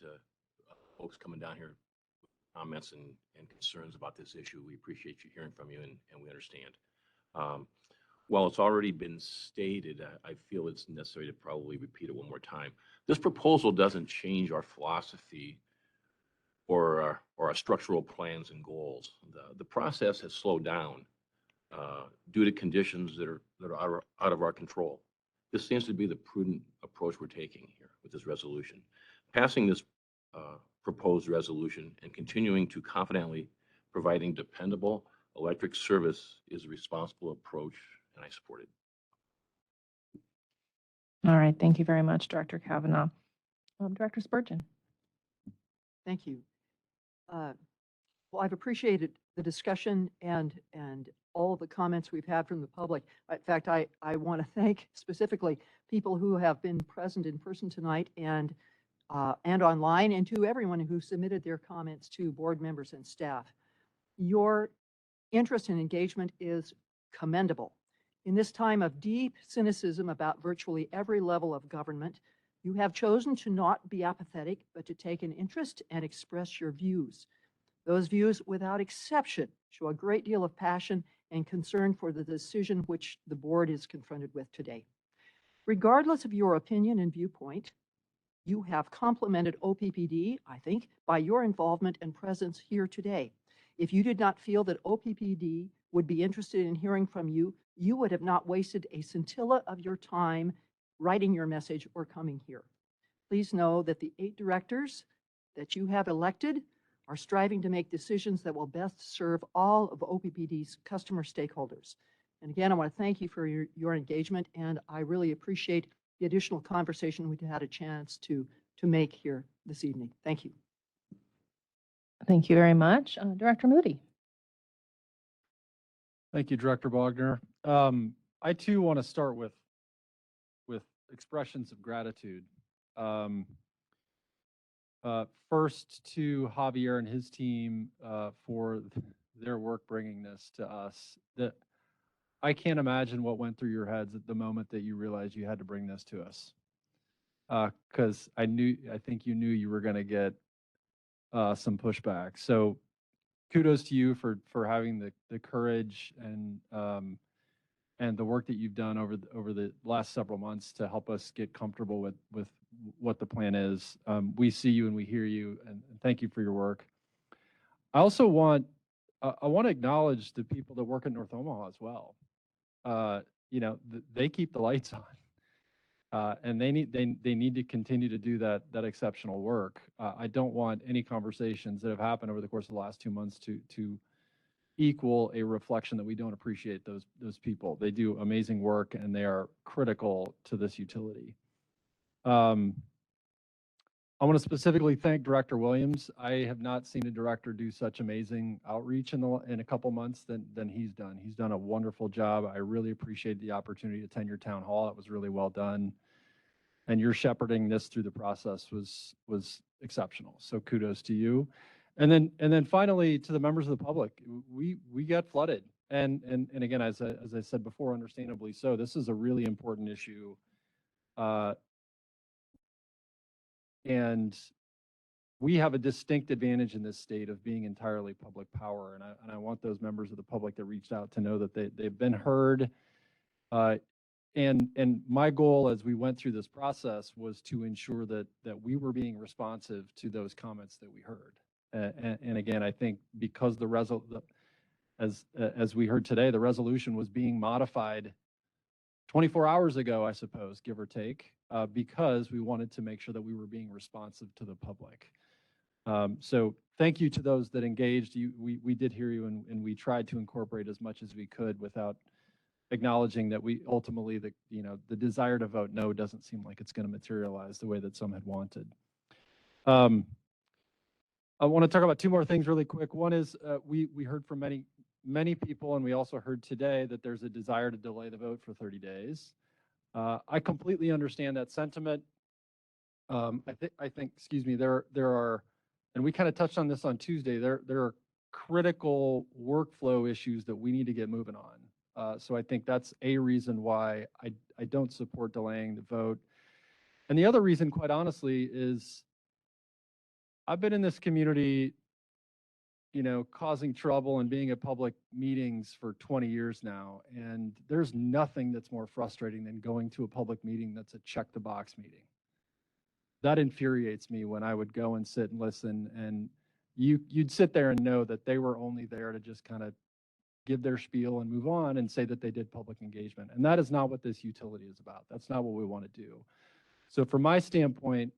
folks coming down here with comments and concerns about this issue. We appreciate you hearing from you, and we understand. While it's already been stated, I feel it's necessary to probably repeat it one more time. This proposal doesn't change our philosophy or our structural plans and goals. The process has slowed down due to conditions that are out of our control. This seems to be the prudent approach we're taking here with this resolution. Passing this proposed resolution and continuing to confidently providing dependable electric service is a responsible approach, and I support it. All right, thank you very much, Director Kavanaugh. Director Spurgeon. Thank you. Well, I've appreciated the discussion and all of the comments we've had from the public. In fact, I want to thank specifically people who have been present in person tonight and online, and to everyone who submitted their comments to board members and staff. Your interest and engagement is commendable. In this time of deep cynicism about virtually every level of government, you have chosen to not be apathetic, but to take an interest and express your views. Those views, without exception, show a great deal of passion and concern for the decision which the board is confronted with today. Regardless of your opinion and viewpoint, you have complimented OPPD, I think, by your involvement and presence here today. If you did not feel that OPPD would be interested in hearing from you, you would have not wasted a scintilla of your time writing your message or coming here. Please know that the 8 directors that you have elected are striving to make decisions that will best serve all of OPPD's customer stakeholders. And again, I want to thank you for your engagement, and I really appreciate the additional conversation we've had a chance to make here this evening. Thank you. Thank you very much. Director Moody. Thank you, Director Bogner. I too want to start with expressions of gratitude. First to Javier and his team for their work bringing this to us. I can't imagine what went through your heads at the moment that you realized you had to bring this to us. Because I think you knew you were going to get some pushback. So kudos to you for having the courage and the work that you've done over the last several months to help us get comfortable with what the plan is. We see you and we hear you, and thank you for your work. I also want to acknowledge the people that work in North Omaha as well. They keep the lights on. And they need to continue to do that exceptional work. I don't want any conversations that have happened over the course of the last 2 months to equal a reflection that we don't appreciate those people. They do amazing work and they are critical to this utility. I want to specifically thank Director Williams. I have not seen a director do such amazing outreach in a couple months than he's done. He's done a wonderful job. I really appreciate the opportunity to attend your town hall. It was really well done. And your shepherding this through the process was exceptional. So kudos to you. And then finally to the members of the public, we got flooded. And again, as I said before, understandably so, this is a really important issue. And we have a distinct advantage in this state of being entirely public power. And I want those members of the public that reached out to know that they've been heard. And my goal as we went through this process was to ensure that we were being responsive to those comments that we heard. And again, I think because as we heard today, the resolution was being modified 24 hours ago, I suppose, give or take, because we wanted to make sure that we were being responsive to the public. So thank you to those that engaged. We did hear you, and we tried to incorporate as much as we could without acknowledging that we ultimately, the desire to vote no doesn't seem like it's going to materialize the way that some had wanted. I want to talk about two more things really quick. One is we heard from many people, and we also heard today that there's a desire to delay the vote for 30 days. I completely understand that sentiment. I think, excuse me, there are, and we kind of touched on this on Tuesday, there are critical workflow issues that we need to get moving on. So I think that's a reason why I don't support delaying the vote. And the other reason, quite honestly, is I've been in this community, causing trouble and being at public meetings for 20 years now. And there's nothing that's more frustrating than going to a public meeting that's a check the box meeting. That infuriates me when I would go and sit and listen, and you'd sit there and know that they were only there to just kind of give their spiel and move on and say that they did public engagement. And that is not what this utility is about. That's not what we want to do. So from my standpoint,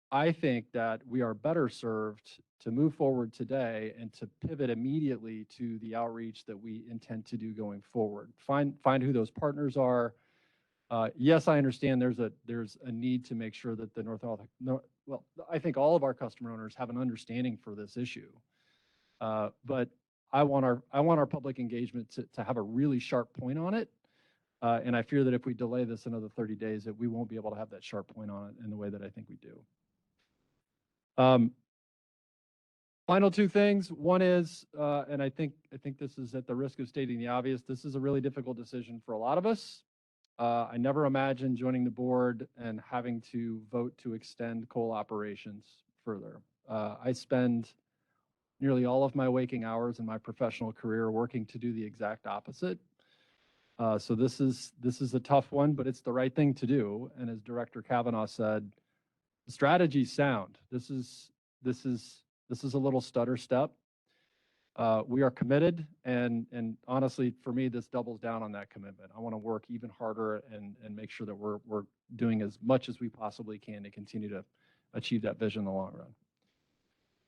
I think that we are better served to move forward today and to pivot immediately to the outreach that we intend to do going forward. Find who those partners are. Yes, I understand there's a need to make sure that well, I think all of our customer owners have an understanding for this issue. But I want our public engagement to have a really sharp point on it. And I fear that if we delay this another 30 days, that we won't be able to have that sharp point on it in the way that I think we do. Final two things. One is, and I think this is at the risk of stating the obvious, this is a really difficult decision for a lot of us. I never imagined joining the board and having to vote to extend coal operations further. I spend nearly all of my waking hours in my professional career working to do the exact opposite. So this is a tough one, but it's the right thing to do. And as Director Kavanaugh said, the strategy's sound. This is a little stutter step. We are committed, and honestly, for me, this doubles down on that commitment. I want to work even harder and make sure that we're doing as much as we possibly can to continue to achieve that vision in the long run.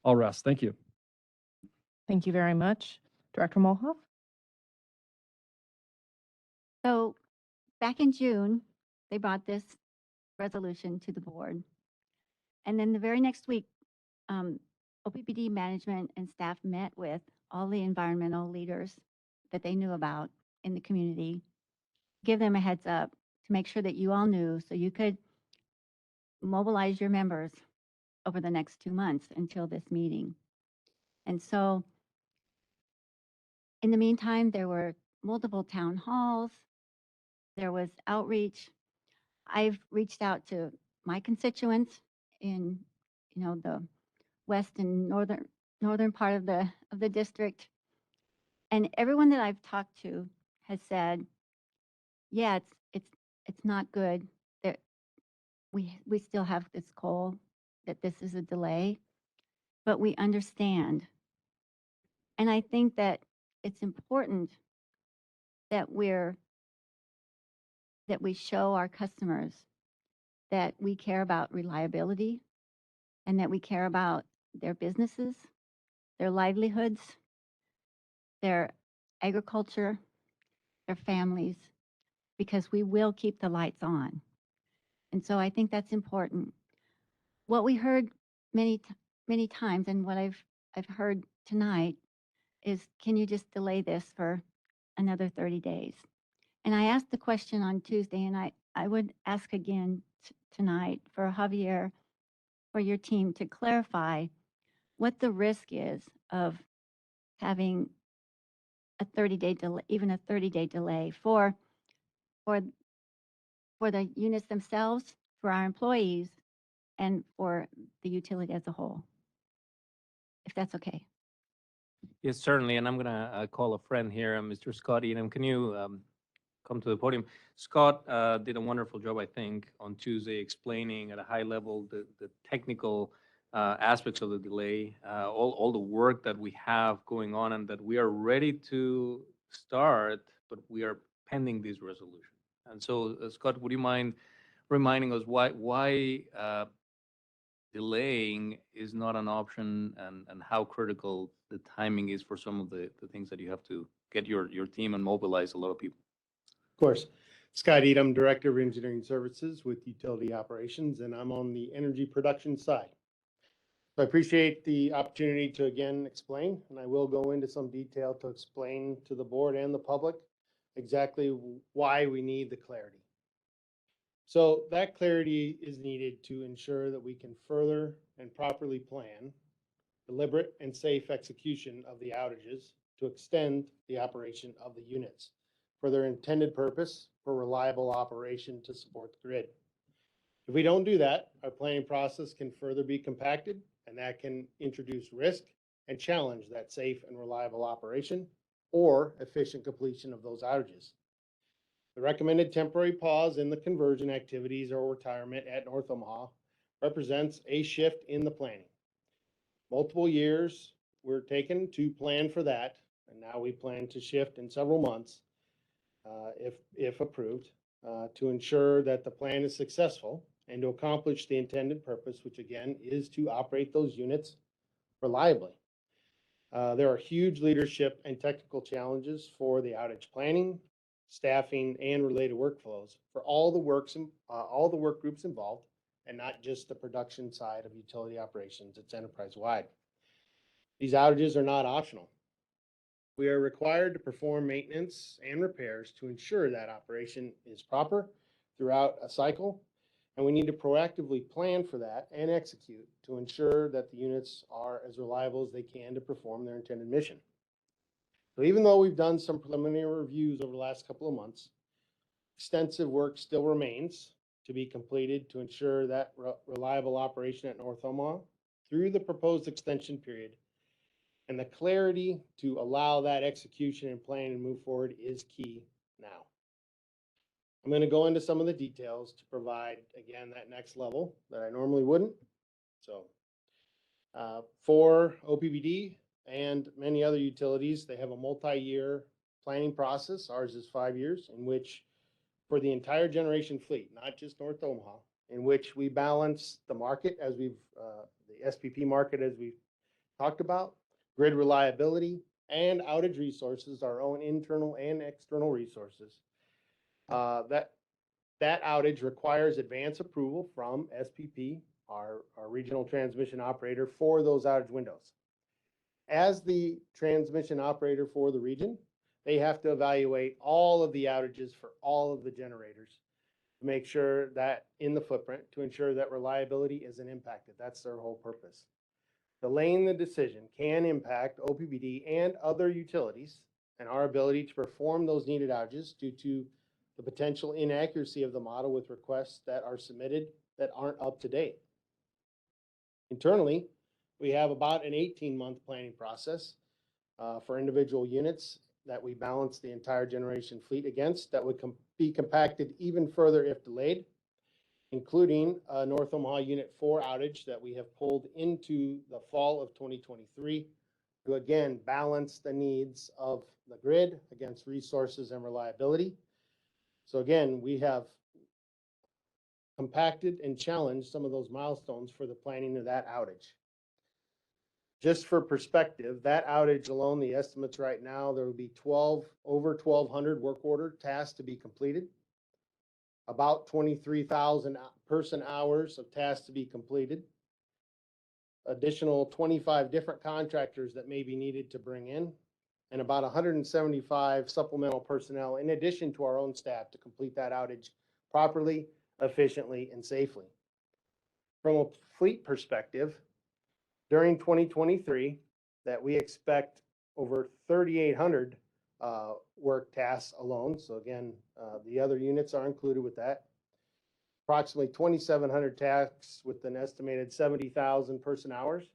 I'll rest. Thank you. Thank you very much. Director Mulhoff? So back in June, they brought this resolution to the board. And then the very next week, OPPD management and staff met with all the environmental leaders that they knew about in the community, give them a heads up to make sure that you all knew so you could mobilize your members over the next 2 months until this meeting. And so in the meantime, there were multiple town halls, there was outreach. I've reached out to my constituents in, the west and northern part of the district. And everyone that I've talked to has said, yeah, it's not good that we still have this coal, that this is a delay, but we understand. And I think that it's important that we're that we show our customers that we care about reliability and that we care about their businesses, their livelihoods, their agriculture, their families, because we will keep the lights on. And so I think that's important. What we heard many times, and what I've heard tonight, is can you just delay this for another 30 days? And I asked the question on Tuesday, and I would ask again tonight for Javier, for your team to clarify what the risk is of having a 30-day delay, even a 30-day delay for the units themselves, for our employees, and for the utility as a whole, if that's okay. Yes, certainly. And I'm going to call a friend here, Mr. Scott Edom. Can you come to the podium? Scott did a wonderful job, I think, on Tuesday explaining at a high level the technical aspects of the delay, all the work that we have going on and that we are ready to start, but we are pending this resolution. And so, Scott, would you mind reminding us why delaying is not an option and how critical the timing is for some of the things that you have to get your team and mobilize a lot of people? Of course. Scott Edom, Director of Engineering Services with Utility Operations, and I'm on the energy production side. So I appreciate the opportunity to again explain, and I will go into some detail to explain to the board and the public exactly why we need the clarity. So that clarity is needed to ensure that we can further and properly plan deliberate and safe execution of the outages to extend the operation of the units for their intended purpose for reliable operation to support the grid. If we don't do that, our planning process can further be compacted, and that can introduce risk and challenge that safe and reliable operation or efficient completion of those outages. The recommended temporary pause in the conversion activities or retirement at North Omaha represents a shift in the planning. Multiple years were taken to plan for that, and now we plan to shift in several months, if approved, to ensure that the plan is successful and to accomplish the intended purpose, which again is to operate those units reliably. There are huge leadership and technical challenges for the outage planning, staffing, and related workflows for all the work groups involved, and not just the production side of utility operations. It's enterprise-wide. These outages are not optional. We are required to perform maintenance and repairs to ensure that operation is proper throughout a cycle, and we need to proactively plan for that and execute to ensure that the units are as reliable as they can to perform their intended mission. So even though we've done some preliminary reviews over the last couple of months, extensive work still remains to be completed to ensure that reliable operation at North Omaha through the proposed extension period. And the clarity to allow that execution and plan and move forward is key now. I'm going to go into some of the details to provide, again, that next level that I normally wouldn't. So for OPPD and many other utilities, they have a multi-year planning process. Ours is 5 years, in which for the entire generation fleet, not just North Omaha, in which we balance the market as the SPP market as we've talked about, grid reliability, and outage resources, our own internal and external resources. That outage requires advance approval from SPP, our regional transmission operator, for those outage windows. As the transmission operator for the region, they have to evaluate all of the outages for all of the generators to make sure that in the footprint, to ensure that reliability isn't impacted. That's their whole purpose. Delaying the decision can impact OPPD and other utilities and our ability to perform those needed outages due to the potential inaccuracy of the model with requests that are submitted that aren't up to date. Internally, we have about an 18-month planning process for individual units that we balance the entire generation fleet against that would be compacted even further if delayed, including a North Omaha Unit 4 outage that we have pulled into the fall of 2023 to again balance the needs of the grid against resources and reliability. So again, we have compacted and challenged some of those milestones for the planning of that outage. Just for perspective, that outage alone, the estimates right now, there will be over 1,200 work order tasks to be completed. About 23,000 person hours of tasks to be completed. Additional 25 different contractors that may be needed to bring in, and about 175 supplemental personnel in addition to our own staff to complete that outage properly, efficiently, and safely. From a fleet perspective, during 2023, that we expect over 3,800 work tasks alone. So again, the other units are included with that. Approximately 2,700 tasks with an estimated 70,000 person hours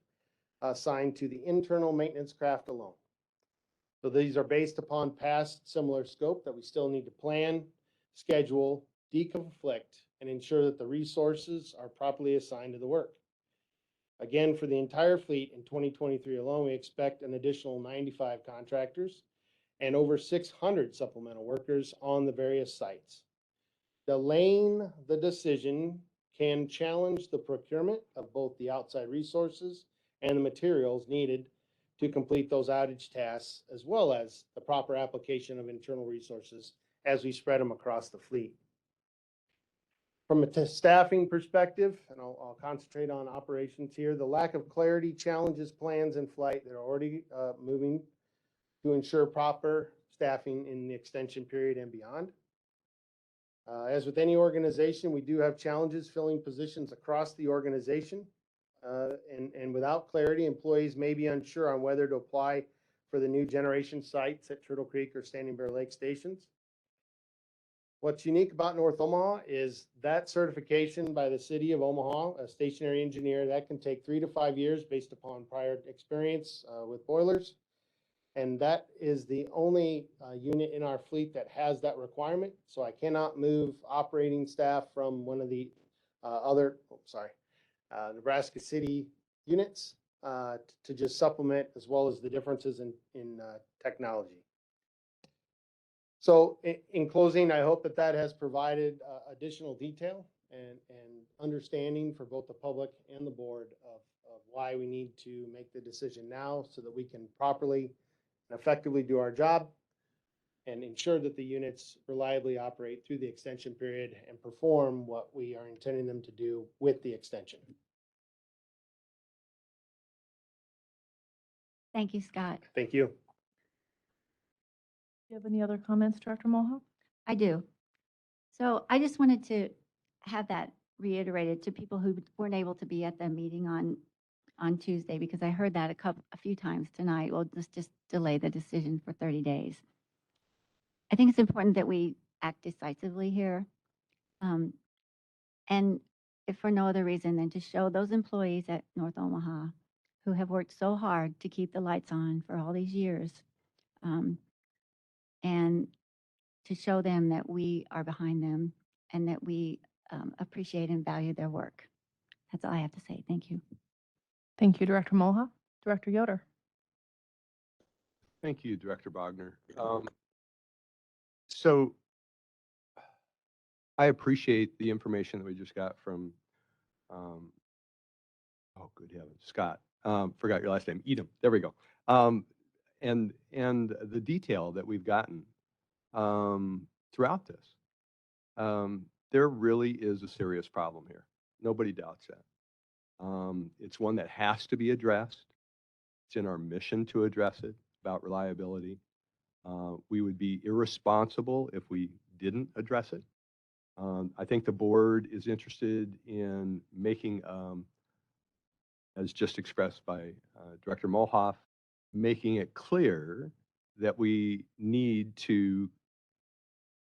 assigned to the internal maintenance craft alone. So these are based upon past similar scope that we still need to plan, schedule, deconflict, and ensure that the resources are properly assigned to the work. Again, for the entire fleet in 2023 alone, we expect an additional 95 contractors and over 600 supplemental workers on the various sites. Delaying the decision can challenge the procurement of both the outside resources and the materials needed to complete those outage tasks, as well as the proper application of internal resources as we spread them across the fleet. From a staffing perspective, and I'll concentrate on operations here, the lack of clarity challenges plans in flight that are already moving to ensure proper staffing in the extension period and beyond. As with any organization, we do have challenges filling positions across the organization. And without clarity, employees may be unsure on whether to apply for the new generation sites at Turtle Creek or Standing Bear Lake stations. What's unique about North Omaha is that certification by the city of Omaha, a stationary engineer, that can take 3 to 5 years based upon prior experience with boilers. And that is the only unit in our fleet that has that requirement. So I cannot move operating staff from one of the Nebraska City units to just supplement, as well as the differences in technology. So in closing, I hope that that has provided additional detail and understanding for both the public and the board of why we need to make the decision now so that we can properly and effectively do our job and ensure that the units reliably operate through the extension period and perform what we are intending them to do with the extension. Thank you, Scott. Thank you. Do you have any other comments, Director Mulhall? I do. So I just wanted to have that reiterated to people who weren't able to be at the meeting on Tuesday, because I heard that a few times tonight. Well, just delay the decision for 30 days. I think it's important that we act decisively here. And if for no other reason than to show those employees at North Omaha who have worked so hard to keep the lights on for all these years, and to show them that we are behind them and that we appreciate and value their work. That's all I have to say. Thank you. Thank you, Director Mulhall. Director Yoder. Thank you, Director Bogner. So I appreciate the information that we just got from, oh, good heavens, Scott. Forgot your last name, Edom. There we go. And the detail that we've gotten throughout this. There really is a serious problem here. Nobody doubts that. It's one that has to be addressed. It's in our mission to address it about reliability. We would be irresponsible if we didn't address it. I think the board is interested in making, as just expressed by Director Molhoff, making it clear that we need to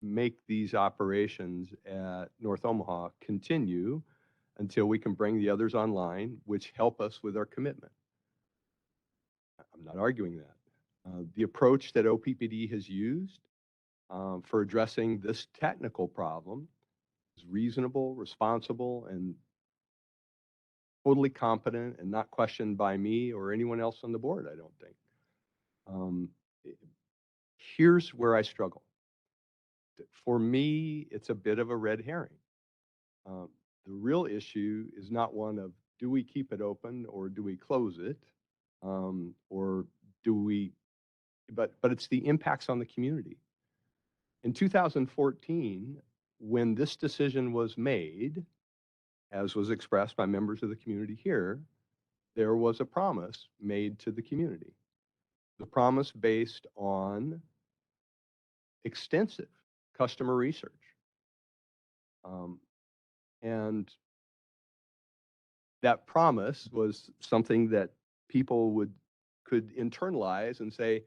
make these operations at North Omaha continue until we can bring the others online, which help us with our commitment. I'm not arguing that. The approach that OPPD has used for addressing this technical problem is reasonable, responsible, and totally competent and not questioned by me or anyone else on the board, I don't think. Here's where I struggle. For me, it's a bit of a red herring. Um, the real issue is not one of do we keep it open or do we close it, or do we? But it's the impacts on the community. In 2014, when this decision was made, as was expressed by members of the community here, there was a promise made to the community. The promise based on extensive customer research. And that promise was something that people could internalize and say,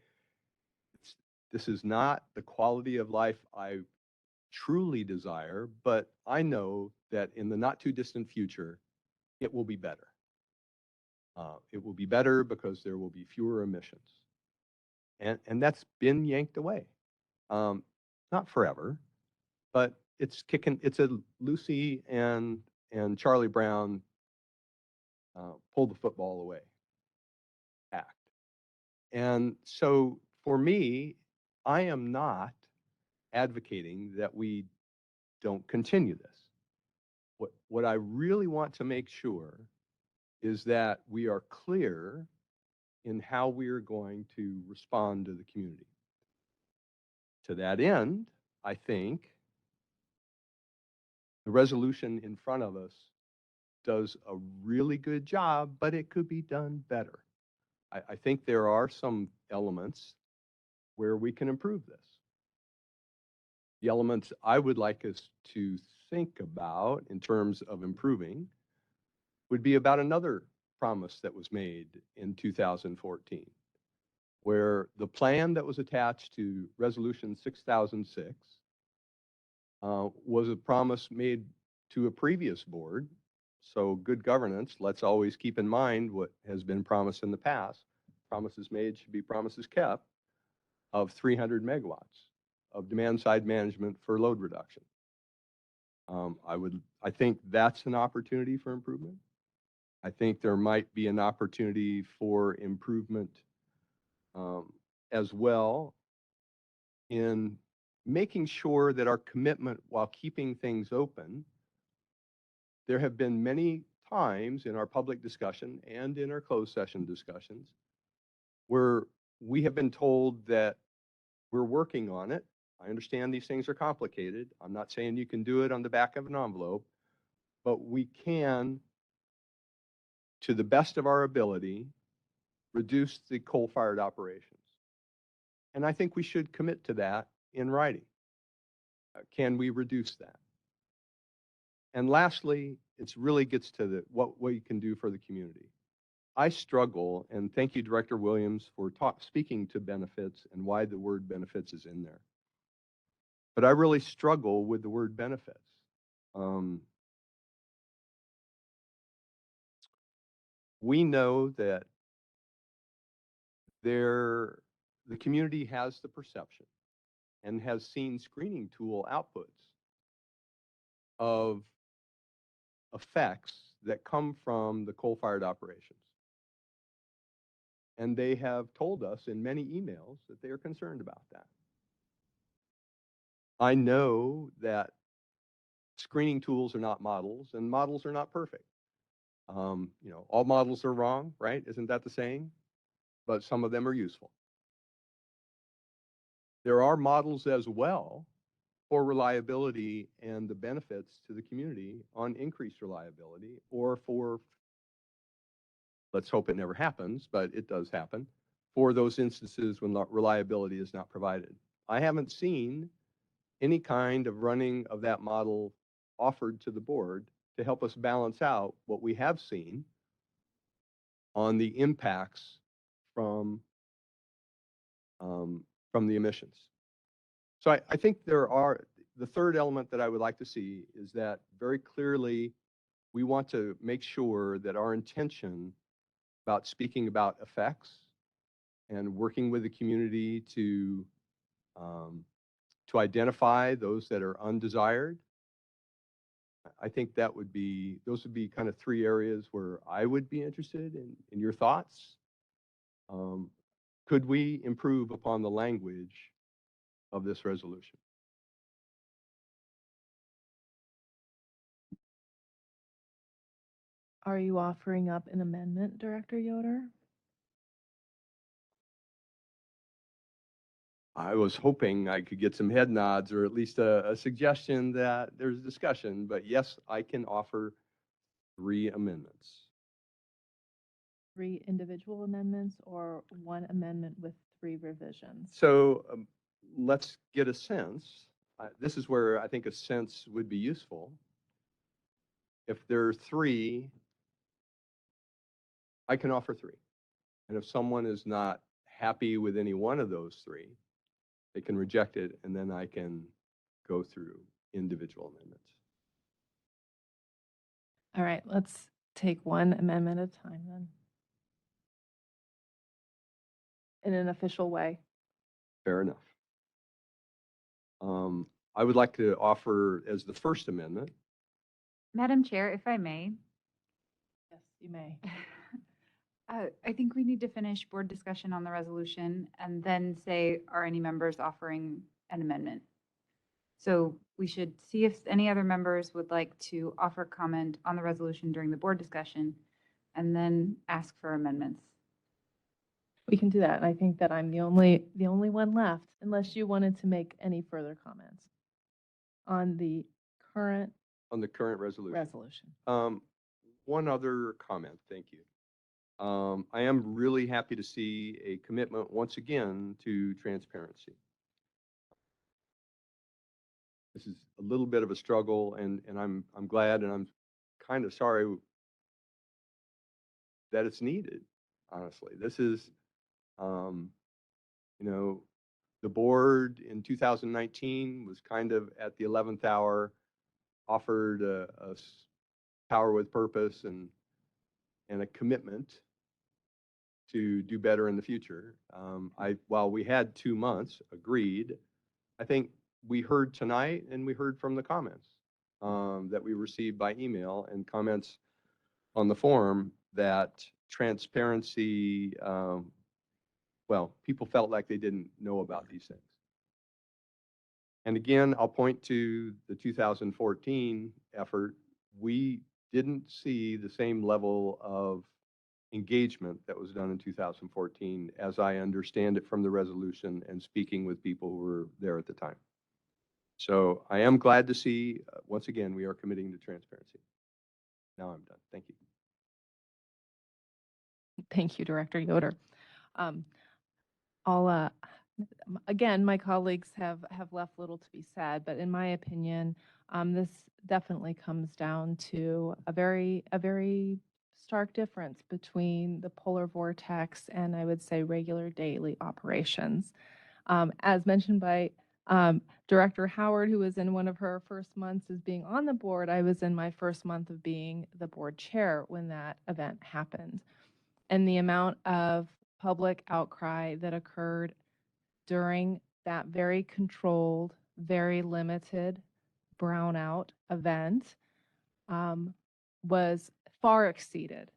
this is not the quality of life I truly desire, but I know that in the not too distant future, it will be better. It will be better because there will be fewer emissions. And that's been yanked away. Not forever, but it's kicking, it's a Lucy and Charlie Brown pull the football away act. And so for me, I am not advocating that we don't continue this. What I really want to make sure is that we are clear in how we are going to respond to the community. To that end, I think the resolution in front of us does a really good job, but it could be done better. I think there are some elements where we can improve this. The elements I would like us to think about in terms of improving would be about another promise that was made in 2014, where the plan that was attached to Resolution 6006 was a promise made to a previous board. So good governance, let's always keep in mind what has been promised in the past. Promises made should be promises kept, of 300 megawatts of demand side management for load reduction. I think that's an opportunity for improvement. I think there might be an opportunity for improvement as well in making sure that our commitment while keeping things open. There have been many times in our public discussion and in our closed session discussions where we have been told that we're working on it. I understand these things are complicated. I'm not saying you can do it on the back of an envelope, but we can, to the best of our ability, reduce the coal-fired operations. And I think we should commit to that in writing. Can we reduce that? And lastly, it really gets to what we can do for the community. I struggle, and thank you, Director Williams, for speaking to benefits and why the word benefits is in there. But I really struggle with the word benefits. We know that the community has the perception and has seen screening tool outputs of effects that come from the coal-fired operations. And they have told us in many emails that they are concerned about that. I know that screening tools are not models, and models are not perfect. All models are wrong, right? Isn't that the saying? But some of them are useful. There are models as well for reliability and the benefits to the community on increased reliability, or for, let's hope it never happens, but it does happen, for those instances when reliability is not provided. I haven't seen any kind of running of that model offered to the board to help us balance out what we have seen on the impacts from the emissions. So I think the third element that I would like to see is that very clearly we want to make sure that our intention about speaking about effects and working with the community to identify those that are undesired. I think those would be kind of three areas where I would be interested in your thoughts. Could we improve upon the language of this resolution? Are you offering up an amendment, Director Yoder? I was hoping I could get some head nods or at least a suggestion that there's discussion, but yes, I can offer 3 amendments. 3 individual amendments or 1 amendment with 3 revisions? So let's get a sense. This is where I think a sense would be useful. If there are 3, I can offer 3. And if someone is not happy with any one of those 3, they can reject it, and then I can go through individual amendments. All right, let's take 1 amendment at a time then. In an official way. Fair enough. I would like to offer as the first amendment. Madam Chair, if I may, Yes, you may. I think we need to finish board discussion on the resolution and then say, are any members offering an amendment? So we should see if any other members would like to offer comment on the resolution during the board discussion and then ask for amendments. We can do that. And I think that I'm the only one left, unless you wanted to make any further comments on the current resolution. One other comment, thank you. I am really happy to see a commitment once again to transparency. This is a little bit of a struggle, and I'm glad, and I'm kind of sorry that it's needed. Honestly, this is, the board in 2019 was kind of at the 11th hour, offered a power with purpose and a commitment to do better in the future. While we had 2 months, agreed, I think we heard tonight and we heard from the comments that we received by email and comments on the forum that transparency, people felt like they didn't know about these things. And again, I'll point to the 2014 effort. We didn't see the same level of engagement that was done in 2014, as I understand it from the resolution and speaking with people who were there at the time. So I am glad to see, once again, we are committing to transparency. Now I'm done. Thank you. Thank you, Director Yoder. Again, my colleagues have left little to be said, but in my opinion, this definitely comes down to a very stark difference between the polar vortex and, I would say, regular daily operations. As mentioned by Director Howard, who was in one of her first months as being on the board, I was in my first month of being the board chair when that event happened. And the amount of public outcry that occurred during that very controlled, very limited brownout event was far exceeded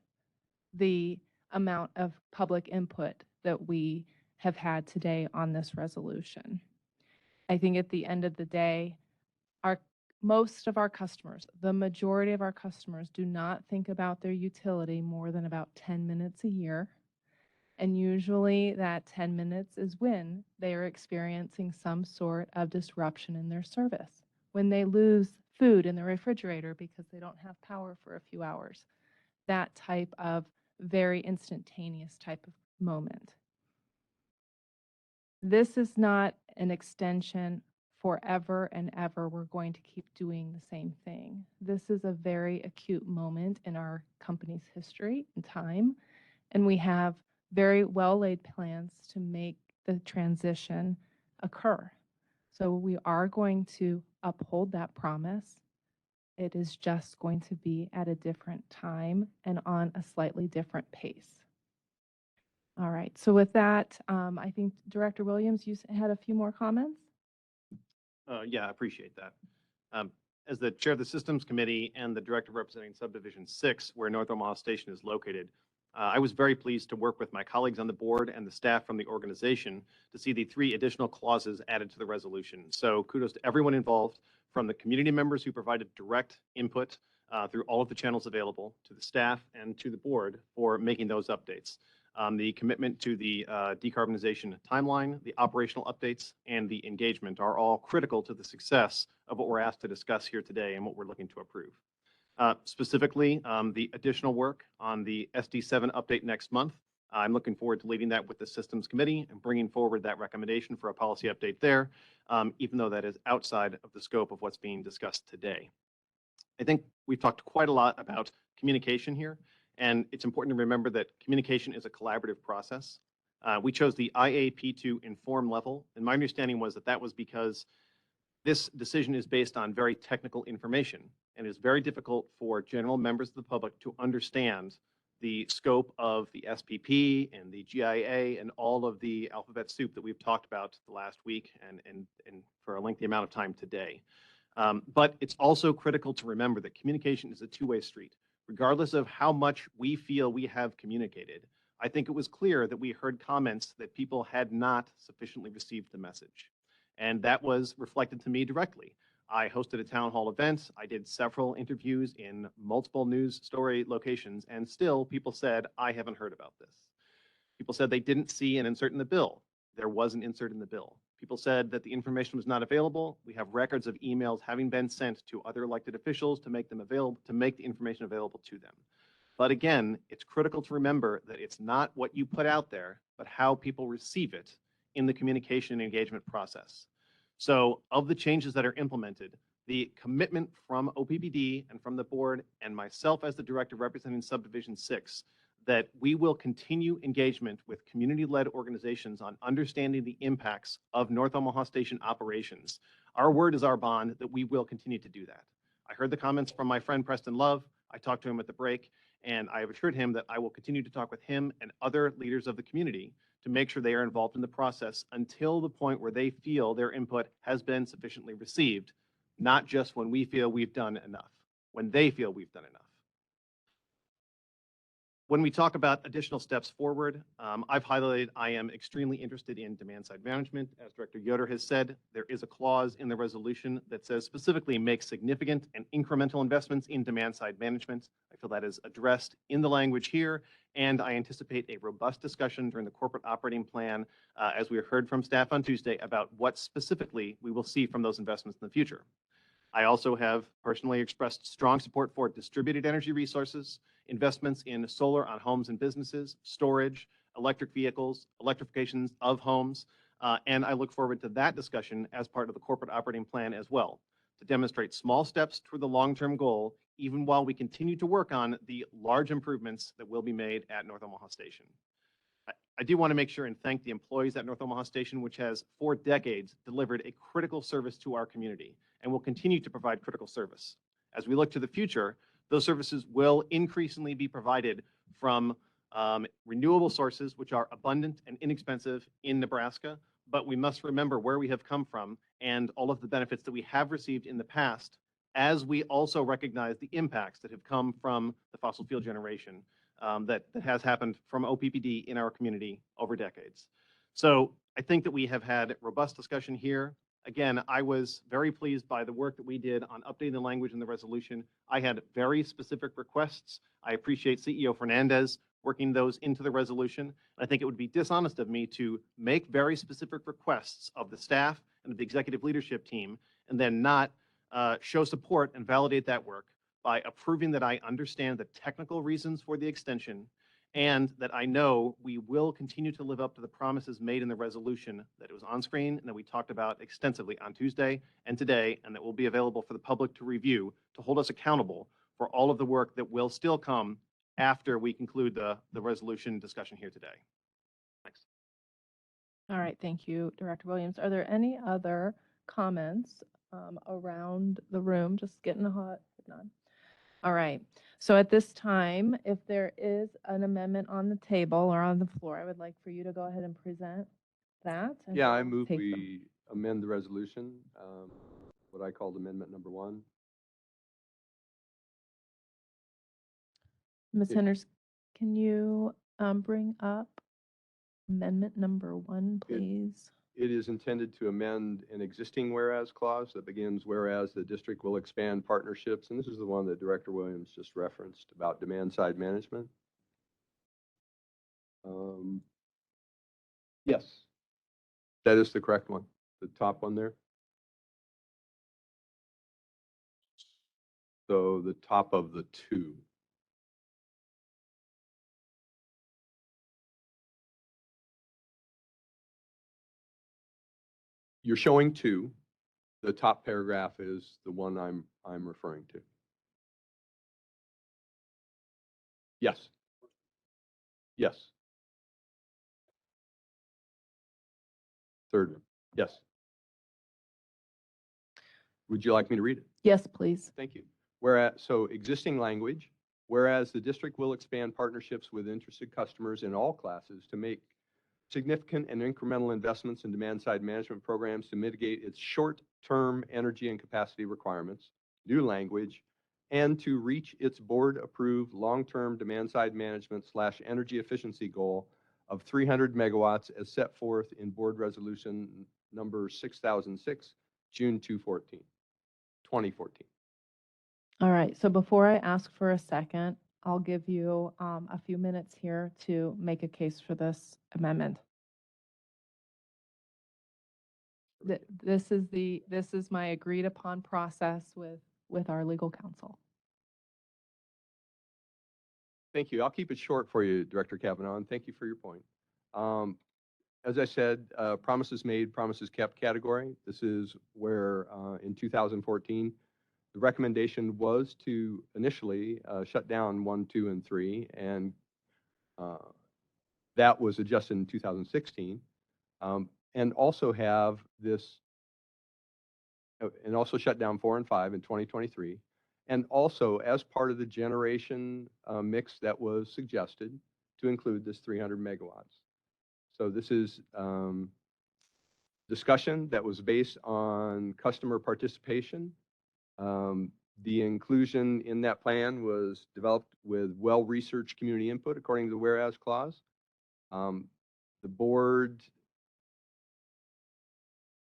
the amount of public input that we have had today on this resolution. I think at the end of the day, most of our customers, the majority of our customers, do not think about their utility more than about 10 minutes a year. And usually that 10 minutes is when they are experiencing some sort of disruption in their service, when they lose food in the refrigerator because they don't have power for a few hours. That type of very instantaneous type of moment. This is not an extension forever and ever. We're going to keep doing the same thing. This is a very acute moment in our company's history and time, and we have very well-laid plans to make the transition occur. So we are going to uphold that promise. It is just going to be at a different time and on a slightly different pace. All right, so with that, I think Director Williams, you had a few more comments? Yeah, I appreciate that. As the chair of the Systems Committee and the director representing Subdivision 6, where North Omaha Station is located, I was very pleased to work with my colleagues on the board and the staff from the organization to see the 3 additional clauses added to the resolution. So kudos to everyone involved, from the community members who provided direct input through all of the channels available to the staff and to the board for making those updates. The commitment to the decarbonization timeline, the operational updates, and the engagement are all critical to the success of what we're asked to discuss here today and what we're looking to approve. Specifically, the additional work on the SD7 update next month. I'm looking forward to leading that with the Systems Committee and bringing forward that recommendation for a policy update there, even though that is outside of the scope of what's being discussed today. I think we've talked quite a lot about communication here, and it's important to remember that communication is a collaborative process. We chose the IAP2 inform level, and my understanding was that that was because this decision is based on very technical information and is very difficult for general members of the public to understand the scope of the SPP and the GIA and all of the alphabet soup that we've talked about the last week and for a lengthy amount of time today. But it's also critical to remember that communication is a two-way street. Regardless of how much we feel we have communicated, I think it was clear that we heard comments that people had not sufficiently received the message. And that was reflected to me directly. I hosted a town hall event. I did several interviews in multiple news story locations, and still people said, I haven't heard about this. People said they didn't see an insert in the bill. There was an insert in the bill. People said that the information was not available. We have records of emails having been sent to other elected officials to make them available, to make the information available to them. But again, it's critical to remember that it's not what you put out there, but how people receive it in the communication and engagement process. So of the changes that are implemented, the commitment from OPPD and from the board and myself as the director representing Subdivision 6, that we will continue engagement with community-led organizations on understanding the impacts of North Omaha Station operations. Our word is our bond that we will continue to do that. I heard the comments from my friend Preston Love. I talked to him at the break, and I have assured him that I will continue to talk with him and other leaders of the community to make sure they are involved in the process until the point where they feel their input has been sufficiently received, not just when we feel we've done enough, when they feel we've done enough. When we talk about additional steps forward, I've highlighted I am extremely interested in demand side management. As Director Yoder has said, there is a clause in the resolution that says specifically make significant and incremental investments in demand side management. I feel that is addressed in the language here, and I anticipate a robust discussion during the corporate operating plan, as we heard from staff on Tuesday, about what specifically we will see from those investments in the future. I also have personally expressed strong support for distributed energy resources, investments in solar on homes and businesses, storage, electric vehicles, electrifications of homes, and I look forward to that discussion as part of the corporate operating plan as well, to demonstrate small steps toward the long-term goal, even while we continue to work on the large improvements that will be made at North Omaha Station. I do want to make sure and thank the employees at North Omaha Station, which has for decades delivered a critical service to our community and will continue to provide critical service. As we look to the future, those services will increasingly be provided from renewable sources, which are abundant and inexpensive in Nebraska, but we must remember where we have come from and all of the benefits that we have received in the past, as we also recognize the impacts that have come from the fossil fuel generation that has happened from OPPD in our community over decades. So I think that we have had robust discussion here. Again, I was very pleased by the work that we did on updating the language in the resolution. I had very specific requests. I appreciate CEO Fernandez working those into the resolution. I think it would be dishonest of me to make very specific requests of the staff and of the executive leadership team and then not show support and validate that work by approving that I understand the technical reasons for the extension and that I know we will continue to live up to the promises made in the resolution that it was on screen and that we talked about extensively on Tuesday and today, and that will be available for the public to review to hold us accountable for all of the work that will still come after we conclude the resolution discussion here today. Thanks. All right, thank you, Director Williams. Are there any other comments around the room? Just getting hot. None. All right. So at this time, if there is an amendment on the table or on the floor, I would like for you to go ahead and present that. And Yeah, I we'll move take them. we amend the resolution, what I called amendment number 1. Ms. Henders, can you bring up amendment number 1, please? It is intended to amend an existing whereas clause that begins, whereas the district will expand partnerships, and this is the one that Director Williams just referenced about demand side management. Yes, that is the correct one, the top one there. So the top of the two. You're showing two. The top paragraph is the one I'm referring to. Yes. Yes. Third one. Yes. Would you like me to read it? Yes, please. Thank you. Whereas, so existing language, whereas the district will expand partnerships with interested customers in all classes to make significant and incremental investments in demand-side management programs to mitigate its short-term energy and capacity requirements, new language, and to reach its board-approved long-term demand-side management / energy efficiency goal of 300 megawatts as set forth in Board Resolution number 6006, June 2014. All right, so before I ask for a second, I'll give you a few minutes here to make a case for this amendment. This is my agreed upon process with our legal counsel. Thank you. I'll keep it short for you, Director Kavanaugh, and thank you for your point. As I said, promises made, promises kept category. This is where in 2014, the recommendation was to initially shut down 1, 2, and 3, and that was adjusted in 2016, and also have this, and also shut down 4 and 5 in 2023, and also as part of the generation mix that was suggested to include this 300 megawatts. So this is discussion that was based on customer participation. The inclusion in that plan was developed with well-researched community input according to the whereas clause. The board,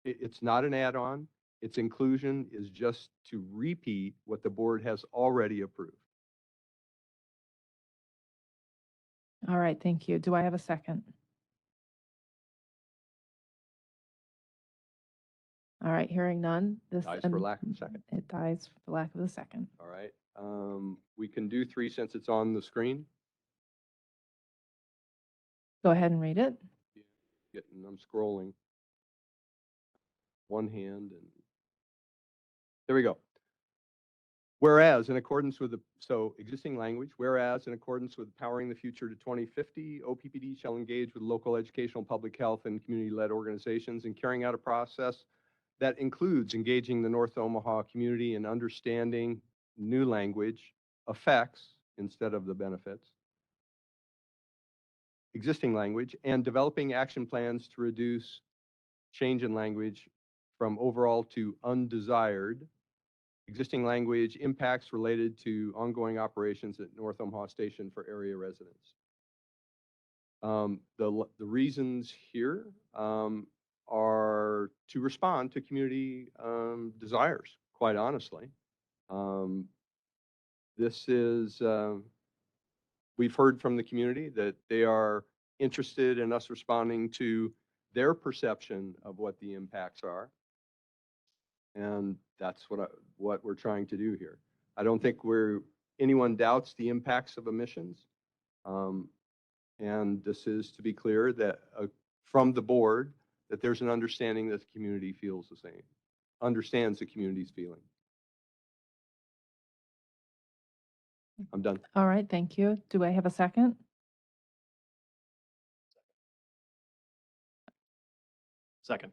it's not an add-on. Its inclusion is just to repeat what the board has already approved. All right, thank you. Do I have a second? All right, hearing none. This Dies for lack of a second. It dies for lack of a second. All right. We can do 3 since it's on the screen. Go ahead and read it. I'm scrolling. One hand and there we go. Whereas in accordance with existing language, whereas in accordance with Powering the Future to 2050, OPPD shall engage with local educational, public health, and community-led organizations in carrying out a process that includes engaging the North Omaha community in understanding new language, effects instead of the benefits, existing language, and developing action plans to reduce change in language from overall to undesired, existing language impacts related to ongoing operations at North Omaha Station for area residents. The reasons here are to respond to community desires, quite honestly. This is, we've heard from the community that they are interested in us responding to their perception of what the impacts are. And that's what we're trying to do here. I don't think anyone doubts the impacts of emissions. And this is to be clear that from the board, that there's an understanding that the community feels the same, understands the community's feeling. I'm done. All right, thank you. Do I have a second? Second.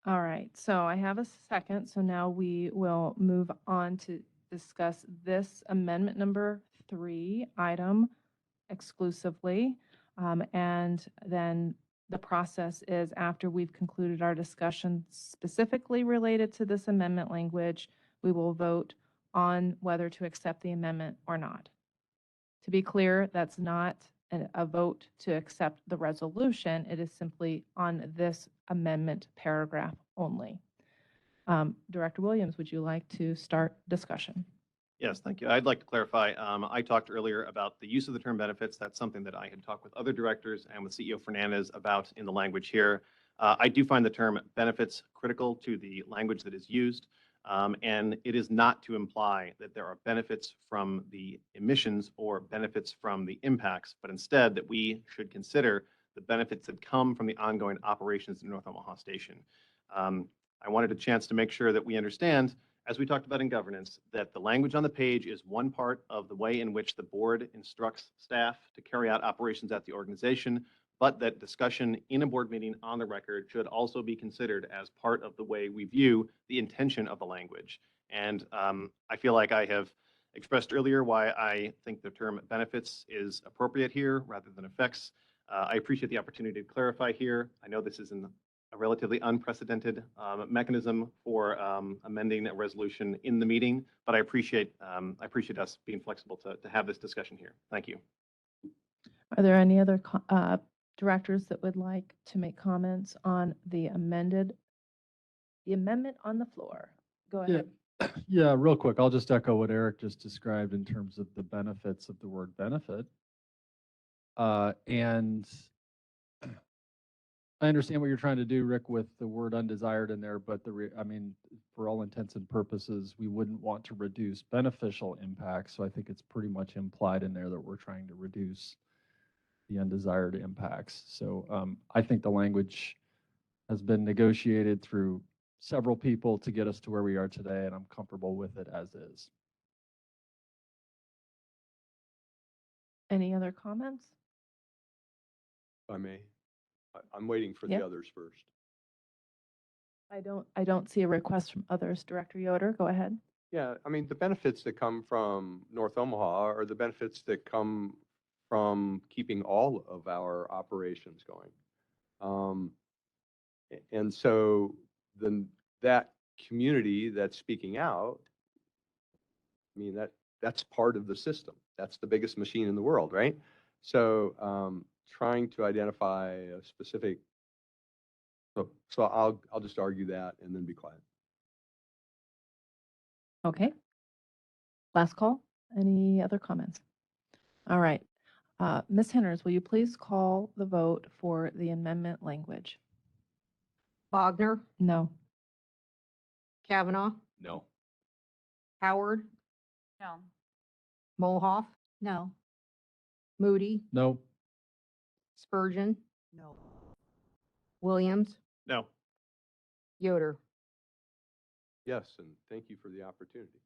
All right, so I have a second. So now we will move on to discuss this amendment number 3 item exclusively. And then the process is after we've concluded our discussion specifically related to this amendment language, we will vote on whether to accept the amendment or not. To be clear, that's not a vote to accept the resolution. It is simply on this amendment paragraph only. Director Williams, would you like to start discussion? Yes, thank you. I'd like to clarify. I talked earlier about the use of the term benefits. That's something that I had talked with other directors and with CEO Fernandez about in the language here. I do find the term benefits critical to the language that is used. And it is not to imply that there are benefits from the emissions or benefits from the impacts, but instead that we should consider the benefits that come from the ongoing operations in North Omaha Station. I wanted a chance to make sure that we understand, as we talked about in governance, that the language on the page is one part of the way in which the board instructs staff to carry out operations at the organization, but that discussion in a board meeting on the record should also be considered as part of the way we view the intention of the language. And I feel like I have expressed earlier why I think the term benefits is appropriate here rather than effects. I appreciate the opportunity to clarify here. I know this is a relatively unprecedented mechanism for amending a resolution in the meeting, but I appreciate us being flexible to have this discussion here. Thank you. Are there any other directors that would like to make comments on the amendment on the floor? Go ahead. Yeah, real quick, I'll just echo what Eric just described in terms of the benefits of the word benefit. And I understand what you're trying to do, Rick, with the word undesired in there, but I mean, for all intents and purposes, we wouldn't want to reduce beneficial impacts. So I think it's pretty much implied in there that we're trying to reduce the undesired impacts. So I think the language has been negotiated through several people to get us to where we are today, and I'm comfortable with it as is. Any other comments? If I may, I'm waiting for Yeah. the others first. I don't see a request from others. Director Yoder, go ahead. Yeah, I mean, the benefits that come from North Omaha are the benefits that come from keeping all of our operations going. And so then that community that's speaking out, I mean, that's part of the system. That's the biggest machine in the world, right? So trying to identify a specific, so I'll just argue that and then be quiet. Okay. Last call. Any other comments? All right. Ms. Henners, will you please call the vote for the amendment language? Bogner, No. Kavanaugh, No. Howard, No. Molhoff, No. Moody, No. Spurgeon, No. Williams, No. Yoder. Yes, and thank you for the opportunity.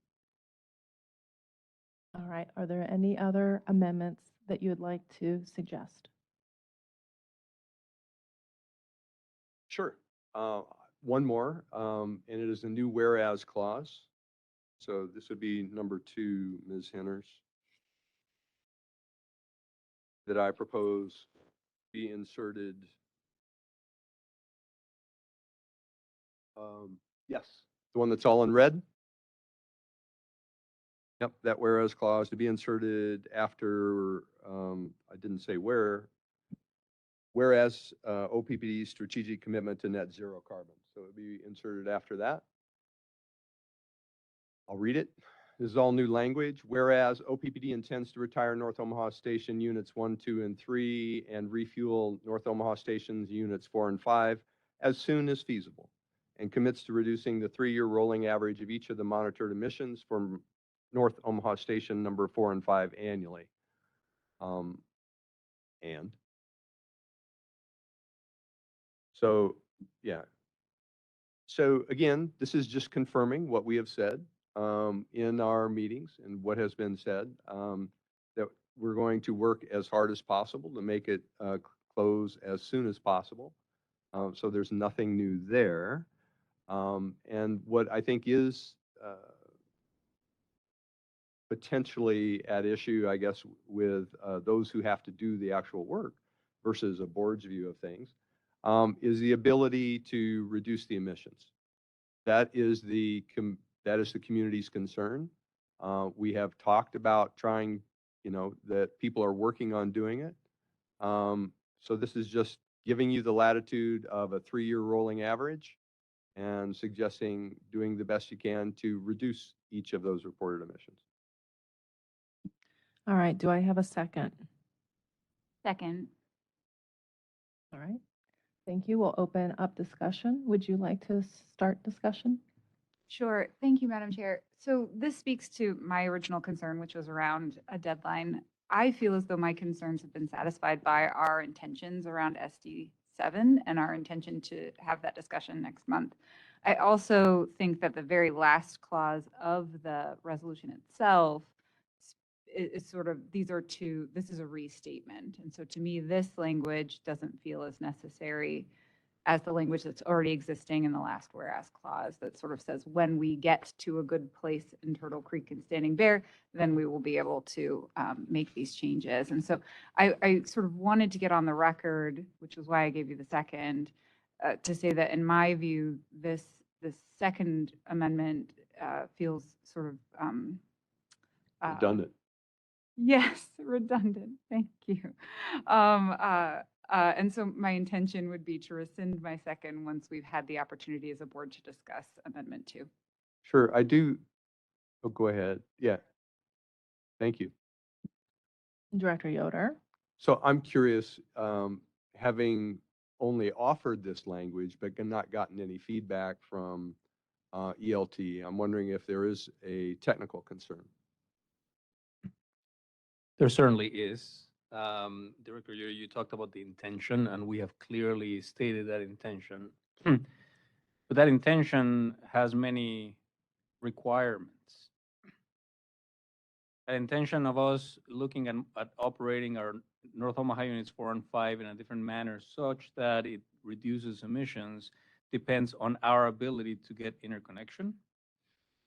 All right. Are there any other amendments that you would like to suggest? Sure. One more, and it is a new whereas clause. So this would be number 2, Ms. Henners, that I propose be inserted. Yes, the one that's all in red. Yep, that whereas clause to be inserted after, I didn't say where, whereas OPPD's strategic commitment to net zero carbon. So it would be inserted after that. I'll read it. This is all new language. Whereas OPPD intends to retire North Omaha Station Units 1, 2, and 3 and refuel North Omaha Stations Units 4 and 5 as soon as feasible, and commits to reducing the 3-year rolling average of each of the monitored emissions from North Omaha Station number 4 and 5 annually. And so, yeah. So again, this is just confirming what we have said in our meetings and what has been said, that we're going to work as hard as possible to make it close as soon as possible. So there's nothing new there. And what I think is potentially at issue, I guess, with those who have to do the actual work versus a board's view of things, is the ability to reduce the emissions. That is the community's concern. We have talked about trying, that people are working on doing it. So this is just giving you the latitude of a 3-year rolling average and suggesting doing the best you can to reduce each of those reported emissions. All right, do I have a second? Second. All right, thank you. We'll open up discussion. Would you like to start discussion? Sure. Thank you, Madam Chair. So this speaks to my original concern, which was around a deadline. I feel as though my concerns have been satisfied by our intentions around SD7 and our intention to have that discussion next month. I also think that the very last clause of the resolution itself is sort of, this is a restatement. And so to me, this language doesn't feel as necessary as the language that's already existing in the last whereas clause that sort of says when we get to a good place in Turtle Creek and Standing Bear, then we will be able to make these changes. And so I sort of wanted to get on the record, which is why I gave you the second, to say that in my view, this second amendment feels sort of Redundant. Yes, redundant. Thank you. And so my intention would be to rescind my second once we've had the opportunity as a board to discuss Amendment 2. Sure, I do. Oh, go ahead. Yeah. Thank you. Director Yoder? So I'm curious, having only offered this language but not gotten any feedback from ELT, I'm wondering if there is a technical concern. There certainly is. Director, you talked about the intention, and we have clearly stated that intention. But that intention has many requirements. That intention of us looking at operating our North Omaha units 4 and 5 in a different manner such that it reduces emissions depends on our ability to get interconnection.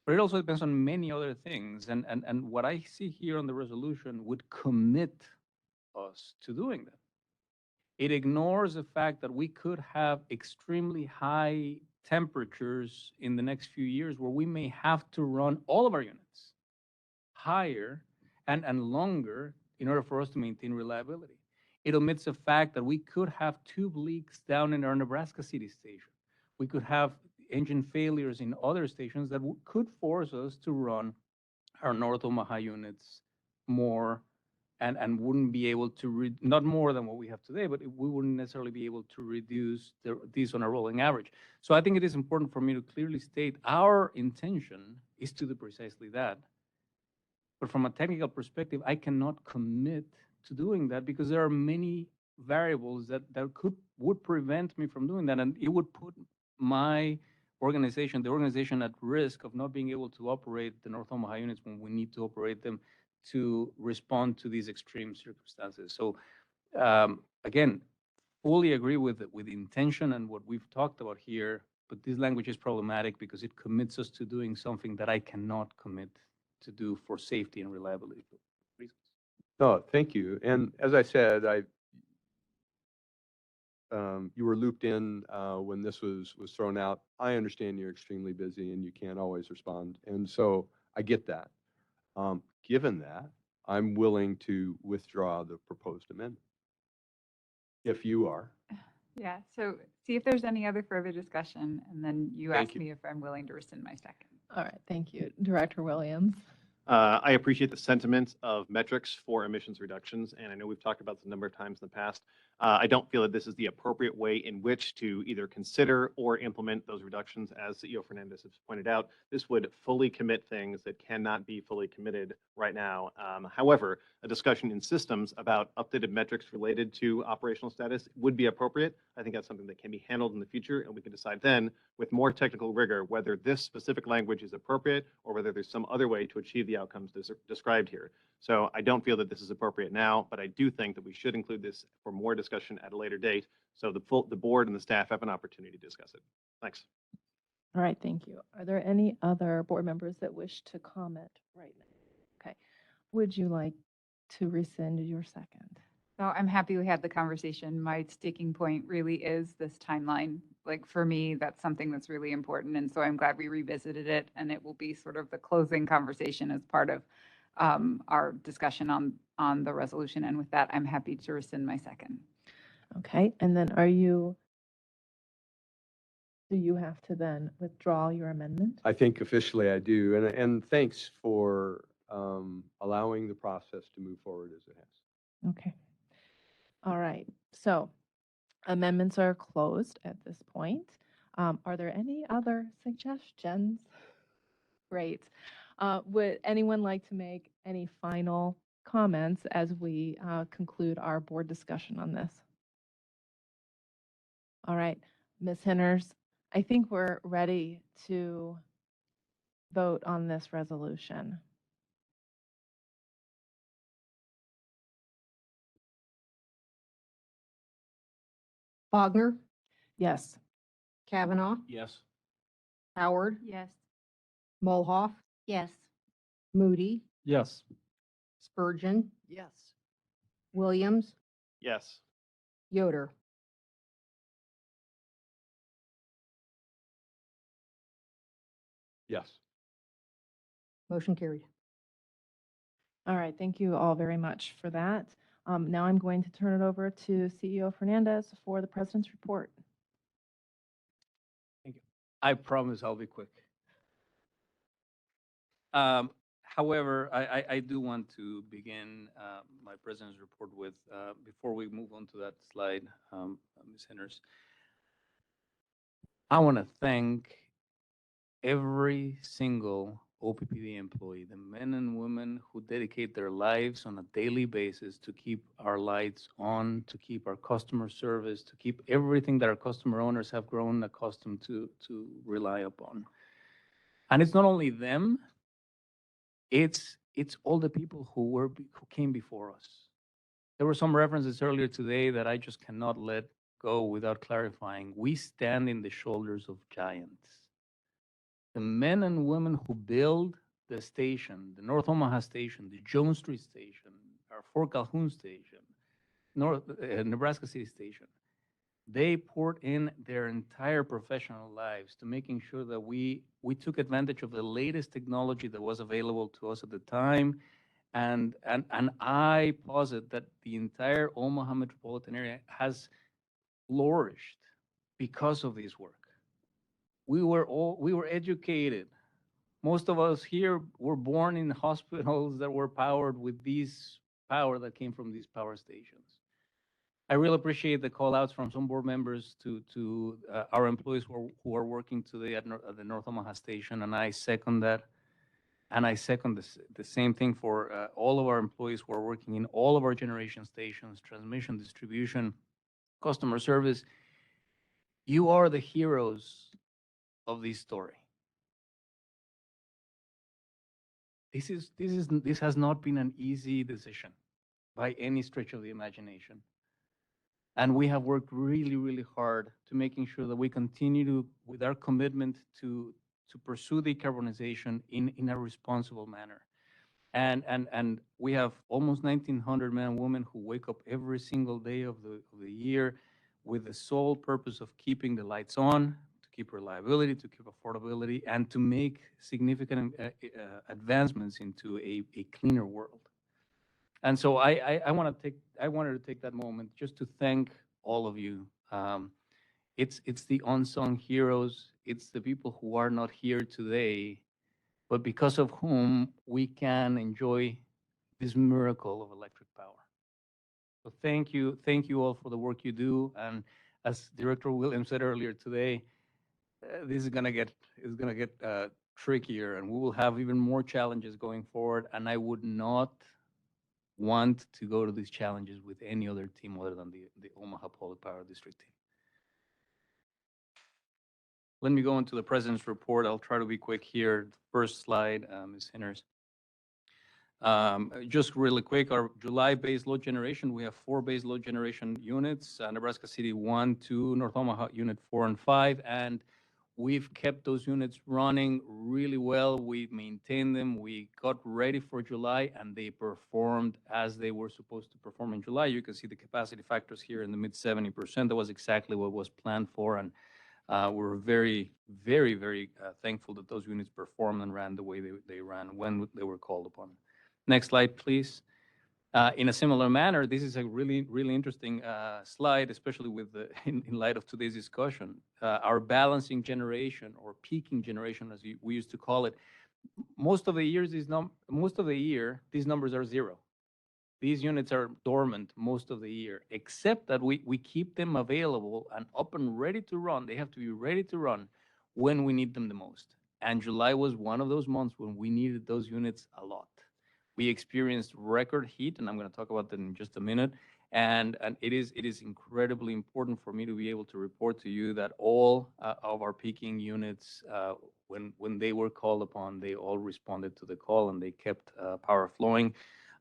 But it also depends on many other things. And what I see here on the resolution would commit us to doing that. It ignores the fact that we could have extremely high temperatures in the next few years where we may have to run all of our units higher and longer in order for us to maintain reliability. It omits the fact that we could have tube leaks down in our Nebraska City station. We could have engine failures in other stations that could force us to run our North Omaha units more and wouldn't be able to, not more than what we have today, but we wouldn't necessarily be able to reduce these on a rolling average. So I think it is important for me to clearly state our intention is to do precisely that. But from a technical perspective, I cannot commit to doing that because there are many variables that would prevent me from doing that. And it would put my organization, the organization, at risk of not being able to operate the North Omaha units when we need to operate them to respond to these extreme circumstances. So again, fully agree with intention and what we've talked about here, but this language is problematic because it commits us to doing something that I cannot commit to do for safety and reliability reasons. No, thank you. And as I said, you were looped in when this was thrown out. I understand you're extremely busy and you can't always respond. And so I get that. Given that, I'm willing to withdraw the proposed amendment. If you are. Yeah, so see if there's any other further discussion, and then you ask me if I'm willing to rescind my second. All right, thank you. Director Williams? I appreciate the sentiment of metrics for emissions reductions, and I know we've talked about this a number of times in the past. I don't feel that this is the appropriate way in which to either consider or implement those reductions. As CEO Fernandez has pointed out, this would fully commit things that cannot be fully committed right now. However, a discussion in systems about updated metrics related to operational status would be appropriate. I think that's something that can be handled in the future, and we can decide then with more technical rigor whether this specific language is appropriate or whether there's some other way to achieve the outcomes described here. So I don't feel that this is appropriate now, but I do think that we should include this for more discussion at a later date so the board and the staff have an opportunity to discuss it. Thanks. All right, thank you. Are there any other board members that wish to comment right now? Okay. Would you like to rescind your second? So I'm happy we had the conversation. My sticking point really is this timeline. Like for me, that's something that's really important. And so I'm glad we revisited it, and it will be sort of the closing conversation as part of our discussion on on the resolution. And with that, I'm happy to rescind my second. Okay, and then do you have to then withdraw your amendment? I think officially I do. And thanks for allowing the process to move forward as it has. Okay. All right, so amendments are closed at this point. Are there any other suggestions? Great. Would anyone like to make any final comments as we conclude our board discussion on this? All right, Ms. Henners, I think we're ready to vote on this resolution. Bogner, Yes. Kavanaugh, Yes. Howard, Yes. Mulhoff, Yes. Moody, Yes. Spurgeon, Yes. Williams, Yes. Yoder. Yes. Motion carried. All right, thank you all very much for that. Now I'm going to turn it over to CEO Fernandez for the president's report. Thank you. I promise I'll be quick. However, I do want to begin my president's report with, before we move on to that slide, Ms. Henners, I want to thank every single OPPD employee, the men and women who dedicate their lives on a daily basis to keep our lights on, to keep our customer service, to keep everything that our customer owners have grown accustomed to rely upon. And it's not only them, it's all the people who came before us. There were some references earlier today that I just cannot let go without clarifying. We stand in the shoulders of giants. The men and women who build the station, the North Omaha station, the Jones Street station, our Fort Calhoun station, Nebraska City station, they poured in their entire professional lives to making sure that we took advantage of the latest technology that was available to us at the time. And I posit that the entire Omaha metropolitan area has flourished because of this work. We were educated. Most of us here were born in hospitals that were powered with this power that came from these power stations. I really appreciate the call outs from some board members to our employees who are working today at the North Omaha station, and I second that. And I second the same thing for all of our employees who are working in all of our generation stations, transmission, distribution, customer service. You are the heroes of this story. This has not been an easy decision by any stretch of the imagination. And we have worked really, really hard to making sure that we continue with our commitment to pursue decarbonization in a responsible manner. And we have almost 1,900 men and women who wake up every single day of the year with the sole purpose of keeping the lights on, to keep reliability, to keep affordability, and to make significant advancements into a cleaner world. And so I wanted to take that moment just to thank all of you. It's the unsung heroes. It's the people who are not here today, but because of whom we can enjoy this miracle of electric power. So thank you all for the work you do. And as Director Williams said earlier today, this is gonna get trickier, and we will have even more challenges going forward. And I would not want to go to these challenges with any other team other than the Omaha Public Power District team. Let me go into the President's report. I'll try to be quick here. First slide, Ms. Henners. Just really quick, our July base load generation, we have 4 base load generation units, Nebraska City 1, 2, North Omaha Unit 4 and 5, and we've kept those units running really well. We maintained them. We got ready for July, and they performed as they were supposed to perform in July. You can see the capacity factors here in the mid 70%. That was exactly what was planned for, and we're very, very, very thankful that those units performed and ran the way they ran when they were called upon. Next slide, please. In a similar manner, this is a really interesting slide, especially with in light of today's discussion. Our balancing generation or peaking generation, as we used to call it, most of the year these numbers are zero. These units are dormant most of the year, except that we keep them available and up and ready to run. They have to be ready to run when we need them the most. And July was one of those months when we needed those units a lot. We experienced record heat, and I'm going to talk about that in just a minute. And it is incredibly important for me to be able to report to you that all of our peaking units, when they were called upon, they all responded to the call and they kept power flowing.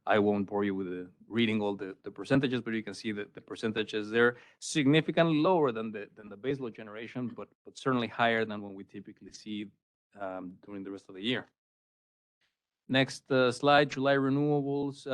I won't bore you with reading all the percentages, but you can see that the percentages, they're significantly lower than the baseload generation, but certainly higher than what we typically see during the rest of the year. Next slide, July renewables.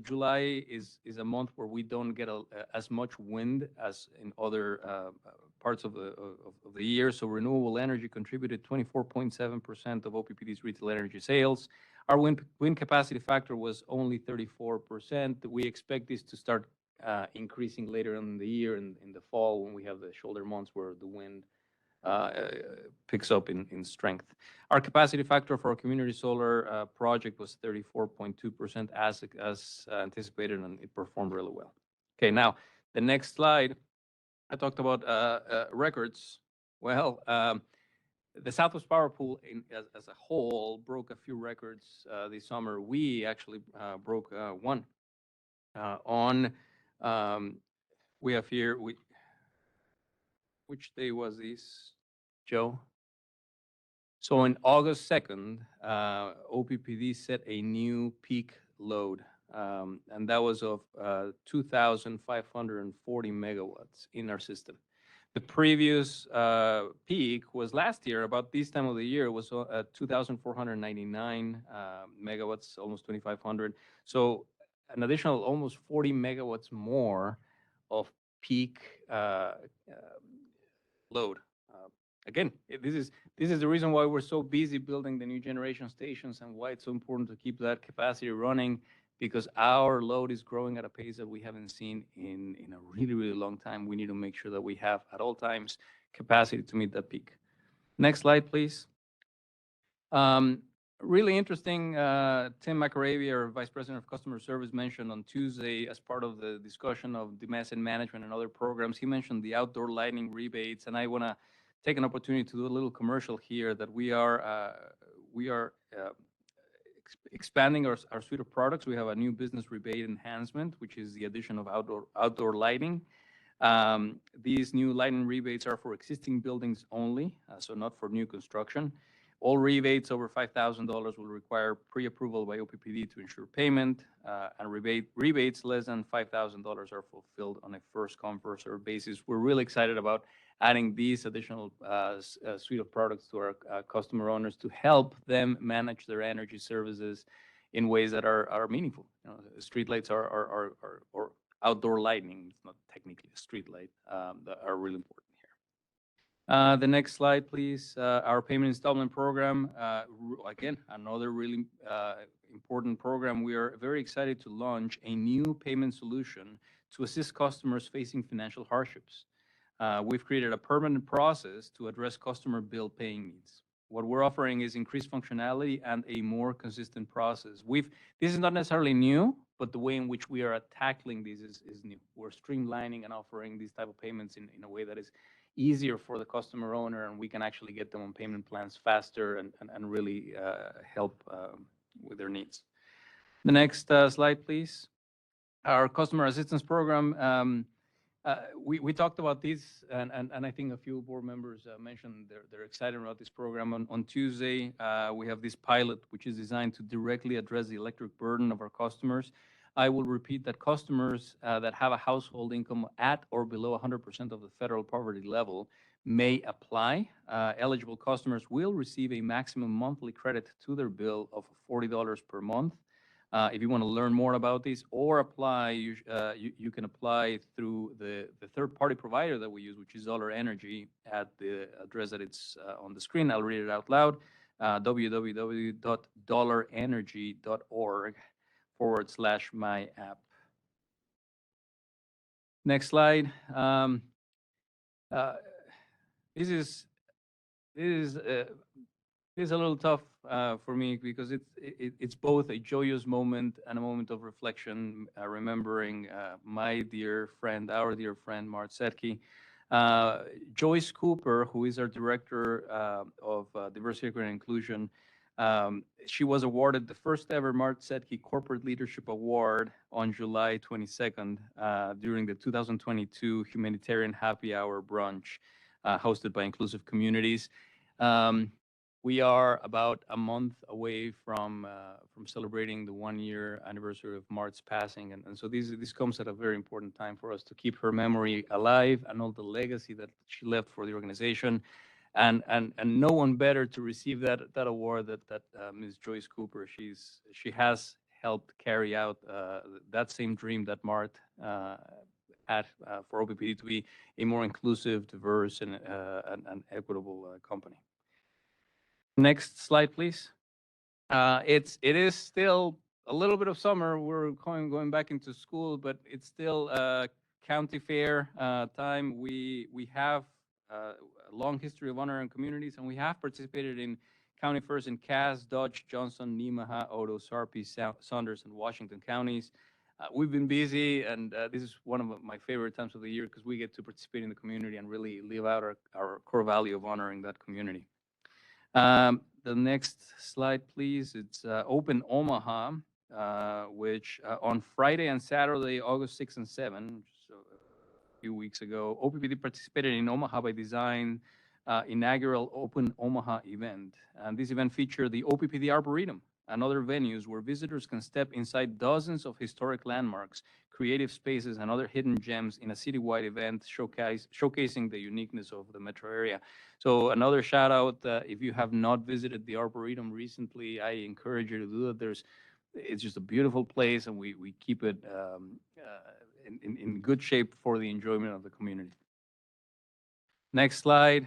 July is a month where we don't get as much wind as in other parts of the year. So renewable energy contributed 24.7% of OPPD's retail energy sales. Our wind capacity factor was only 34%. We expect this to start increasing later in the year in the fall when we have the shoulder months where the wind picks up in strength. Our capacity factor for our community solar project was 34.2% as anticipated, and it performed really well. Okay, now the next slide, I talked about records. Well, the Southwest Power Pool as a whole broke a few records this summer. We actually broke one. We have here, which day was this, Joe? So on August 2nd, OPPD set a new peak load, and that was of 2,540 megawatts in our system. The previous peak was last year, about this time of the year, was 2,499 megawatts, almost 2,500. So an additional almost 40 megawatts more of peak load. Again, this is the reason why we're so busy building the new generation stations and why it's so important to keep that capacity running, because our load is growing at a pace that we haven't seen in a really long time. We need to make sure that we have at all times capacity to meet that peak. Next slide, please. Really interesting, Tim McAravey, our Vice President of Customer Service, mentioned on Tuesday as part of the discussion of demand management and other programs, he mentioned the outdoor lighting rebates, and I want to take an opportunity to do a little commercial here that we are expanding our suite of products. We have a new business rebate enhancement, which is the addition of outdoor lighting. These new lighting rebates are for existing buildings only, so not for new construction. All rebates over $5,000 will require pre-approval by OPPD to ensure payment, and rebates less than $5,000 are fulfilled on a first-come, first-served basis. We're really excited about adding these additional suite of products to our customer owners to help them manage their energy services in ways that are meaningful. You know, street lights or outdoor lighting, it's not technically a street light, that are really important here. The next slide, please. Our payment installment program, again, another really important program. We are very excited to launch a new payment solution to assist customers facing financial hardships. We've created a permanent process to address customer bill paying needs. What we're offering is increased functionality and a more consistent process. This is not necessarily new, but the way in which we are tackling this is new. We're streamlining and offering these type of payments in a way that is easier for the customer owner, and we can actually get them on payment plans faster and really help with their needs. The next slide, please. Our customer assistance program. We talked about this, and I think a few board members mentioned they're excited about this program. On Tuesday, we have this pilot, which is designed to directly address the electric burden of our customers. I will repeat that customers that have a household income at or below 100% of the federal poverty level may apply. Eligible customers will receive a maximum monthly credit to their bill of $40 per month. If you want to learn more about this or apply, you can apply through the third-party provider that we use, which is Dollar Energy, at the address that it's on the screen. I'll read it out loud, www.dollarenergy.org. my app. Next slide. This is a little tough for me because it's both a joyous moment and a moment of reflection, remembering my dear friend, our dear friend, Mart Setke. Joyce Cooper, who is our Director of Diversity, Equity, and Inclusion, she was awarded the first ever Mart Setke Corporate Leadership Award on July 22nd during the 2022 Humanitarian Happy Hour Brunch hosted by Inclusive Communities. We are about a month away from celebrating the 1-year anniversary of Mart's passing, and so this comes at a very important time for us to keep her memory alive and all the legacy that she left for the organization, and no one better to receive that award that Ms. Joyce Cooper. She has helped carry out that same dream that Mart had for OPPD to be a more inclusive, diverse, and equitable company. Next slide, please. It is still a little bit of summer. We're going back into school, but it's still county fair time. We have a long history of honoring communities, and we have participated in county fairs in Cass, Dodge, Johnson, Nemaha, Otoe, Sarpy, Saunders, and Washington counties. We've been busy, and this is one of my favorite times of the year because we get to participate in the community and really live out our core value of honoring that community. The next slide, please. It's Open Omaha, which on Friday and Saturday, August 6 and 7, just a few weeks ago, OPPD participated in Omaha by Design inaugural Open Omaha event. And this event featured the OPPD Arboretum and other venues where visitors can step inside dozens of historic landmarks, creative spaces, and other hidden gems in a citywide event showcasing the uniqueness of the metro area. So another shout out, if you have not visited the Arboretum recently, I encourage you to do it. It's just a beautiful place, and we keep it in good shape for the enjoyment of the community. Next slide.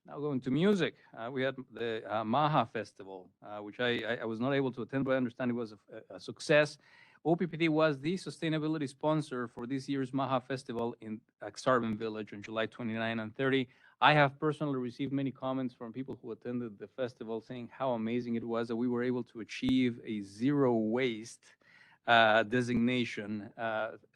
Now going to music. We had the Maha Festival, which I was not able to attend, but I understand it was a success. OPPD was the sustainability sponsor for this year's Maha Festival in Aksarben Village on July 29 and 30. I have personally received many comments from people who attended the festival saying how amazing it was that we were able to achieve a zero waste designation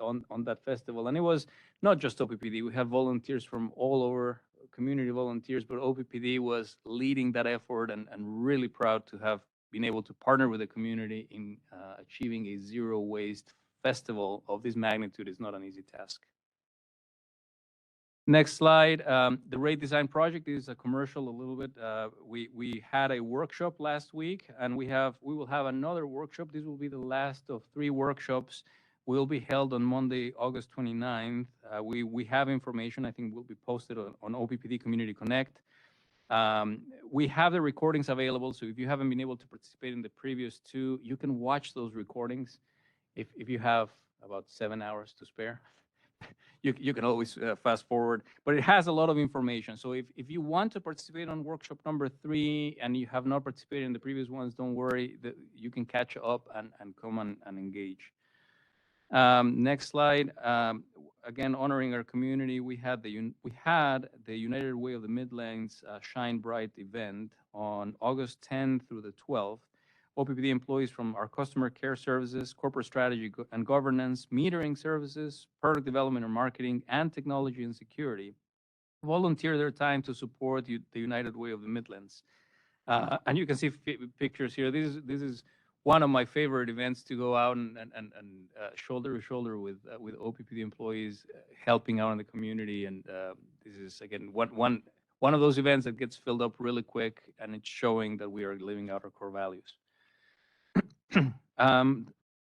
on that festival. And it was not just OPPD. We have volunteers from all over, community volunteers, but OPPD was leading that effort, and really proud to have been able to partner with the community in achieving a zero waste festival of this magnitude. Is not an easy task. Next slide. The Rate Design Project is a commercial a little bit. We had a workshop last week, and we will have another workshop. This will be the last of 3 workshops. Will be held on Monday, August 29th. We have information, I think, will be posted on OPPD Community Connect. We have the recordings available, so if you haven't been able to participate in the previous 2, you can watch those recordings. If you have about 7 hours to spare, you can always fast forward, but it has a lot of information. So if you want to participate on workshop number 3 and you have not participated in the previous ones, don't worry, you can catch up and come and engage. Next slide. Again, honoring our community, we had the United Way of the Midlands Shine Bright event on August 10th through the 12th. OPPD employees from our customer care services, corporate strategy and governance, metering services, product development and marketing, and technology and security volunteer their time to support the United Way of the Midlands. And you can see pictures here. This is one of my favorite events, to go out and shoulder to shoulder with OPPD employees, helping out in the community. And this is, again, one of those events that gets filled up really quick, and it's showing that we are living out our core values.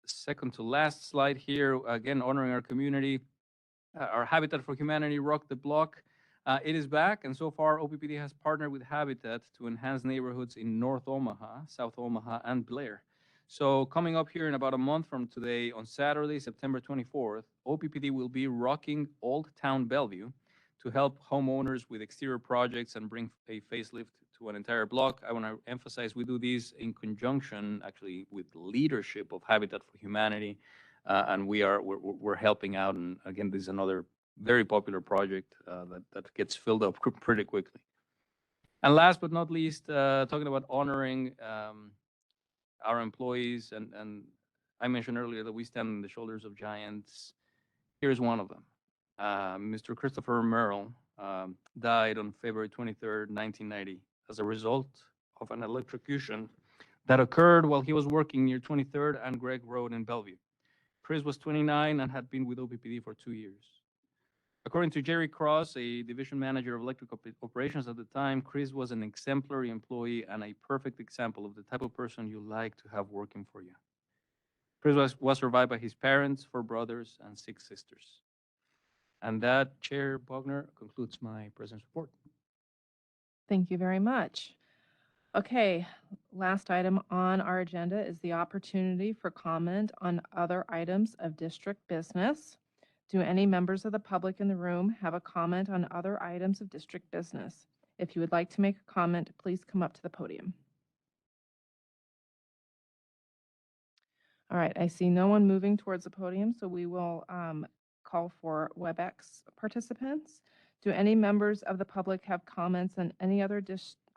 Second to last slide here, again, honoring our community. Our Habitat for Humanity Rock the Block. It is back, and so far OPPD has partnered with Habitat to enhance neighborhoods in North Omaha, South Omaha, and Blair. So coming up here in about a month from today, on Saturday, September 24th, OPPD will be rocking Old Town Bellevue to help homeowners with exterior projects and bring a facelift to to an entire block. I want to emphasize we do these in conjunction, actually, with leadership of Habitat for Humanity, and we're helping out. And again, this is another very popular project that gets filled up pretty quickly. And last but not least, talking about honoring our employees, and I mentioned earlier that we stand on the shoulders of giants. Here's one of them. Mr. Christopher Merle died on February 23rd, 1990, as a result of an electrocution that occurred while he was working near 23rd and Gregg Road in Bellevue. Chris was 29 and had been with OPPD for 2 years. According to Jerry Cross, a division manager of electric operations at the time, Chris was an exemplary employee and a perfect example of the type of person you like to have working for you. Chris was survived by his parents, 4 brothers, and 6 sisters. And that, Chair Bogner, concludes my president's report. Thank you very much. Okay, last item on our agenda is the opportunity for comment on other items of district business. Do any members of the public in the room have a comment on other items of district business? If you would like to make a comment, please come up to the podium. All right, I see no one moving towards the podium, so we will call for Webex participants. Do any members of the public have comments on any other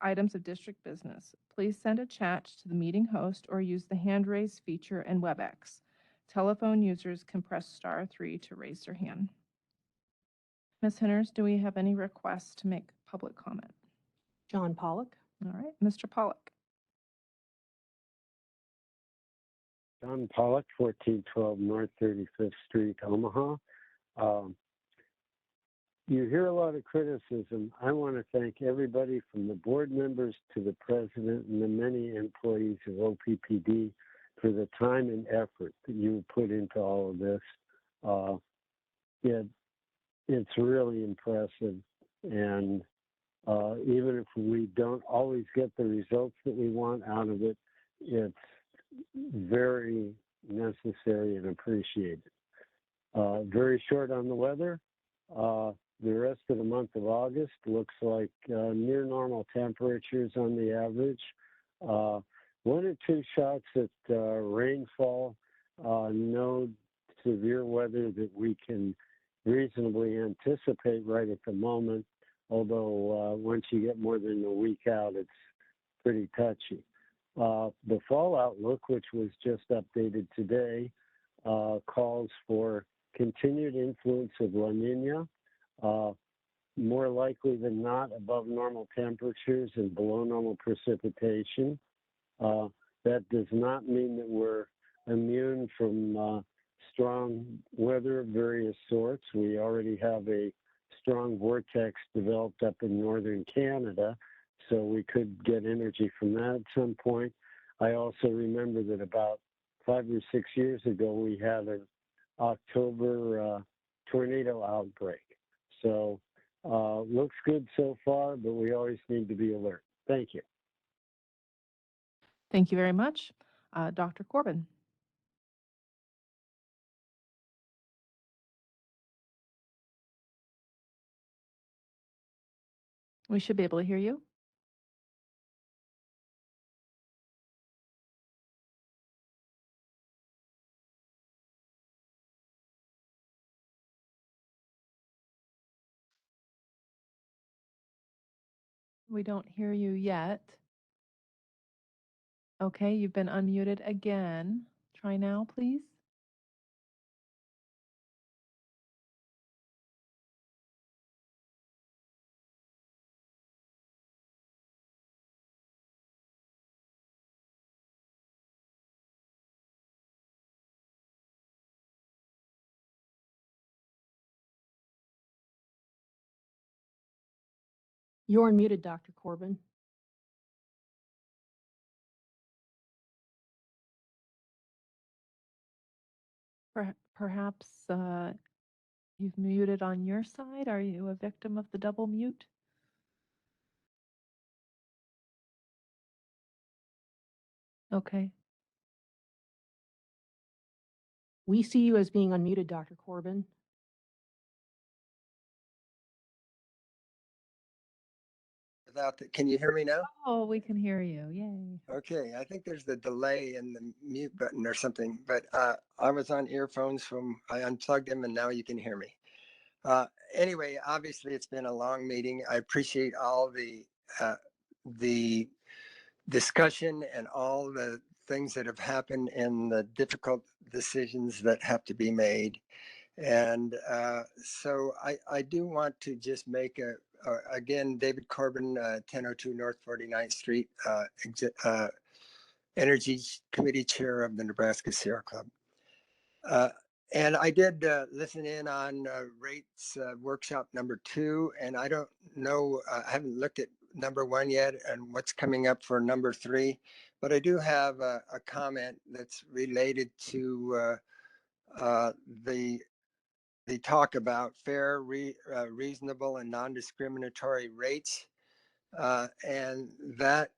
items of district business? Please send a chat to the meeting host or use the hand raise feature in Webex. Telephone users can press *3 to raise their hand. Ms. Henners, do we have any requests to make public comment? John Pollock. All right, Mr. Pollock. John Pollock, 1412 North 35th Street, Omaha. You hear a lot of criticism. I want to thank everybody from the board members to the president and the many employees of OPPD for the time and effort that you put into all of this. It's really impressive. And even if we don't always get the results that we want out of it, it's very necessary and appreciated. Very short on the weather. The rest of the month of August looks like near normal temperatures on the average. 1 or 2 shots at rainfall. No severe weather that we can reasonably anticipate right at the moment, although once you get more than a week out, it's pretty touchy. The fall outlook, which was just updated today, calls for continued influence of La Nina, more likely than not above normal temperatures and below normal precipitation. That does not mean that we're immune from strong weather of various sorts. We already have a strong vortex developed up in northern Canada, so we could get energy from that at some point. I also remember that about 5 or 6 years ago, we had an October tornado outbreak. So looks good so far, but we always need to be alert. Thank you. Thank you very much. Dr. Corbin. We should be able to hear you. We don't hear you yet. Okay, you've been unmuted again. Try now, please. You're unmuted, Dr. Corbin. Perhaps you've muted on your side. Are you a victim of the double mute? Okay. We see you as being unmuted, Dr. Corbin. without the, can you hear me now? Oh, we can hear you. Yay. Okay, I think there's the delay in the mute button or something, but I was on earphones I unplugged them and now you can hear me. Anyway, obviously it's been a long meeting. I appreciate all the discussion and all the things that have happened and the difficult decisions that have to be made. And so I do want to just make again, David Corbin, 1002 North 49th Street, Energy Committee Chair of the Nebraska Sierra Club. And I did listen in on rates workshop number 2, and I don't know, I haven't looked at number 1 yet and what's coming up for number 3, but I do have a comment that's related to the talk about fair, reasonable, and non-discriminatory rates, and that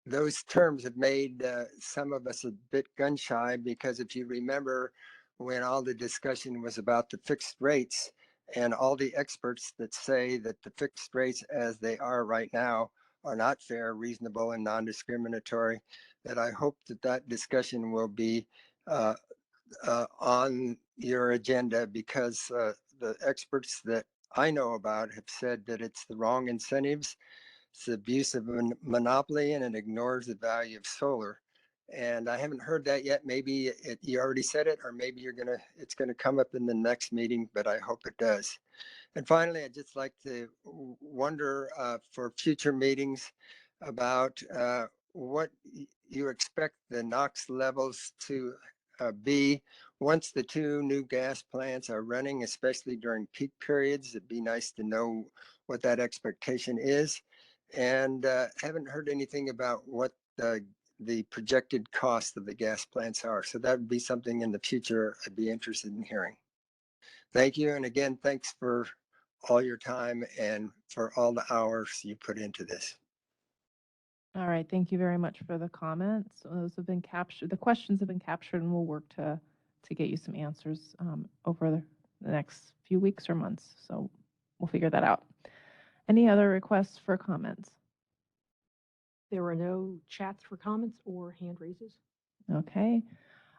those terms have made some of us a bit gun shy, because if you remember when all the discussion was about the fixed rates and all the experts that say that the fixed rates as they are right now are not fair, reasonable, and non-discriminatory, that I hope that that discussion will be on your agenda, because the experts that I know about have said that it's the wrong incentives, it's the abuse of monopoly, and it ignores the value of solar. And I haven't heard that yet. Maybe you already said it, or maybe it's gonna come up in the next meeting, but I hope it does. And finally, I'd just like to wonder for future meetings about what you expect the NOx levels to be once the 2 new gas plants are running, especially during peak periods. It'd be nice to know what that expectation is. And haven't heard anything about what the projected cost of the gas plants are. So that would be something in the future I'd be interested in hearing. Thank you. And again, thanks for all your time and for all the hours you put into this. All right, thank you very much for the comments. Those have been captured, the questions have been captured, and we'll work to get you some answers over the next few weeks or months. So we'll figure that out. Any other requests for comments? There were no chats for comments or hand raises. Okay.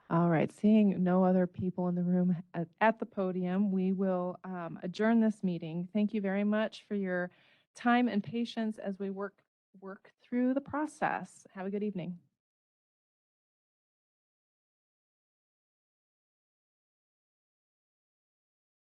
All right, seeing no other people in the room at the podium, we will adjourn this meeting. Thank you very much for your time and patience as we work through the process. Have a good evening.